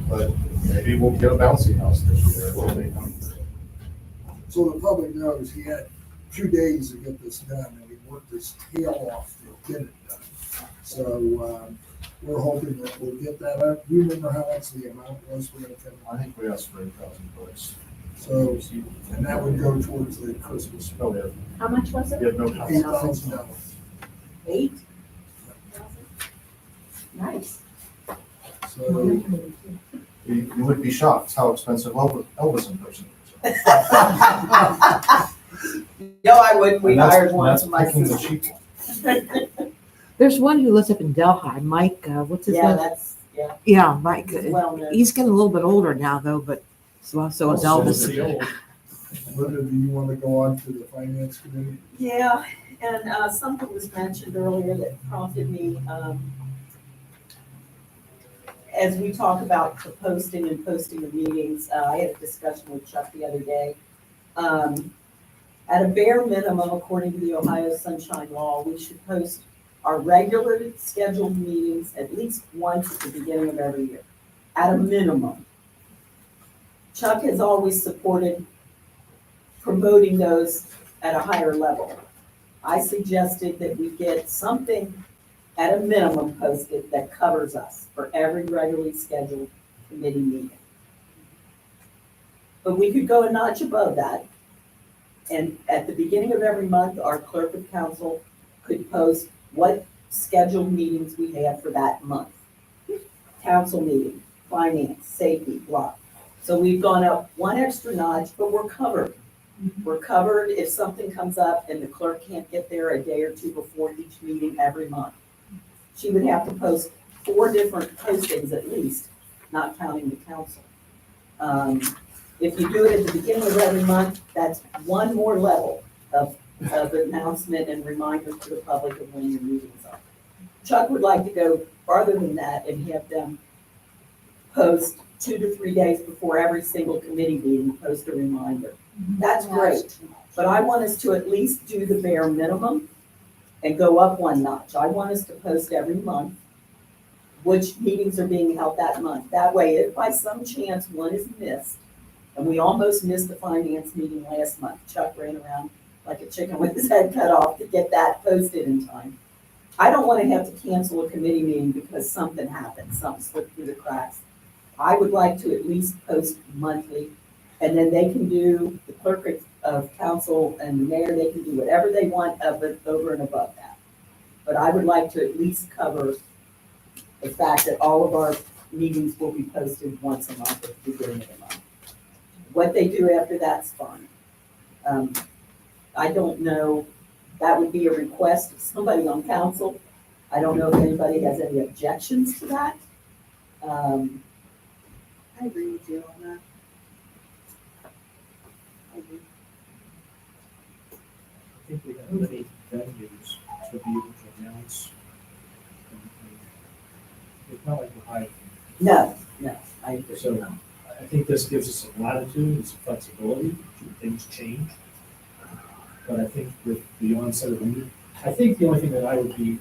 But maybe we'll get a bouncy house this year when they come. so the public knows he had 2 days to get this done, and he worked his tail off to get it done. So, we're hoping that we'll get that up. Do you remember how much the amount was for that? I think we asked for $8,000. So, and that would go towards the Christmas. Oh, yeah. How much was it? You have no comments. $8,000. 8? Nice. So, You would be shocked how expensive Elvis impersonators No, I wouldn't. We And that's- hired one that's for my picking the sister. cheap one. There's one who lives up in Delhi, Mike, what's his Yeah, name? that's, yeah, Yeah, Mike. he's well known. He's getting a little bit older now though, but so is Elvis. Linda, do you want to go on to the finance committee? Yeah, and something was mentioned earlier that prompted me, as we talk about the posting of meetings, I had a discussion with Chuck the other day. At a bare minimum, according to the Ohio Sunshine Law, we should post our regular scheduled meetings at least once at the beginning of every year, at a minimum. Chuck has always supported promoting those at a higher level. I suggested that we get something at a minimum posted that covers us for every regularly scheduled committee meeting. But we could go a notch above that. And at the beginning of every month, our clerk of council could post what scheduled meetings we have for that month. Council meeting, finance, safety, blah. So we've gone up one extra notch, but we're covered. We're covered if something comes up and the clerk can't get there a day or two before each meeting every month. She would have to post 4 different postings at least, not counting the council. If you do it at the beginning of every month, that's one more level of announcement and reminder to the public of when your meetings are. Chuck would like to go farther than that and have them post 2 to 3 days before every single committee meeting, post a reminder. That's great, but I want us to at least do the bare minimum and go up one notch. I want us to post every month which meetings are being held that month. That way, if by some chance one is missed, and we almost missed the finance meeting last month, Chuck ran around like a chicken with his head cut off to get that posted in time. I don't want to have to cancel a committee meeting because something happened, something slipped through the cracks. I would like to at least post monthly, and then they can do, the clerk of council and the mayor, they can do whatever they want of it over and above that. But I would like to at least cover the fact that all of our meetings will be posted once a month at the beginning of the month. What they do after that's fine. I don't know, that would be a request of somebody on council. I don't know if anybody has any objections to that. I agree with you on that. I agree. I think we have many venues to be able to announce. It's not like we're hiding. No, I agree. So I think this gives us some latitude and some flexibility should things change. But I think with the onset of the new, I think the only thing that I would be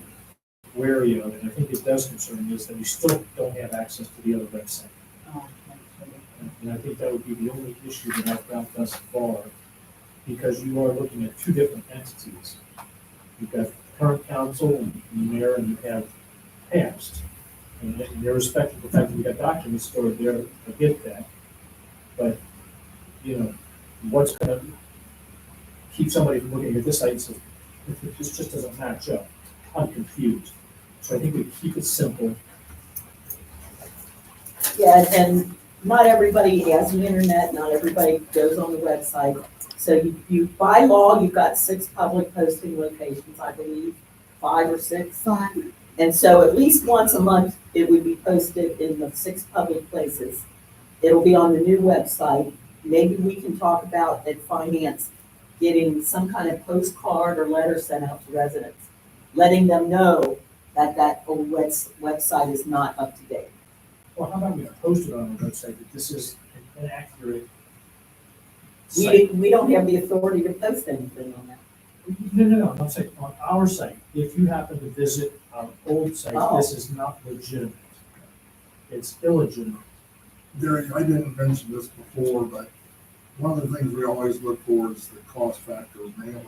wary of, and I think it does concern me, is that we still don't have access to the other website. And I think that would be the only issue that I've found thus far, because you are looking at 2 different entities. You've got current council and the mayor, and you have past. And irrespective of the fact that we got documents stored there, I get that. But, you know, what's going to keep somebody from looking at this site and say, this just doesn't match up? I'm confused. So I think we keep it simple. Yeah, and not everybody has the internet, not everybody goes on the website. So you by law, you've got 6 public posting locations, I believe, 5 or 6. 5. And so at least once a month, it would be posted in the 6 public places. It'll be on the new website. Maybe we can talk about at finance, getting some kind of postcard or letter sent out to residents, letting them know that that old website is not up to date. Well, how about we post it on the website that this is an inaccurate site? We don't have the authority to post anything on that. No, I'm saying on our site, if you happen to visit our old site, this is not legitimate. It's illegitimate. Gary, I didn't mention this before, but one of the things we always look for is the cost factor of mailing.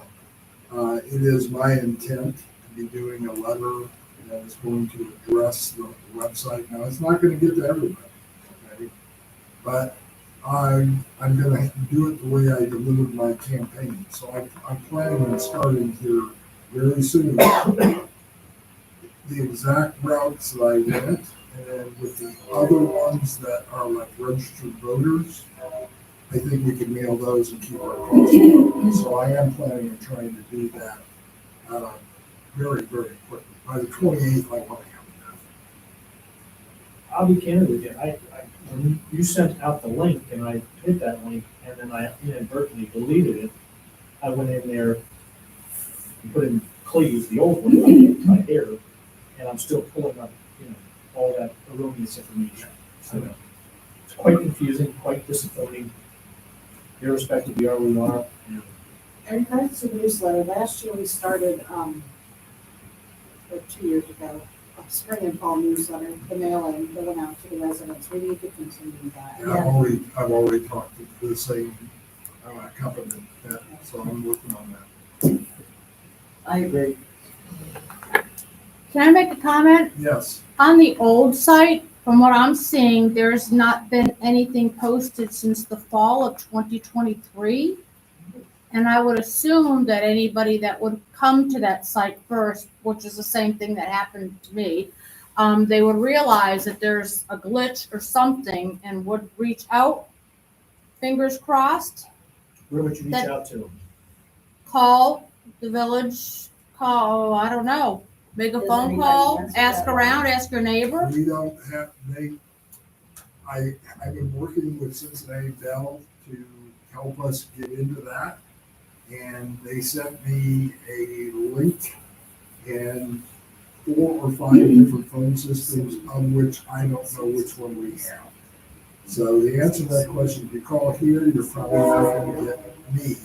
It is my intent to be doing a letter that is going to address the website. Now, it's not going to get to everybody, okay? But I'm going to do it the way I delivered my campaign. So I'm planning on starting here very soon. The exact routes that I went, and then with the other ones that are like registered voters, I think we can mail those and keep our costs low. So I am planning on trying to do that very, very quickly. By the 28th, I want to have it done. I'll be candid with you. When you sent out the link and I hit that link and then I inadvertently deleted it, I went in there and put in Cleves, the old one, my error, and I'm still pulling up, all that erroneous information. So it's quite confusing, quite disappointing, irrespective of where we are. And that's a newsletter. Last year we started, or 2 years ago, a spring and fall newsletter, the mailing going out to the residents. We need to continue that. Yeah, I've already talked to the same company, so I'm working on that. I agree. Can I make a comment? Yes. On the old site, from what I'm seeing, there's not been anything posted since the fall of 2023. And I would assume that anybody that would come to that site first, which is the same thing that happened to me, they would realize that there's a glitch or something and would reach out, fingers crossed, Where would you reach That- out to? call the village, I don't know, make a Does phone anybody call, answer ask that? around, ask your neighbor. We don't have, I've been working with Cincinnati Bell to help us get into that. And they sent me a link and 4 or 5 different phone systems, of which I don't know which one we have. So the answer to that question, if you call here, you're probably not going to get me.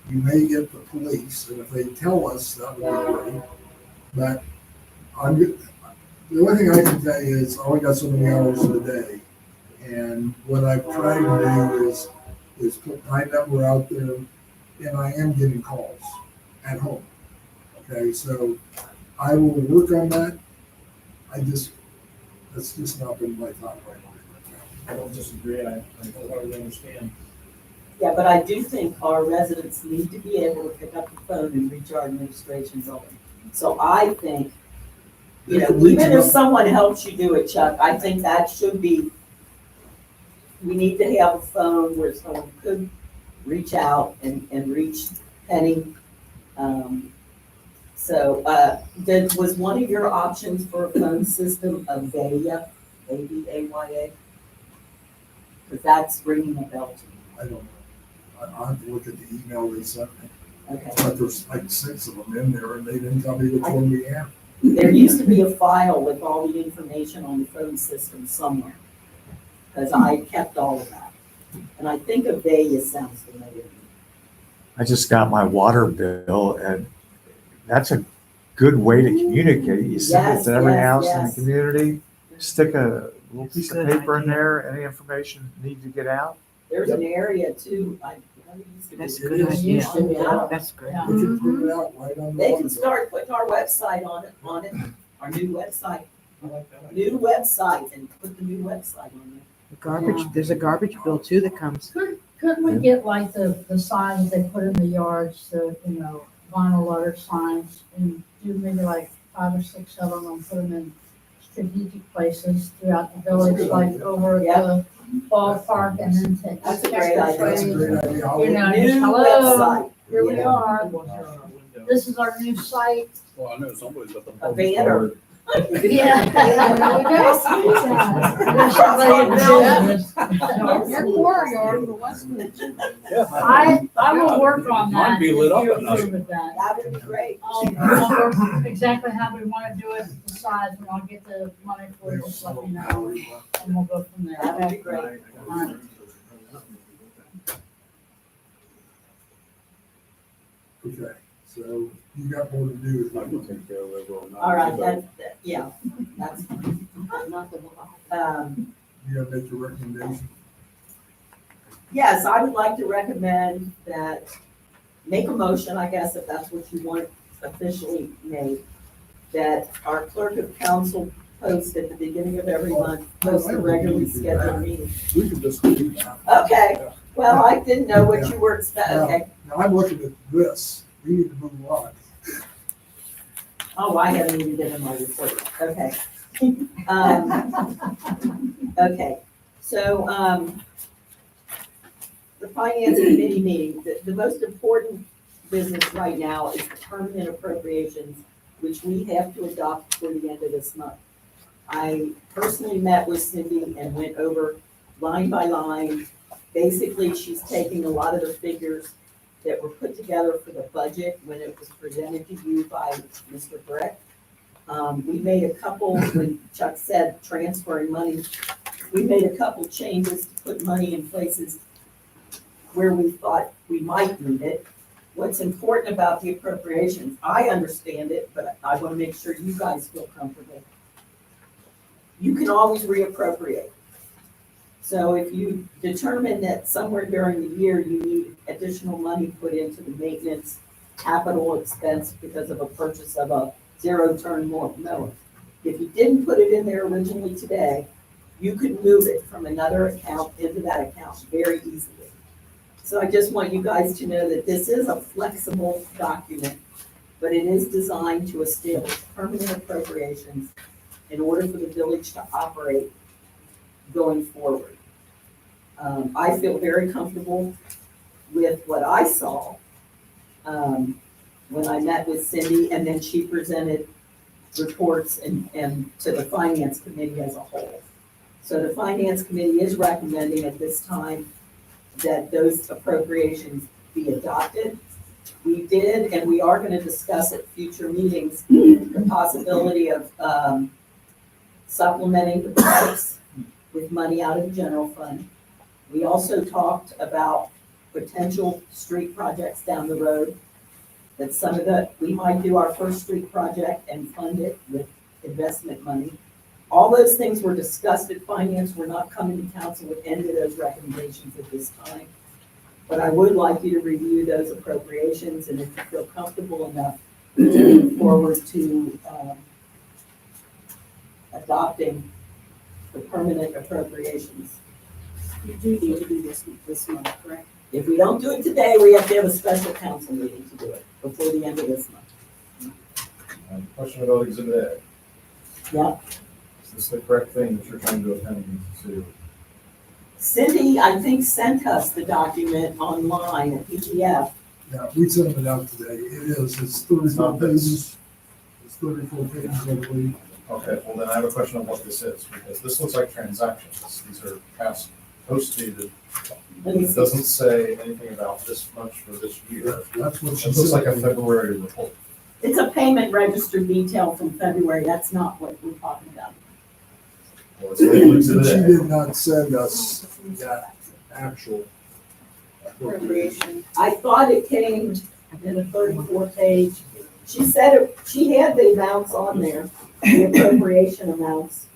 You may get the police, and if they tell us, that would be great. But the only thing I can tell you is I only got so many hours in a day. And what I've tried to do is put my number out there, and I am getting calls at home. Okay, so I will work on that. That's just not been my thought right now. I don't disagree, I totally understand. Yeah, but I do think our residents need to be able to pick up the phone and reach our administration building. So I think, even if someone helps you do it, Chuck, I think that should be, we need to have a phone where someone could reach out and reach Penny. Was one of your options for a phone system Avaya, A-V-A-Y-A? Because that's ringing a bell to me. I don't know. I'll have to look at the email they sent me. Okay. But there's like 6 of them in there, and they didn't tell me which one we have. There used to be a file with all the information on the phone system somewhere, because I kept all of that. And I think Avaya sounds familiar. I just got my water bill, and that's a good way to communicate. You send it to every house in the community, stick a little piece of paper in there, any information need to get out. There's an area too, That's a good idea. That's great. We can put it out right on the. They can start putting our website on it, our new website. New website, and put the new website on There's a garbage bill too that comes. Couldn't we get like the signs they put in the yards, vinyl letter signs, and do maybe like 5 or 6 of them and put them in strategic places throughout the village, like over at the ballpark and then take. That's a great idea. That's a great idea. New hello, website. here we are. This is our new site. Well, I know somebody's got the. A banner. Yeah. Your core yard, the Westminster. I will work on that. Might be lit up if you at night. approve of that. That would be great. I'll work exactly how we want to do it, the size, when I'll get the money for it, just let me know, and we'll go from there. That would be great. Alright. Okay, so you got more to do. I can take care of it. All right, that's. You gotta make your recommendation. Yes, I would like to recommend that, make a motion, I guess, if that's what you want officially made, that our clerk of council post at the beginning of every month, post a regularly scheduled meeting. We can just do that. Okay, well, I didn't know what you were expecting, okay. Now, I'm looking at this. We need to move on. Oh, I haven't even been in my report yet. Okay. Okay, so, the finance committee meeting, the most important business right now is the permanent appropriations, which we have to adopt before the end of this month. I personally met with Cindy and went over line by line. Basically, she's taking a lot of the figures that were put together for the budget when it was presented to you by Mr. Brick. We made a couple, when Chuck said transferring money, we made a couple changes to put money in places where we thought we might need it. What's important about the appropriations, I understand it, but I want to make sure you guys feel comfortable. You can always reappropriate. So if you determine that somewhere during the year you need additional money put into the maintenance capital expense because of a purchase of a zero-turn mower. If you didn't put it in there originally today, you could move it from another account into that account very easily. So I just want you guys to know that this is a flexible document, but it is designed to establish permanent appropriations in order for the village to operate going forward. I feel very comfortable with what I saw when I met with Cindy, and then she presented reports and to the finance committee as a whole. So the finance committee is recommending at this time that those appropriations be adopted. We did, and we are gonna discuss at future meetings, the possibility of supplementing the parks with money out of the general fund. We also talked about potential street projects down the road, that some of we might do our first street project and fund it with investment money. All those things were discussed at finance. We're not coming to council with any of those recommendations at this time. But I would like you to review those appropriations, and if you feel comfortable enough to move forward to adopting the permanent appropriations. You do need to do this month, correct? If we don't do it today, we have to have a special council meeting to do it before the end of this month. Question about Exhibit A. Yeah. Is this the correct thing that you're trying to append to? Cindy, I think, sent us the document online, a PDF. Yeah, we sent it out today. It is, it's 34 pages. It's 34 pages, I believe. Okay, well then I have a question on what this is, because this looks like transactions. These are past, post-dated. It doesn't say anything about this much for this year. That's what It she looks like a said. February report. It's a payment register detail from February. That's not what we're talking about. Well, it's labeled She Exhibit A. did not send us that actual Appropriation. I thought it came in a 34-page. She said she had the amounts on there, the appropriation amounts.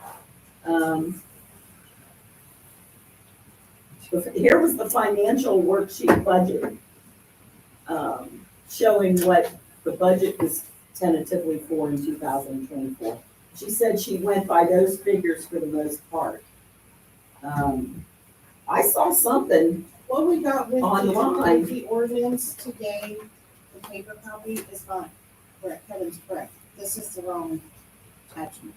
Here was the financial worksheet budget, showing what the budget was tentatively for in 2024. She said she went by those figures for the most part. I saw something What we got with online. the ordinance today, the paper copy is fine. Correct, Kevin's correct. This is the wrong attachment.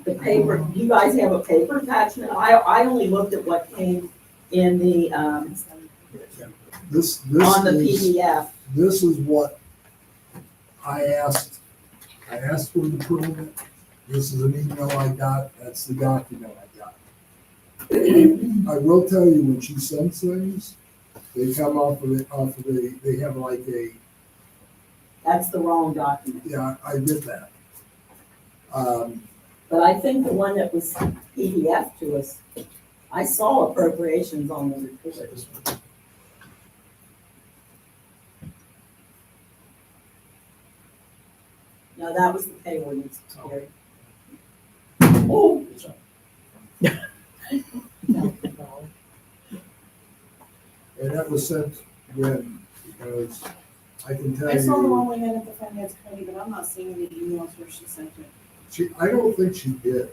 The paper, you guys have a paper attachment? I only looked at what came in the, This on the is, PDF. this is what I asked for the approval. This is an email I got. That's the document I got. I will tell you, when she sends things, they come off of they have like a, That's the wrong document. yeah, I get that. But I think the one that was PDF to us, I saw appropriations on the report. No, that was the pay ordinance, Gary. Oh. And that was sent when, because I can tell I saw the one you, we had at the finance committee, but I'm not seeing any emails where she sent it. I don't think she did.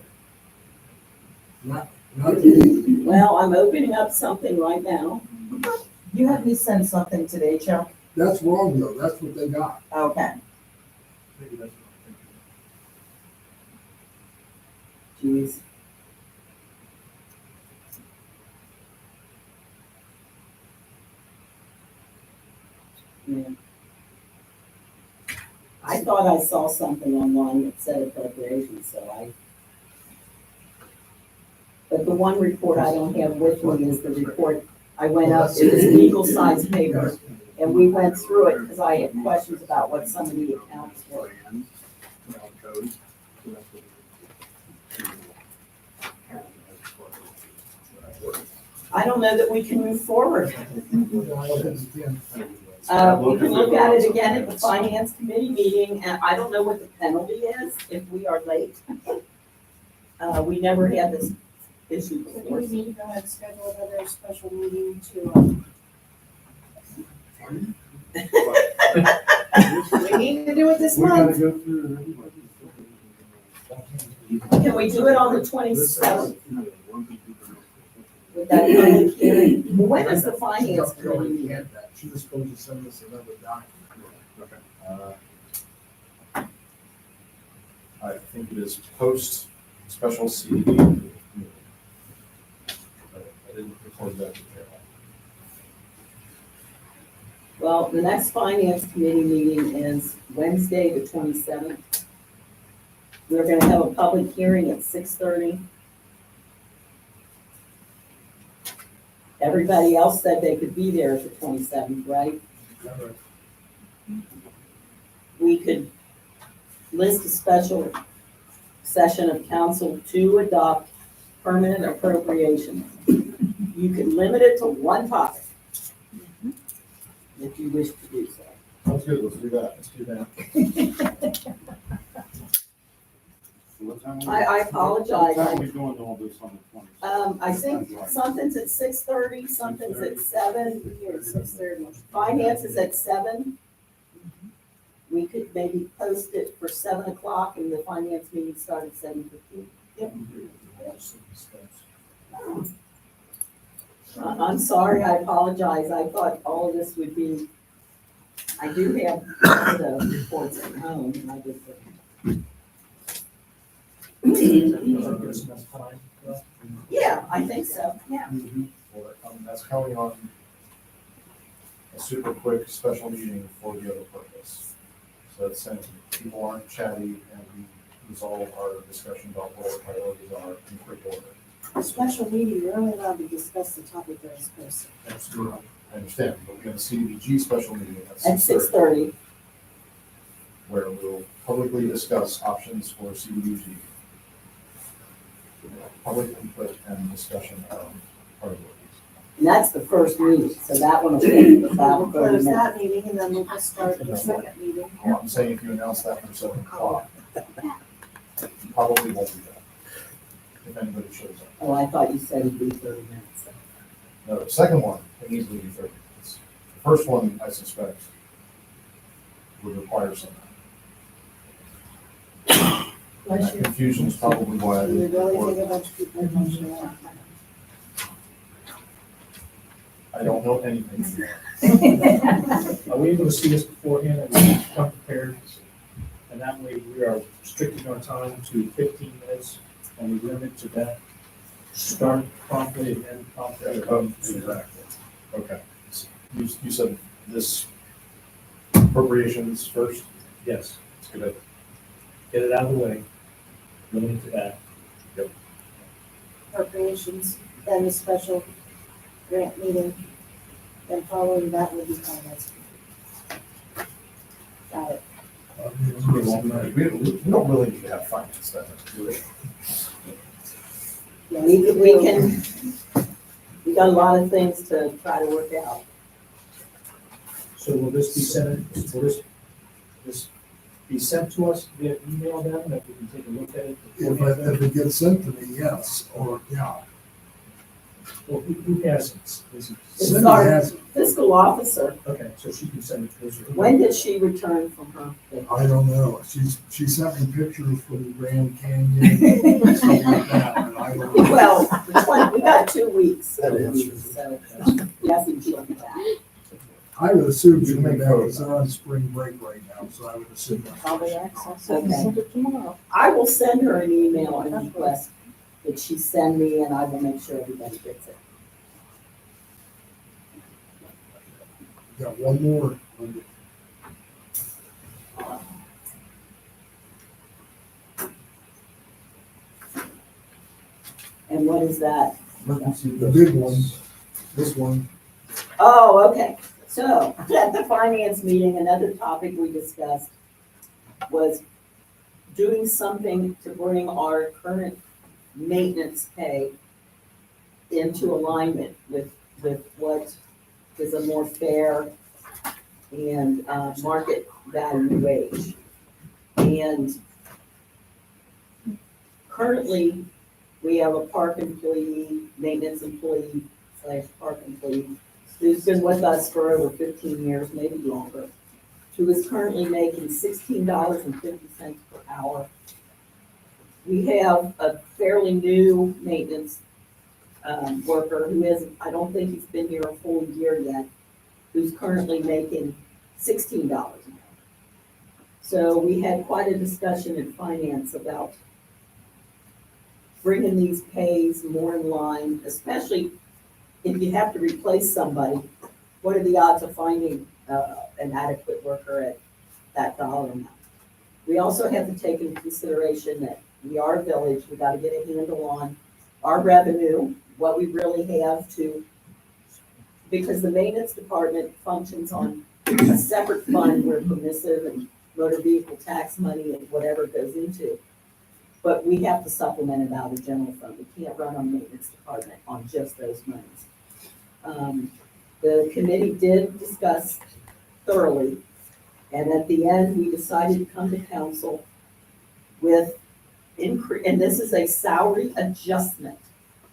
Not to me. Well, I'm opening up something right now. You had me send something today, Joe. That's wrong though. That's what they got. Okay. Jeez. Yeah. I thought I saw something online that said appropriations, but the one report I don't have with me is the report. I went up, it was legal size paper, and we went through it because I had questions about what some of the accounts were. I don't know that we can move forward. We can look at it again at the finance committee meeting, and I don't know what the penalty is if we are late. We never had this issue So do before. we need to go ahead and schedule another special meeting to, We need to do it this We gotta month. go through everybody. Can we do it on the 27th? With that public hearing? When is the finance committee meeting? She was supposed to send us another document. I think it is post special CED. meeting. I didn't record that detail. Well, the next finance committee meeting is Wednesday, the 27th. We're gonna have a public hearing at 6:30. Everybody else said they could be there at the 27th, right? We could list a special session of council to adopt permanent appropriations. You can limit it to one topic, if you wish to do so. Sounds good, let's do that. Let's do that. What time? I apologize. What time are we doing all this on the 20th? I think something's at 6:30, something's at 7. Here, it's 6:30. Finance is at 7. We could maybe post it for 7 o'clock and the finance meeting start at 7:15. I'm sorry, I apologize. I thought all of this would be, I do have the reports at home and I just. Yeah, I think so, yeah. Well, that's coming on a super quick special meeting for the other purpose. So that's saying people aren't chatty and we resolve our discussion about what our priorities are in quick order. A special meeting, you're only allowed to discuss the topic that is posted. Absolutely. I understand, but we have a CDBG special meeting at At 6:30. Where we'll publicly discuss options for CDBG. Public input and discussion of priorities. And that's the first meeting, so that one will take about We'll 30 close minutes. that meeting and then we'll just start the second meeting. Well, I'm saying if you announce that for 7 o'clock, you probably won't be that, if anybody shows up. Oh, I thought you said it'd be 30 minutes. No, the second one can easily be 30 minutes. The first one, I suspect, would require some. And that confusion is probably why I We didn't really report. think a bunch of people are going to show up. I don't know anything. Are we able to see this beforehand and we come prepared? And that way we are restricting our time to 15 minutes and we limit to that. Start promptly and end promptly. Exactly. Okay. You said this appropriations first? Yes, It's good. get it out of the way. Limit it to that. Appropriations, then the special grant meeting, then following that would be finance. Got it. We don't really need to have finance that much, do we? Yeah, We got a lot of things to try to work out. So will this be sent, this be sent to us via email then, that we can take a look at it? If it gets sent to me, yes, or, yeah. Well, who has it? Is it? It's Cindy our has it. fiscal officer. Okay, so she can send it to us. When did she return from her vacation? I don't know. She sent me pictures from the Grand Canyon, stuff like that, and I don't know. Well, we got 2 weeks. That is So, yes, and she'll be back. I would assume she'll be back, because they're on spring break right now, so I would assume. Probably access. Okay. Send it tomorrow. I will send her an email and request that she send me, and I will make sure everybody gets it. Got one more. And what is that? The big one, this one. Oh, okay. So at the finance meeting, another topic we discussed was doing something to bring our current maintenance pay into alignment with what is a more fair and market value wage. And currently, we have a park employee, maintenance employee / park employee who's been with us for over 15 years, maybe longer. who is currently making $16.50 per hour. We have a fairly new maintenance worker who isn't, I don't think he's been here a full year yet, who's currently making $16 an hour. So we had quite a discussion in finance about bringing these pays more in line, especially if you have to replace somebody. What are the odds of finding an adequate worker at that dollar amount? We also have to take into consideration that we are a village, we gotta get a handle on our revenue, what we really have to, because the maintenance department functions on a separate fund where permissive and motor vehicle tax money and whatever goes into. But we have to supplement it out of the general fund. We can't run our maintenance department on just those monies. The committee did discuss thoroughly, and at the end, we decided to come to council with increase, and this is a salary adjustment,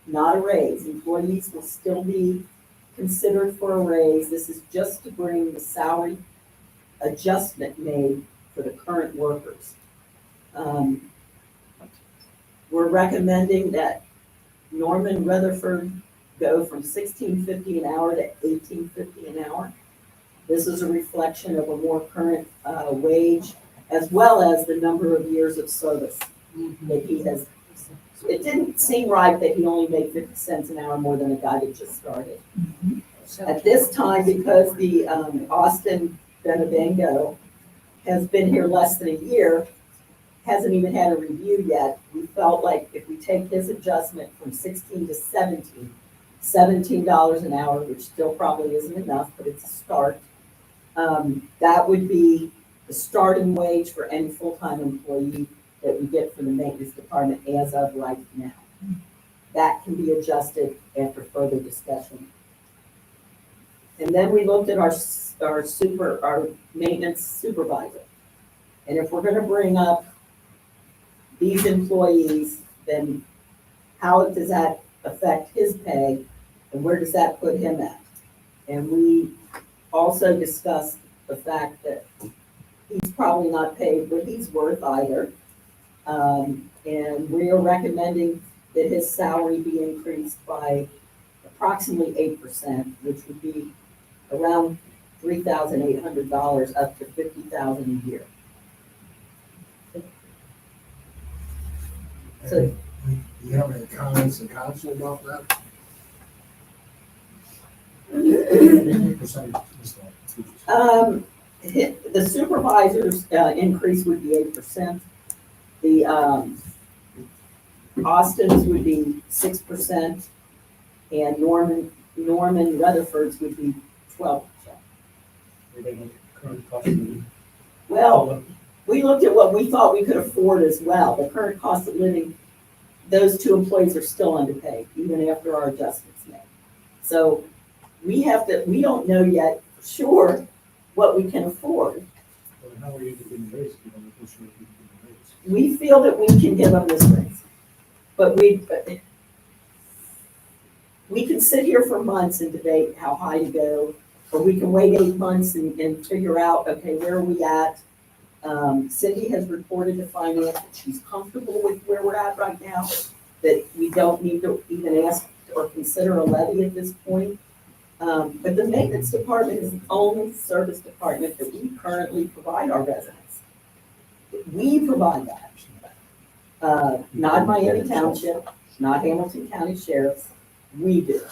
not a raise. Employees will still be considered for a raise. This is just to bring the salary adjustment made for the current workers. We're recommending that Norman Rutherford go from $16.50 an hour to $18.50 an hour. This is a reflection of a more current wage, as well as the number of years of service that he has. It didn't seem right that he only made 50 cents an hour more than a guy that just started. At this time, because the Austin Benebango has been here less than a year, hasn't even had a review yet, we felt like if we take his adjustment from 16 to 17, $17 an hour, which still probably isn't enough, but it's a start, that would be the starting wage for any full-time employee that we get from the maintenance department as of right now. That can be adjusted after further discussion. And then we looked at our maintenance supervisor. And if we're gonna bring up these employees, then how does that affect his pay and where does that put him at? And we also discussed the fact that he's probably not paid what he's worth either. And we are recommending that his salary be increased by approximately 8%, which would be around $3,800 up to $50,000 a year. So, Do you have any comments and counsel about that? The supervisor's increase would be 8%. The Austin's would be 6%, and Norman Rutherford's would be 12%. Well, we looked at what we thought we could afford as well. The current cost of living, those two employees are still underpaid, even after our adjustments made. So we don't know yet for sure what we can afford. How are you getting raised? You don't know for sure if you can raise. We feel that we can give them this raise, but we can sit here for months and debate how high to go, or we can wait 8 months and figure out, okay, where are we at? Cindy has reported to finance that she's comfortable with where we're at right now, that we don't need to even ask or consider a levy at this point. But the maintenance department is the only service department that we currently provide our residents. We provide that. Not Miami Township, not Hamilton County Sheriff's, we do.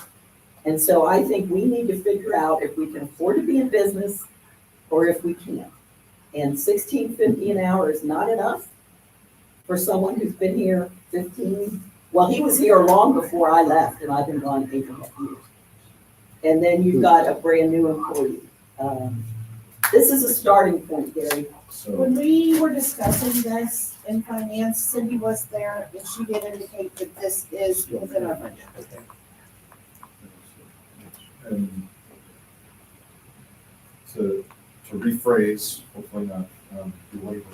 And so I think we need to figure out if we can afford to be in business or if we can't. And $16.50 an hour is not enough for someone who's been here 15, well, he was here long before I left, and I've been gone 8.5 years. And then you've got a brand new employee. This is a starting point, Gary. When we were discussing this in finance, Cindy was there, and she did indicate that this is within our budget. And to rephrase, hopefully not belaboring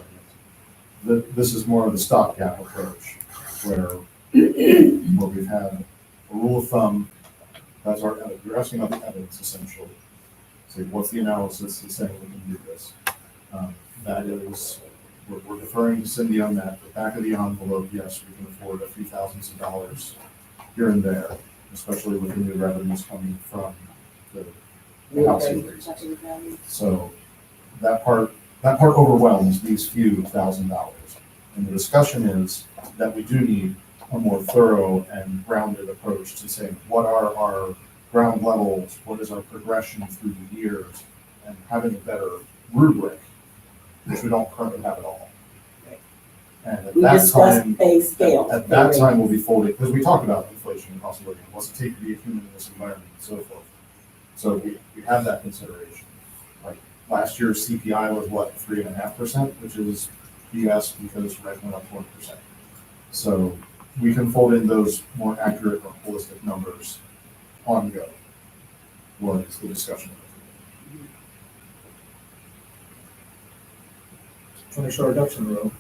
it, this is more of the stopgap approach, where we've had a rule of thumb. That's you're asking about the evidence essentially. Say, what's the analysis that's saying we can do this? That is, we're deferring to Cindy on that. The back of the envelope, yes, we can afford a few thousands of dollars here and there, especially with the new revenues coming from the house increases. So that part overwhelms these few $1,000. And the discussion is that we do need a more thorough and grounded approach to saying, what are our ground levels? What is our progression through the years? And having a better rubric, which we don't currently have at all. And at We that discussed time, pay scale. at that time, we'll be folded, because we talked about inflation and cost of living, what's it take to be a human in this environment, and so forth. So we have that consideration. Like, last year's CPI was what, 3.5%, which is BS because rent went up 20%. So we can fold in those more accurate or holistic numbers on go, was the discussion. Trying to show our ducks in a row.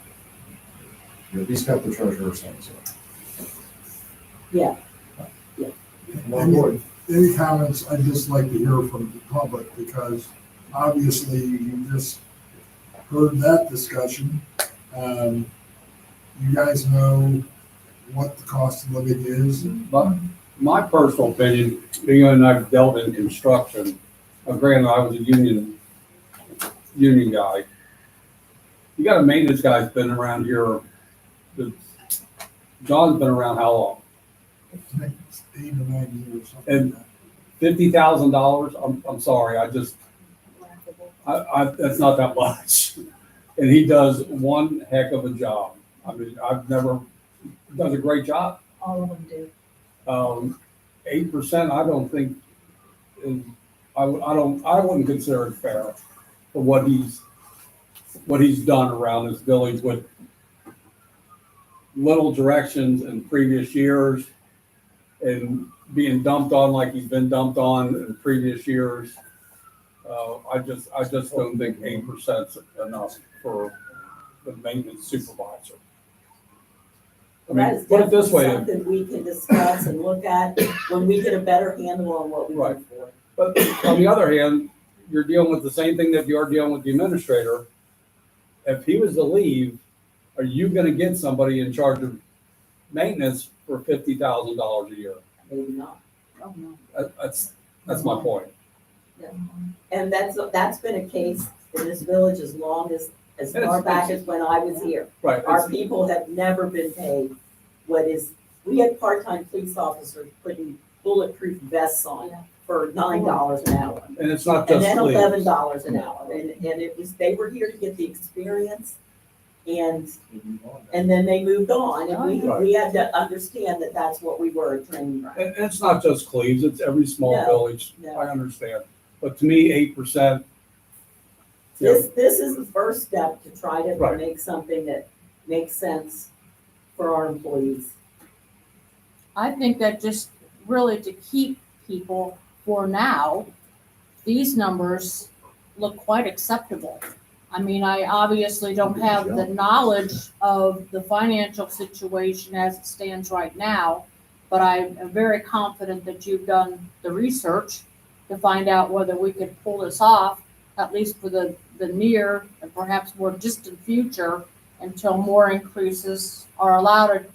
You at least got the treasurer saying so. Yeah. Any comments, I'd just like to hear from the public, because obviously you just heard that discussion. You guys know what the cost of living is. But my personal opinion, being that I've dealt in construction, granted I was a union guy. You got a maintenance guy's been around here. John's been around how long? 8 or 9 years. And $50,000. I'm sorry. I that's not that much. And he does one heck of a job. I mean, does a great job. All of them do. 8%, I don't think is, I wouldn't consider it fair for what he's done around this village with little directions in previous years and being dumped on like he's been dumped on in previous years. I just don't think 8% is enough for the maintenance supervisor. I Well, that mean, is put it this definitely way. something we can discuss and look at when we get a better handle on what we Right. can afford. But on the other hand, you're dealing with the same thing that you are dealing with the administrator. If he was to leave, are you gonna get somebody in charge of maintenance for $50,000 a year? Maybe not. That's my point. And that's been a case in this village as long as far back as when I was here. Right. Our people have never been paid we had part-time police officers putting bulletproof vests on for $9 an hour. And it's not And just then Cleves. $11 an hour. And it was, they were here to get the experience and then they moved on. And we had to understand that that's what we were, a training ground. And it's not just Cleves, it's every small No, village. no. I understand. But to me, 8%. This is the first step to try to Right. make something that makes sense for our employees. I think that just really to keep people for now, these numbers look quite acceptable. I mean, I obviously don't have the knowledge of the financial situation as it stands right now, but I am very confident that you've done the research to find out whether we could pull this off, at least for the near and perhaps more distant future, until more increases are allowed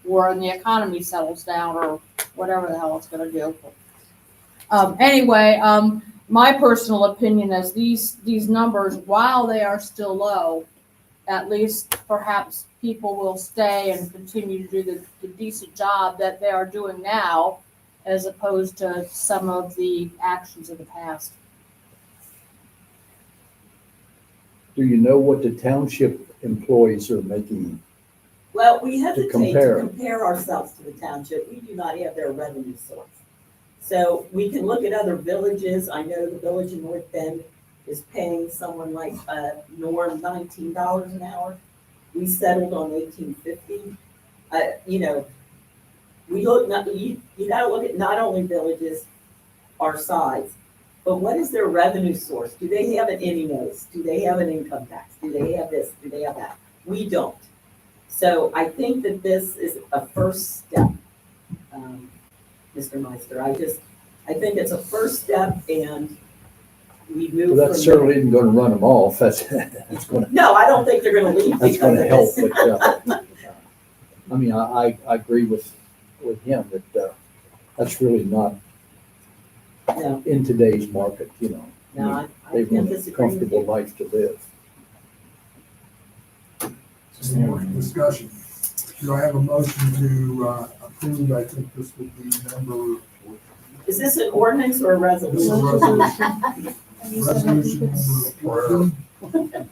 or when the economy settles down or whatever the hell it's gonna do. Anyway, my personal opinion is these numbers, while they are still low, at least perhaps people will stay and continue to do the decent job that they are doing now, as opposed to some of the actions of the past. Do you know what the township employees are making? Well, we hesitate to compare. compare ourselves to the township. We do not have their revenue source. So we can look at other villages. I know the village in North Bend is paying someone like Norm $19 an hour. We settled on $18.50. You gotta look at not only villages our size, but what is their revenue source? Do they have an INEOS? Do they have an income tax? Do they have this? Do they have that? We don't. So I think that this is a first step, Mr. Meister. I think it's a first step, and we Well, move that from. certainly isn't gonna run them off. That's gonna, No, I don't think they're gonna leave that's because gonna of help, this. but, I mean, I agree with him that, that's really not No, in today's market, you know. no, I They can't want a disagree with comfortable you. life to live. Any more discussion? Do I have a motion to approve? I think this would be number, Is this an ordinance or a this is a resolution? resolution. Resolution number 14.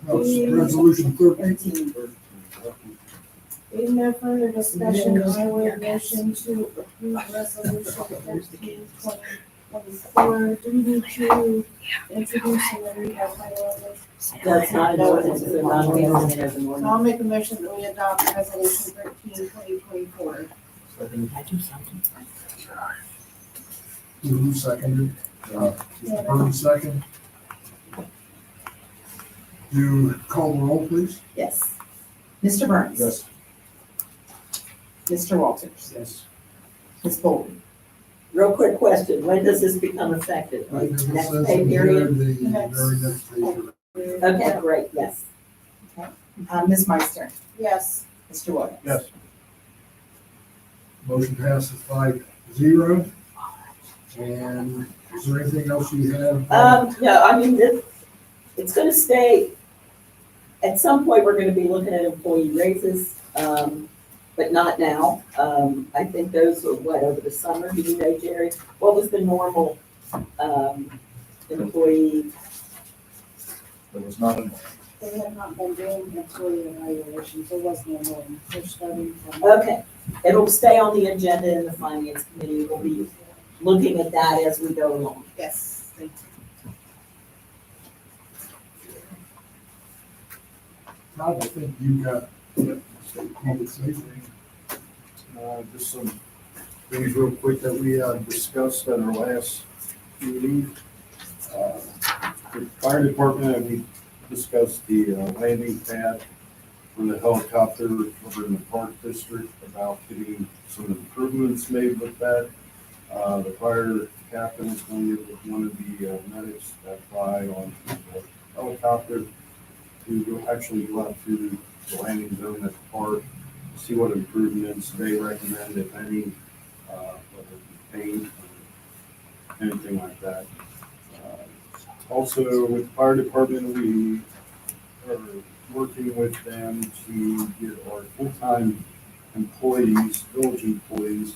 No, it's resolution 13. Being no further discussion, I would motion to approve resolution 13, 2024. Do we need to introduce and read by title only? That's not an ordinance, it's a non-ordinance, it is an So ordinance. I'll make a motion that we adopt resolution 13, 2024. Who seconded? Mr. Burton second. Do call the roll, please. Yes. Mr. Burns. Yes. Mr. Walters. Yes. Ms. Bolton. Real quick question, when does this become effective? Right, as it Next says pay in here, period? the very next page. Okay, great, yes. Ms. Meister. Yes. Mr. Williams. Yes. Motion passes 5-0. And is there anything else you have? No, I mean, it's gonna stay, at some point, we're gonna be looking at employee raises, but not now. I think those were what, over the summer, do you know, Jerry? What was the normal, employee? There was not a, They have not been doing employee evaluations, there was no one, they're starting from. Okay, it'll stay on the agenda in the finance committee, we'll be looking at that as we go along. Yes, thank you. Todd, I think you got state public safety. just some things real quick that we discussed at our last meeting. The fire department, we discussed the landing pad for the helicopter over in the park district, about getting some improvements made with that. The fire captain is going to get with one of the medics that fly on the helicopter to actually go out to the landing zone at the park, see what improvements they recommend, if any, whether it be paint or anything like that. Also, with the fire department, we are working with them to get our full-time employees, village employees,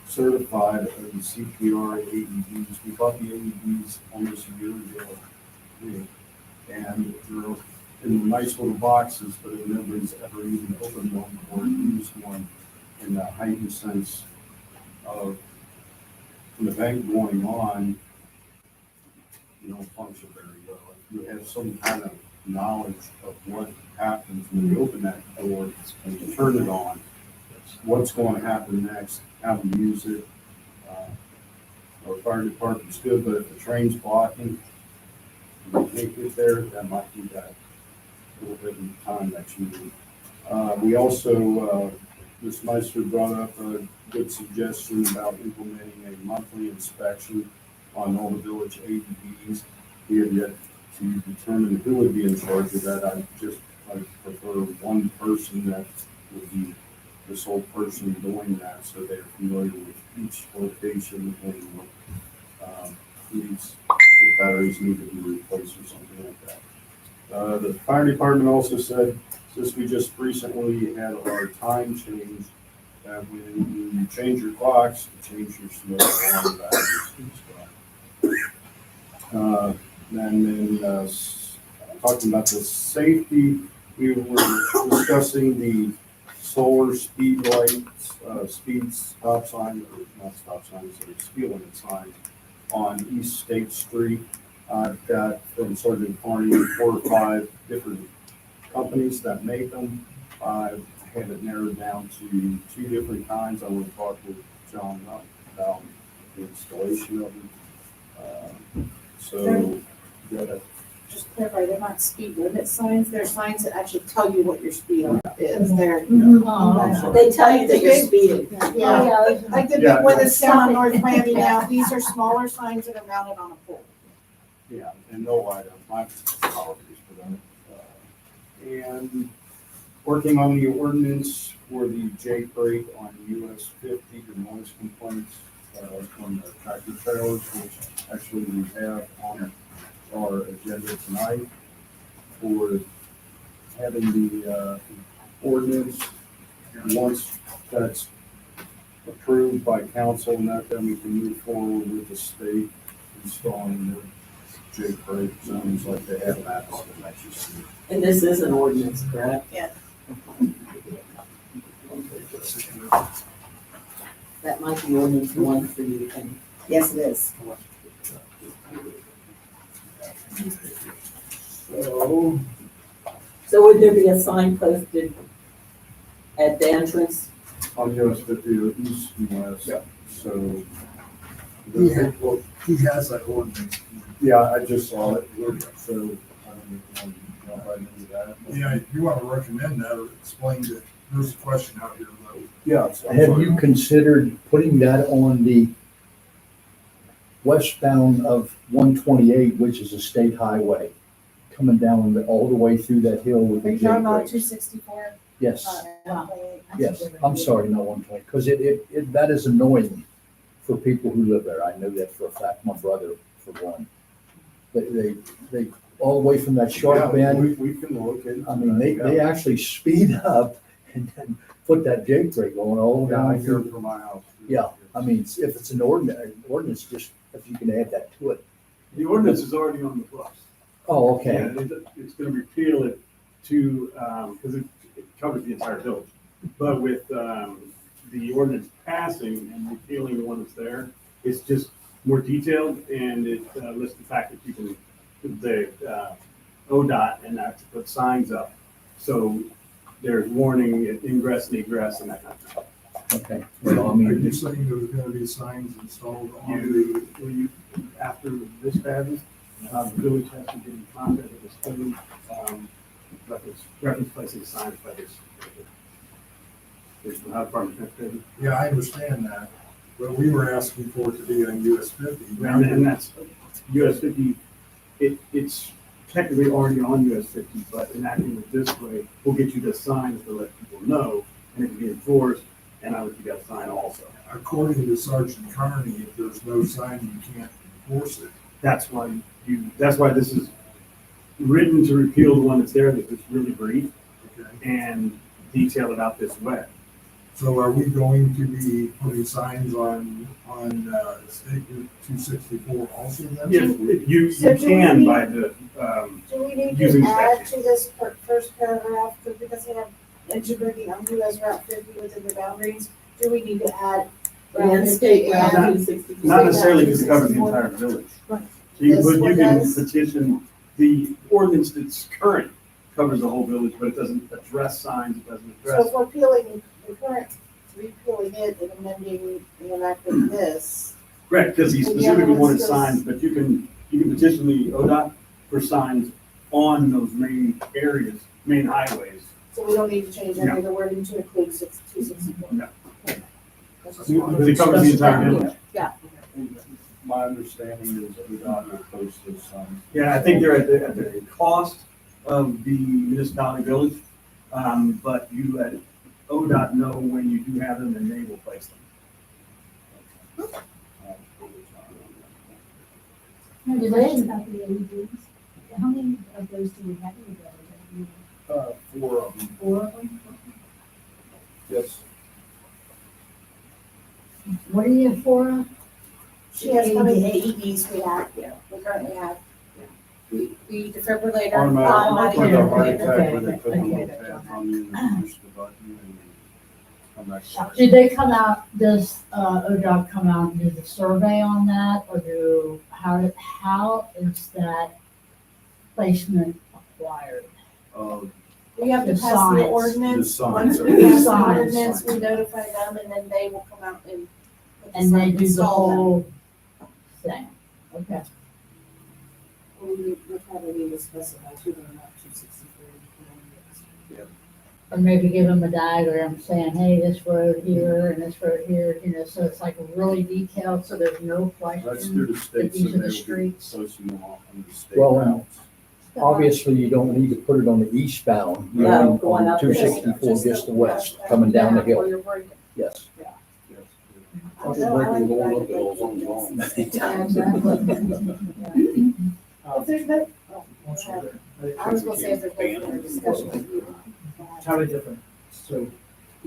certified in CPR AEDs. We bought the AEDs almost a year ago, and they're in nice little boxes, but nobody's ever even opened one or used one in a heightened sense of an event going on. You don't function very well. If you have some kind of knowledge of what happens when you open that door and you turn it on, what's going to happen next, how to use it. Our fire department's good, but if the train's blocking, you can't get there, that might be that little bit of time that you need. We also, Ms. Meister brought up a good suggestion about implementing a monthly inspection on all the village AEDs. We have yet to determine who would be in charge of that. I prefer one person that would be the sole person doing that, so they're familiar with each location and what needs, if batteries need to be replaced or something like that. The fire department also said, since we just recently had our time change, that when you change your clocks, you change your smoke alarm batteries as well. And then talking about the safety, we were discussing the solar speed lights, speed stop sign, or not stop signs, or speed limit signs on East State Street. I've got from Sergeant Carney 4 or 5 different companies that make them. I've had it narrowed down to 2 different kinds. I want to talk with John about the installation of them. So, yeah. Just clarify, they're not speed limit signs, they're signs that actually tell you what your speed limit is. They're. They tell you that you're speeding. Yeah, like the big one that's down on North Miami now, these are smaller signs that are mounted on a pole. Yeah, and no item, my apologies for that. And working on the ordinance for the J break on US 50, the noise complaints from the tractor trailers, which actually we have on our agenda tonight for having the ordinance. Once that's approved by council, and that then we can move forward with the state installing the J break zones like they have that. And this is an ordinance, correct? Yeah. That might be ordinance one for you, and Yes, it is. So, so would there be a sign posted at the entrance? on US 50, east and west. Yeah. So. He has that ordinance. Yeah, I just saw it, so I don't know if I knew that. Yeah, if you want to recommend that or explain that, there's a question out here though. Yeah. Have you considered putting that on the westbound of 128, which is a state highway, coming down all the way through that hill with Are the you talking about J-breaks? 264? Yes, yes, I'm sorry, no 120, because that is annoying for people who live there. I know that for a fact, my brother, for one. They all the way from that sharp Yeah, bend, we can look at. I mean, they actually speed up and then put that J brake going all Yeah, I down hear through. it from my house. Yeah, I mean, if it's an ordinance, just if you can add that to it. The ordinance is already on the books. Oh, okay. Yeah, it's gonna repeal it to, because it covers the entire village. But with, the ordinance passing and repealing the one that's there, it's just more detailed and it lists the fact that you can, the, ODOT and that to put signs up. So there's warning, ingress and egress and that kind of stuff. Okay. Well, I Are you mean, saying there's gonna be signs installed on You, after this passes, the village has to get in contact with the state, reference placing signs by this. There's the Department of Transportation. Yeah, I understand that, but we were asking for it to be on US 50. And that's US 50, it's technically already on US 50, but enacting it this way will get you the signs to let people know, and it can be enforced, and I would you got to sign also. According to Sergeant Carney, if there's no sign, you can't enforce it. That's why this is written to repeal the one that's there, that it's really brief, Okay. and detail it out this way. So are we going to be putting signs on State Route 264 also then? Yes, you So do we can need- by the, Do we need using to the add statute. to this first paragraph, because we have integrating on US Route 50 within the boundaries? Do we need to add Route 50 State Route and 264. Not necessarily because it covers the 264? entire village. Right. So you, This but you one can does? petition, the ordinance that's current covers the whole village, but it doesn't address signs, it doesn't So address. if we're peeling the current, repealing it and amending and enacting this, Correct, because he And the other specifically one wanted says- signs, but you can petition the ODOT for signs on those main areas, main highways. so we don't need to change any No. of the wording to include 264. No. That's just one. Because it covers the entire village. Yeah. My understanding is ODOT will post those signs. Yeah, I think they're at the cost of the municipality village, but you at ODOT know when you do have them and they will place them. Do they, about the LEDs, how many of those do we have in the village? 4 of them, 4 of them? yes. What do you have 4 of? She has how many AEDs we have, we currently have. The defibrillator. Automatic, with a heart okay, attack, where they okay, put the okay. little pad on you and push the button and come back. to Did they come out, does ODOT come out and do the survey on that, or how is that placement acquired? We have to The pass the signs. ordinance. The Once signs. we pass the Signs. ordinance, we notify them and then they will come out and. put the And they sign- do the install them. whole thing? Okay. We probably need to specify 2 or not 263. Or maybe give them a diagram saying, hey, this road here and this road here, so it's like really detailed, so there's no That's question through the that state, these so are they the will be streets. posting them off on the state Well, routes. Obviously, you don't need to put it on the eastbound, you No, know, going on up two the hill. sixty-four, just the west, coming down the Where hill, you're breaking. yes. I'll be breaking going uphill as long as long. If there's no, Oh, sorry. I was gonna say if there's no further discussion. Entirely different. So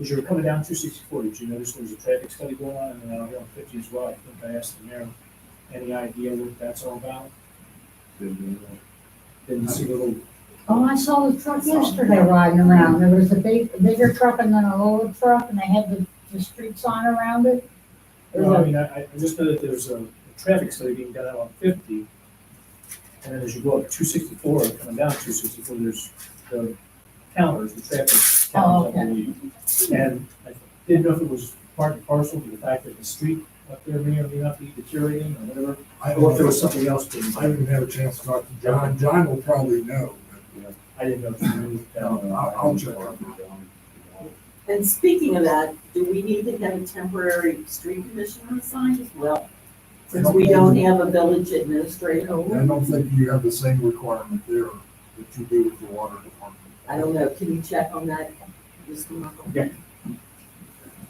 as you were coming down 264, did you notice there was a traffic study going on, and then out here on 50 as well? I think I asked the mayor, any idea what that's all about? Didn't see the little, Oh, I saw the truck yesterday riding around. There was a bigger truck and then a little truck, and they had the street sign around it. no, I mean, I just know that there's a traffic study being done out on 50. And then as you go up 264, coming down 264, there's the counters, the traffic Oh, counters, I believe. And I didn't know if it was part and parcel to the fact that the street up there may or may not be deteriorating or whatever, or if there was something else being I done. didn't have a chance to talk to John. John will probably know. I didn't know if you knew that. I'll check on that. And speaking of that, do we need to have a temporary street commissioner assigned as well? Since we don't have a village administrator? I don't think you have the same requirement there that you do with the water department. I don't know, can you check on that, Mr. Merkel? Yeah.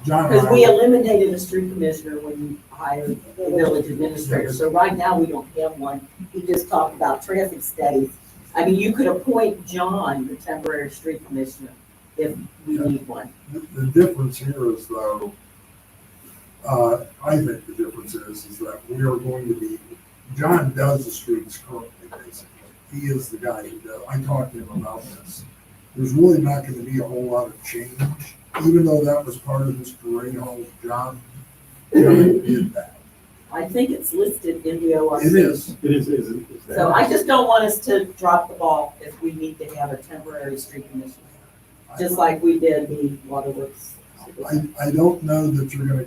John, Because we eliminated a street commissioner when you hired the village administrator, so right now we don't have one. He just talked about traffic studies. I mean, you could appoint John, the temporary street commissioner, if we need one. the difference here is though, I think the difference is that we are going to be, John does the streets currently, basically. He is the guy who does, I talked to him about this. There's really not gonna be a whole lot of change, even though that was part of Mr. Rayhall's job. John did that. I think it's listed in the ORC. It is. It is. So I just don't want us to drop the ball if we need to have a temporary street commissioner, just like we did the waterworks. I don't know that you're gonna,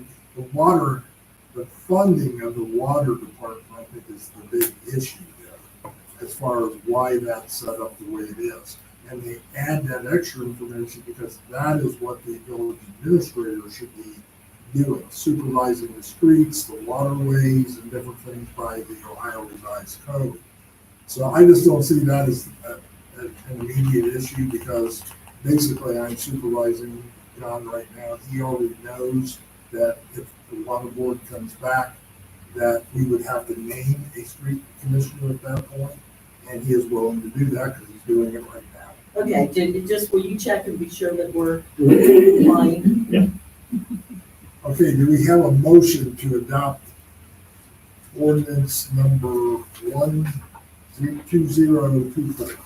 the funding of the water department, I think, is the big issue there, as far as why that's set up the way it is. And they add that extra information because that is what the village administrator should be doing, supervising the streets, the waterways, and different things by the Ohio Revised Code. So I just don't see that as an immediate issue because basically I'm supervising John right now. He already knows that if the water board comes back, that we would have to name a street commissioner at that point, and he is willing to do that because he's doing it right now. Okay, will you check and be sure that we're fine? Yeah. Okay, do we have a motion to adopt ordinance number 2024?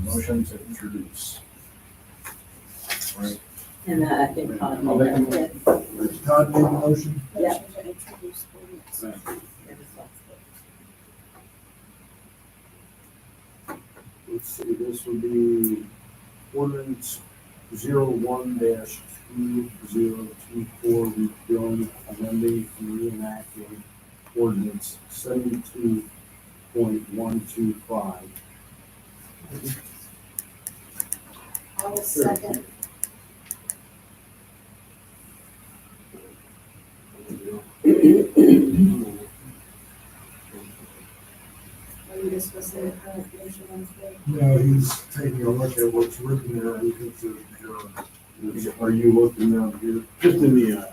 Motion to introduce. Right. And I think Todd I'll make a made that. Todd made the motion? Yeah. Let's see, this would be ordinance 01-2024, repealing, amending, and reenacting ordinance 72.125. I will second. Are you discussing the current version on the floor? No, he's taking a look at what's written there and he thinks there's an error. Are you looking down here? Just in the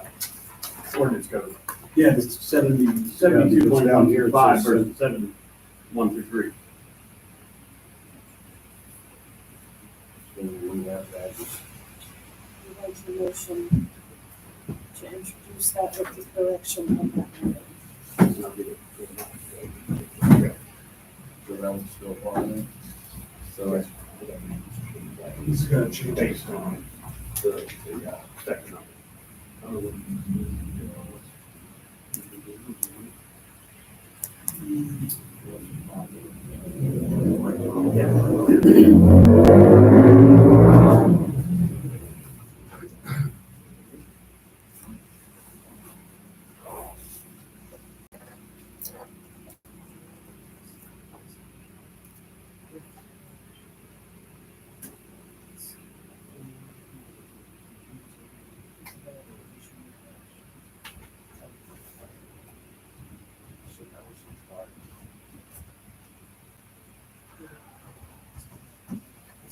ordinance code. Yeah, it's 72.125 versus 71 So we have that. You'd like the motion to introduce that with the correction on that. So that one's still fine. So He's gonna change it. based on the second number.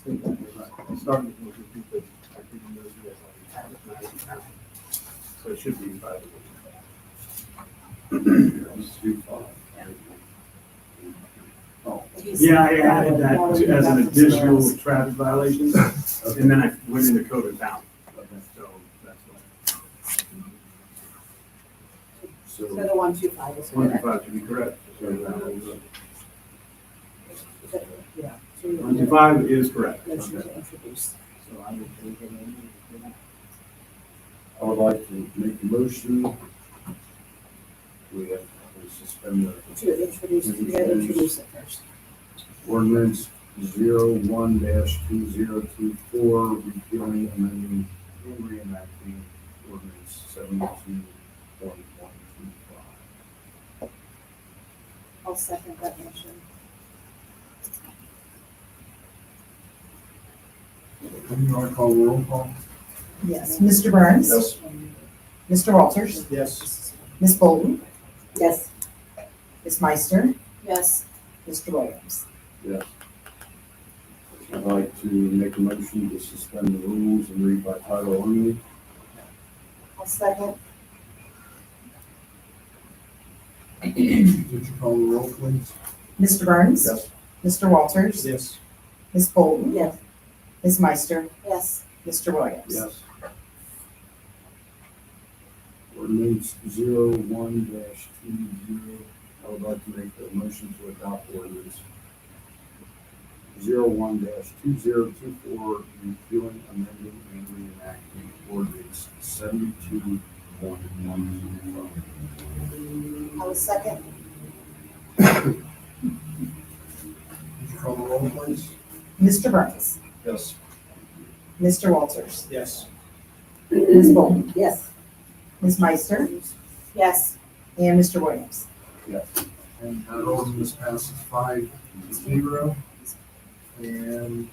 Starting with motion because I didn't know you guys already had it, and I didn't have it. So it should be 5. Oh, Yeah, I added that as an additional traffic violation, and then I went into code and found. So that's why. So the 125 is correct. 125 should be correct. Yeah. So you- 125 is correct. Motion Okay. to introduce. So I would take it in. I would like to make a motion. We have to suspend the To introduce, you gotta introduce it first. ordinance 01-2024, repealing, amending, and reenacting ordinance 72.125. I'll second that motion. You want to call the roll call? Yes, Mr. Burns? Yes. Mr. Walters? Yes. Ms. Bolton? Yes. Ms. Meister? Yes. Mr. Williams? Yes. I'd like to make a motion to suspend the rules and read by title only. I'll second. Would you call the roll, please? Mr. Burns? Yes. Mr. Walters? Yes. Ms. Bolton? Yes. Ms. Meister? Yes. Mr. Williams? Yes. Ordinance 01-20, I would like to make a motion to adopt ordinance 01-2024, repealing, amending, and reenacting ordinance 72.125. I will second. Would you call the roll, please? Mr. Burns? Yes. Mr. Walters? Yes. Ms. Bolton? Yes. Ms. Meister? Yes. And Mr. Williams? Yes. And that ordinance passes 5-0. And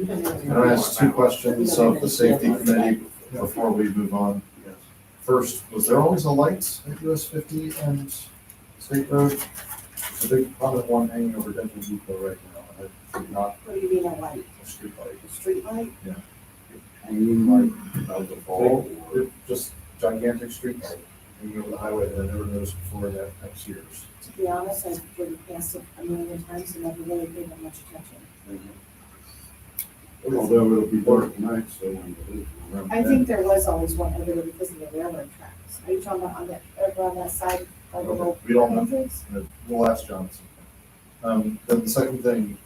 Can I ask 2 questions of the safety committee before we move on? Yes. First, was there always a light at US 50 and State Road? There's a big prominent one hanging over Dental Depot right now, and I did not, What do you mean a light? a street light. A street light? Hanging like out the fall. Just gigantic street light hanging over the highway that I never noticed before in X years. To be honest, I've driven past it a million times and never really paid that much attention. Although it'll be dark tonight, so. remember I that. think there was always one over there because of the railroad tracks. Are you talking about on that, over on that side of the little We don't know. entrance? We'll ask Johnson. Then the second thing,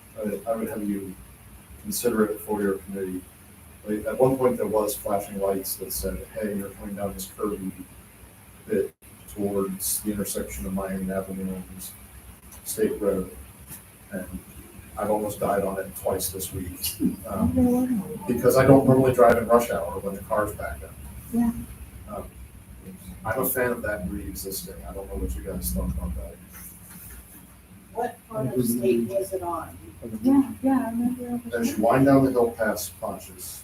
I would have you consider it for your committee. Like, at one point, there was flashing lights that said, hey, you're coming down this curvy bit towards the intersection of Miami Avenue and State Road. And I've almost died on it twice this week. Because I don't normally drive in rush hour when the car's back up. Yeah. I'm a fan of that re-existing. I don't know what you guys thought about that. What part of state was it on? Yeah, I remember. As you wind down the hill past Ponches,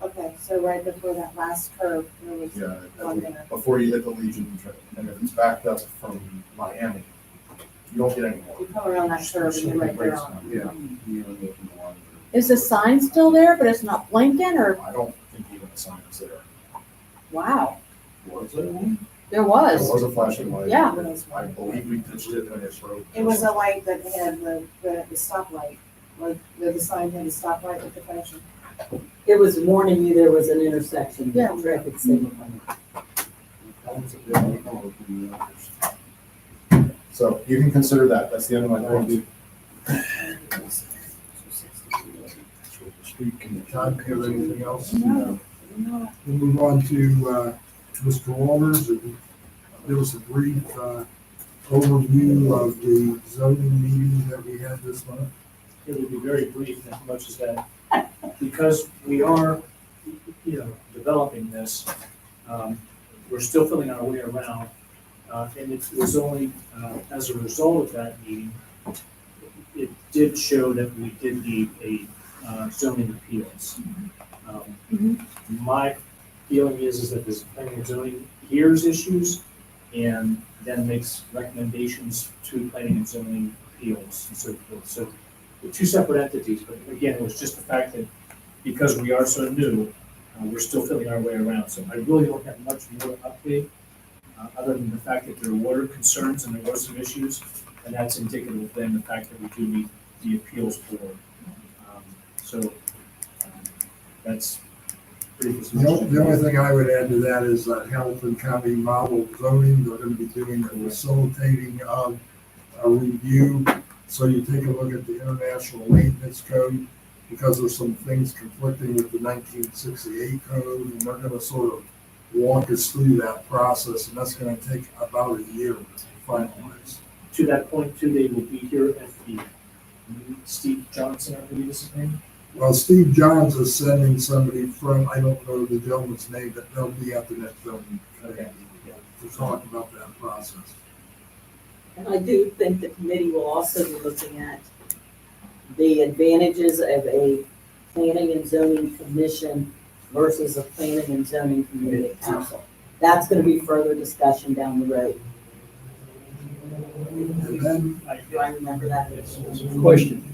Okay, so right before that last curve, there was yeah, one there. before you hit the Legion train, and if it's backed up from Miami, you don't get any more. You come around that curve and you're right there on. Yeah, Is the sign still there, but it's not blinking, or, I don't think even the sign is there. wow, Was it? there There was. was a flashing light. Yeah. I believe we pitched it when it broke. It was a light that had the stoplight, like the sign had a stoplight with the flashing. It was warning you there was an intersection, Yeah. traffic signal. So you can consider that. That's the end of my point. John, do you have anything else? No. We'll move on to Mr. Walters. There was a brief overview of the zoning meeting that we had this month. It would be very brief, as much as that, because we are, developing this, we're still filling our way around. And it was only, as a result of that meeting, it did show that we did need a zoning appeals. My feeling is that this planning and zoning hears issues and then makes recommendations to planning and zoning appeals and so forth. So they're two separate entities, but again, it was just the fact that because we are so new, we're still feeling our way around. So I really don't have much more to update, other than the fact that there were concerns and there were some issues, and that's indicative of then the fact that we do need the appeals board. That's pretty much. The only thing I would add to that is that Hamilton County model zoning, they're gonna be doing a facilitating of a review. So you take a look at the International Maintenance Code, because there's some things conflicting with the 1968 code, and they're gonna sort of walk us through that process, and that's gonna take about a year to finalize. To that point too, they will be here at the Steve Johnson, I believe is his name. Well, Steve Johns is sending somebody from, I don't know the gentleman's name, but they'll be at the next zoning committee to talk about that process. And I do think the committee will also be looking at the advantages of a planning and zoning commission versus a planning and zoning community council. That's gonna be further discussion down the road. And then, Do I remember that? Question.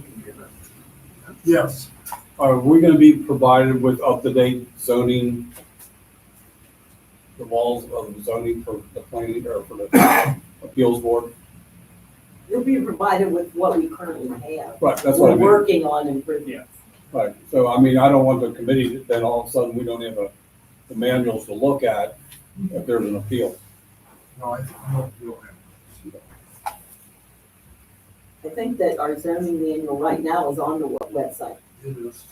yes, Are we gonna be provided with up-to-date zoning, the walls of zoning for the planning, or for the appeals board? You'll be provided with what we currently have. Right, that's what I We're mean. working on improvement. Right, so I mean, I don't want the committee that then all of a sudden we don't have the manuals to look at if there's an appeal. no, I think, no, you don't have. I think that our zoning manual right now is on the website. It is.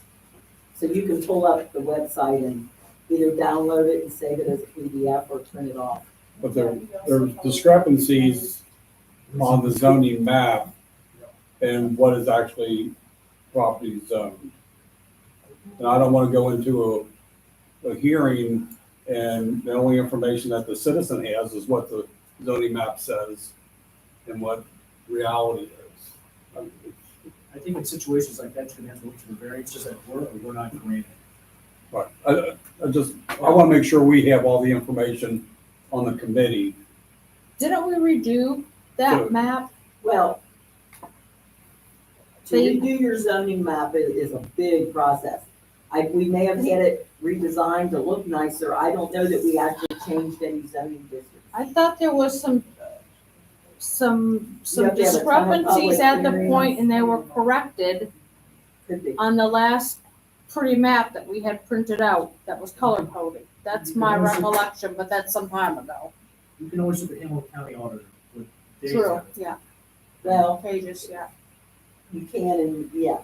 So you can pull up the website and either download it and save it as a PDF or print it off. But there's discrepancies on the zoning map and what is actually property zoned. And I don't want to go into a hearing and the only information that the citizen has is what the zoning map says and what reality is. I think in situations like that, you're gonna have to look to the variances that were or were not granted. Right, I want to make sure we have all the information on the committee. Didn't we redo that map? Well, to redo your zoning map is a big process. We may have had it redesigned to look nicer. I don't know that we actually changed any zoning districts. I thought there was some You have to have a ton of discrepancies at the public point, and they were corrected Could be. on the last pretty map that we had printed out that was color coded. That's my recollection, but that's some time ago. You can always look at Hamilton County Auditor with dates True, on it. yeah. Well, Pages, yeah. you can and, yeah.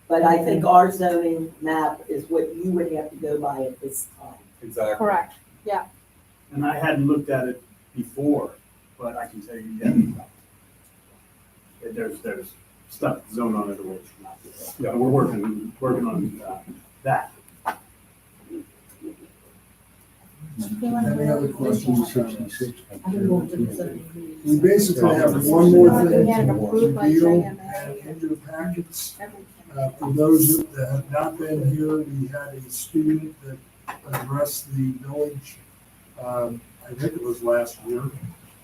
But I think our zoning map is what you would have to go by at this time. Exactly. Correct, yeah. And I hadn't looked at it before, but I can tell you that there's stuff zoned on it or it's not. Yeah, we're working on that. Any other questions? I can go to the zoning. We basically have one more thing We had it to approved by deal, JMA. and in your packets, for those that have not been here, we had a student that addressed the village, I think it was last year,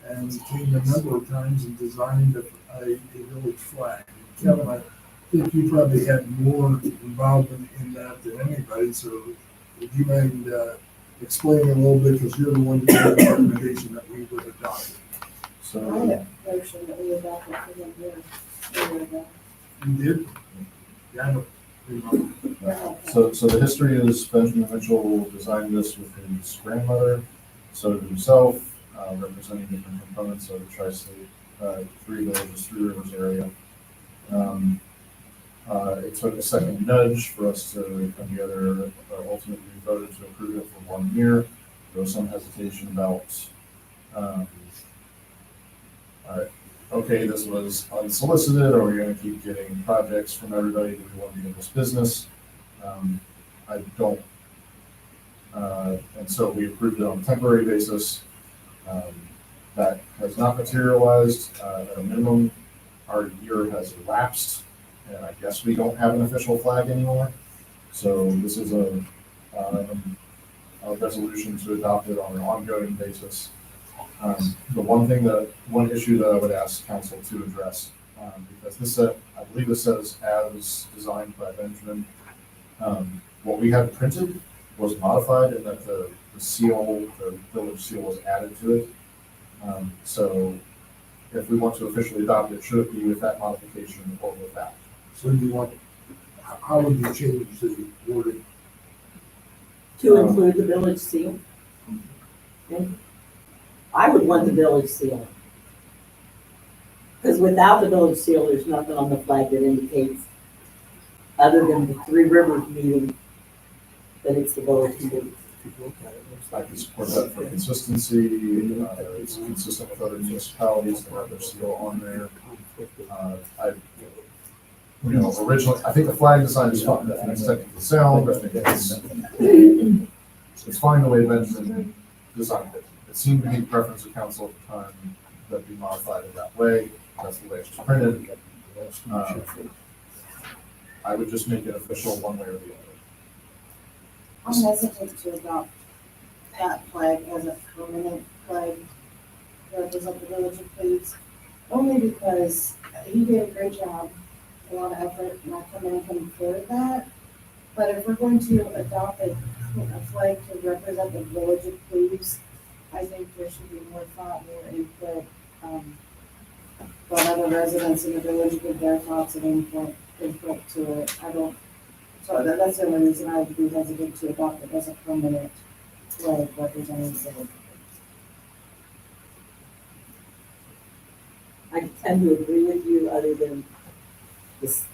and came a number of times and designed a village flag. Kevin, I think you probably had more involvement in that than anybody, so would you mind explaining a little bit, because you're the one who made the recommendation that we would adopt. So, Motion that we adopted for them here. You did? Yeah, I know. so the history is Benjamin Mitchell designed this with his grandmother, so did himself, representing different components of the Tri-State, Three Villages, Three Rivers area. It took a second nudge for us to come together. Ultimately, we voted to approve it for 1 year. There was some hesitation about, okay, this was unsolicited. Are we going to keep getting projects from everybody? Do we want to be in this business? I don't. And so we approved it on a temporary basis. That has not materialized. At a minimum, our year has elapsed, and I guess we don't have an official flag anymore. So this is resolution to adopt it on an ongoing basis. One issue that I would ask council to address, because this, I believe it says as designed by Benjamin. What we had printed was modified in that the seal, the village seal was added to it. So if we want to officially adopt it, should it be with that modification or without? So do you want, how would you change the wording? To include the village seal. Okay. I would want the village seal. Because without the village seal, there's nothing on the flag that indicates, other than the Three Rivers meeting, that it's the village meeting. I can support that for consistency. It's consistent with other municipalities that have their seal on there. Originally, I think the flag design is fine. I think it's technically sound. I think it's fine the way Benjamin designed it. It seemed to be preference of council at the time that be modified in that way. That's the way it's printed. I would just make it official one way or the other. I'm hesitant to adopt that flag as a permanent flag to represent the village of Cleves, only because he did a great job, a lot of effort, and I can afford that. But if we're going to adopt a flag to represent the village of Cleves, I think there should be more thought, more input, but other residents in the village give their thoughts and input to it. So that's the only reason I would be hesitant to adopt it as a permanent flag representing the village. I tend to agree with you, other than this,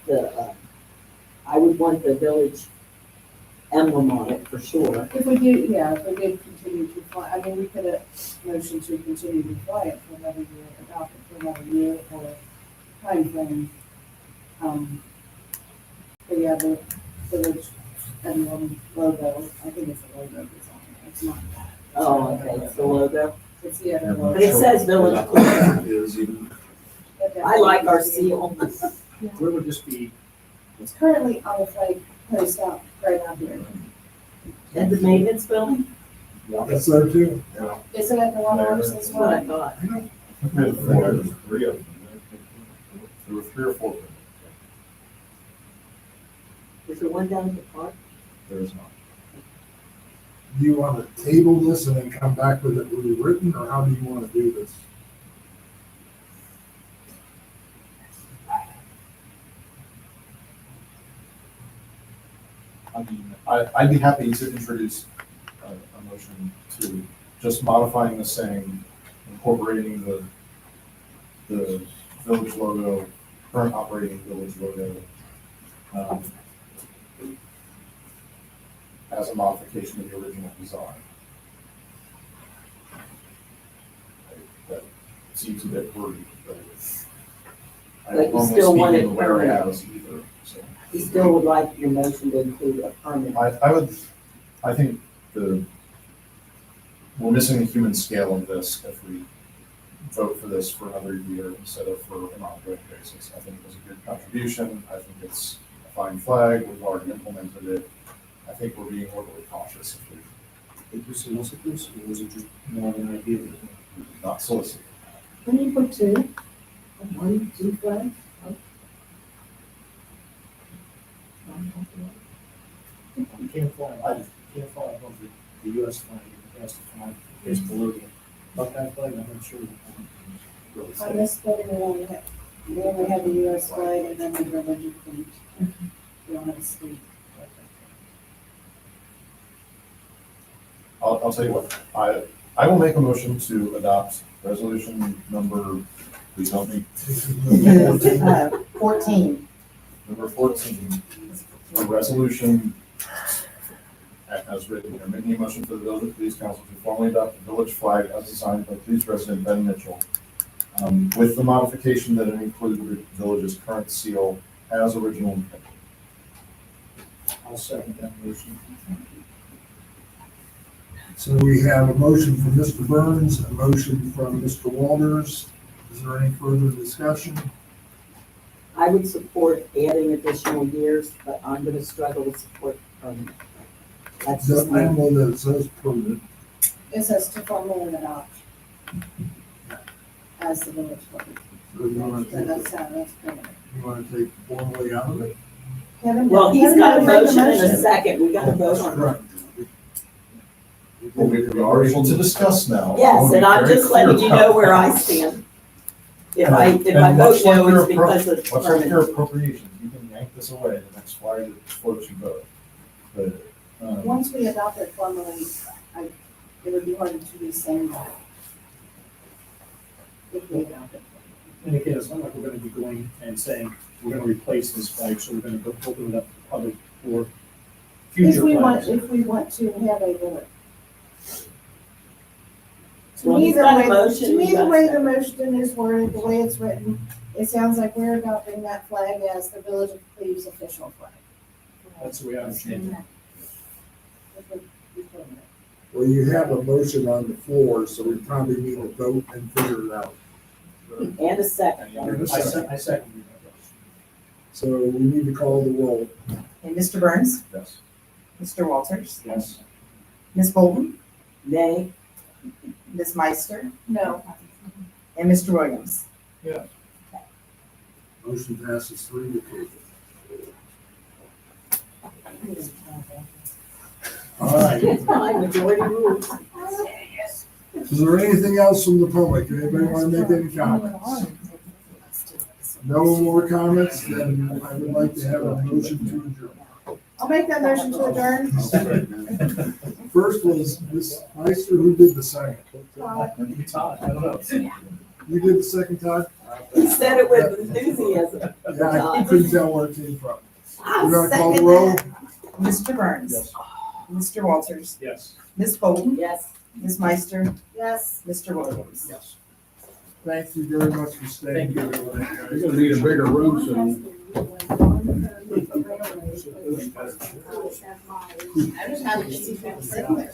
I would want the village emblem on it for sure. If we did continue to fly, I mean, we could have motion to continue to fly it for another year, adopt it for another year or timeframe. But yeah, the village emblem logo, I think it's a logo that's on there, it's not that. Oh, okay, it's the logo. It's the other logo. But it says village Cleves. I like our seal. Where would this be? It's currently on the flag post out, right out here. At the maintenance building? That's there too. Is it at the waterworks as That's what I well? thought. There were three of them. There were 3 or 4 of them. Is there one down at the park? There is not. Do you want to table this and then come back with it rewritten, or how do you want to do this? I'd be happy to introduce a motion to just modifying the saying, incorporating the village logo, current operating village logo, as a modification of the original design. That seems a bit wordy, but I But you don't still want normally it speak in whereas permanent. either, so. You still would like your motion to include a permanent. I think we're missing the human scale of this if we vote for this for another year instead of for an ongoing basis. I think it was a good contribution. I think it's a fine flag. We've already implemented it. I think we're being overly cautious if we. Did you solicit this, or was it just more of an idea? Not solicit. When you put 2, 1, 2 flags? You can't fly above the US flag, it has to fly, it's below the Buckeye flag, I'm not sure. On this building, we only have the US flag and then the village of Cleves. We don't have a state. I'll tell you what, I will make a motion to adopt resolution number, please help me. 14. Number 14, a resolution as written here, making a motion for the Village of Cleves Council to formally adopt the village flag as designed by Cleves resident Ben Mitchell, with the modification that it include the village's current seal as original intended. I'll second that motion. So we have a motion from Mr. Burns, a motion from Mr. Walters. Is there any further discussion? I would support adding additional years, but I'm gonna struggle to support permanent. That's The just me. animal that says permanent. It says to formally adopt. As the village code. So you wanna So take, that's permanent. you wanna take formally out of it? Kevin, Well, he's Kevin got a didn't make the motion and a motion. second, we gotta vote on it. Correct. We are able to discuss now. Yes, and I'm just letting you know where I stand. If I vote no, it's because of What's like your permanent. appropriations, you can yank this away, the next why it floats your boat. But, Once we adopt it formally, it would be hard to rescind that. If we adopt it. And again, it's not like we're gonna be going and saying, we're gonna replace this flag, so we're gonna go open it up to the public for future flags. If we want to have a village. To Well, me, he's the got a way, motion, to me, we the got a way the second. motion is worded, the way it's written, it sounds like we're adopting that flag as the Village of Cleves official flag. That's the way I understand it. Which would be permanent. Well, you have a motion on the floor, so we probably need to vote and figure it out. And a second. And a I second. second you. So we need to call the roll. And Mr. Burns, yes. Mr. Walters, Yes. Ms. Bolton, Nay. Ms. Meister, No. and Mr. Williams. Motion passes 3-2. All right. It's fine, majority rules. Is there anything else from the public? Anybody want to make any comments? No more comments, then I would like to have a motion to adjourn. I'll make that motion to adjourn. First was Ms. Meister, who did the second? Todd, I don't know. You did the second, Todd? He said it with enthusiasm. Yeah, I couldn't tell where it came from. I'll We're gonna call the second roll. that. Mr. Burns, Yes. Mr. Walters, Yes. Ms. Bolton, Yes. Ms. Meister, Yes. Mr. Williams. Yes. Thank you very much for staying. Thank you. You're gonna need a bigger room soon. I just have to see if it's sitting there.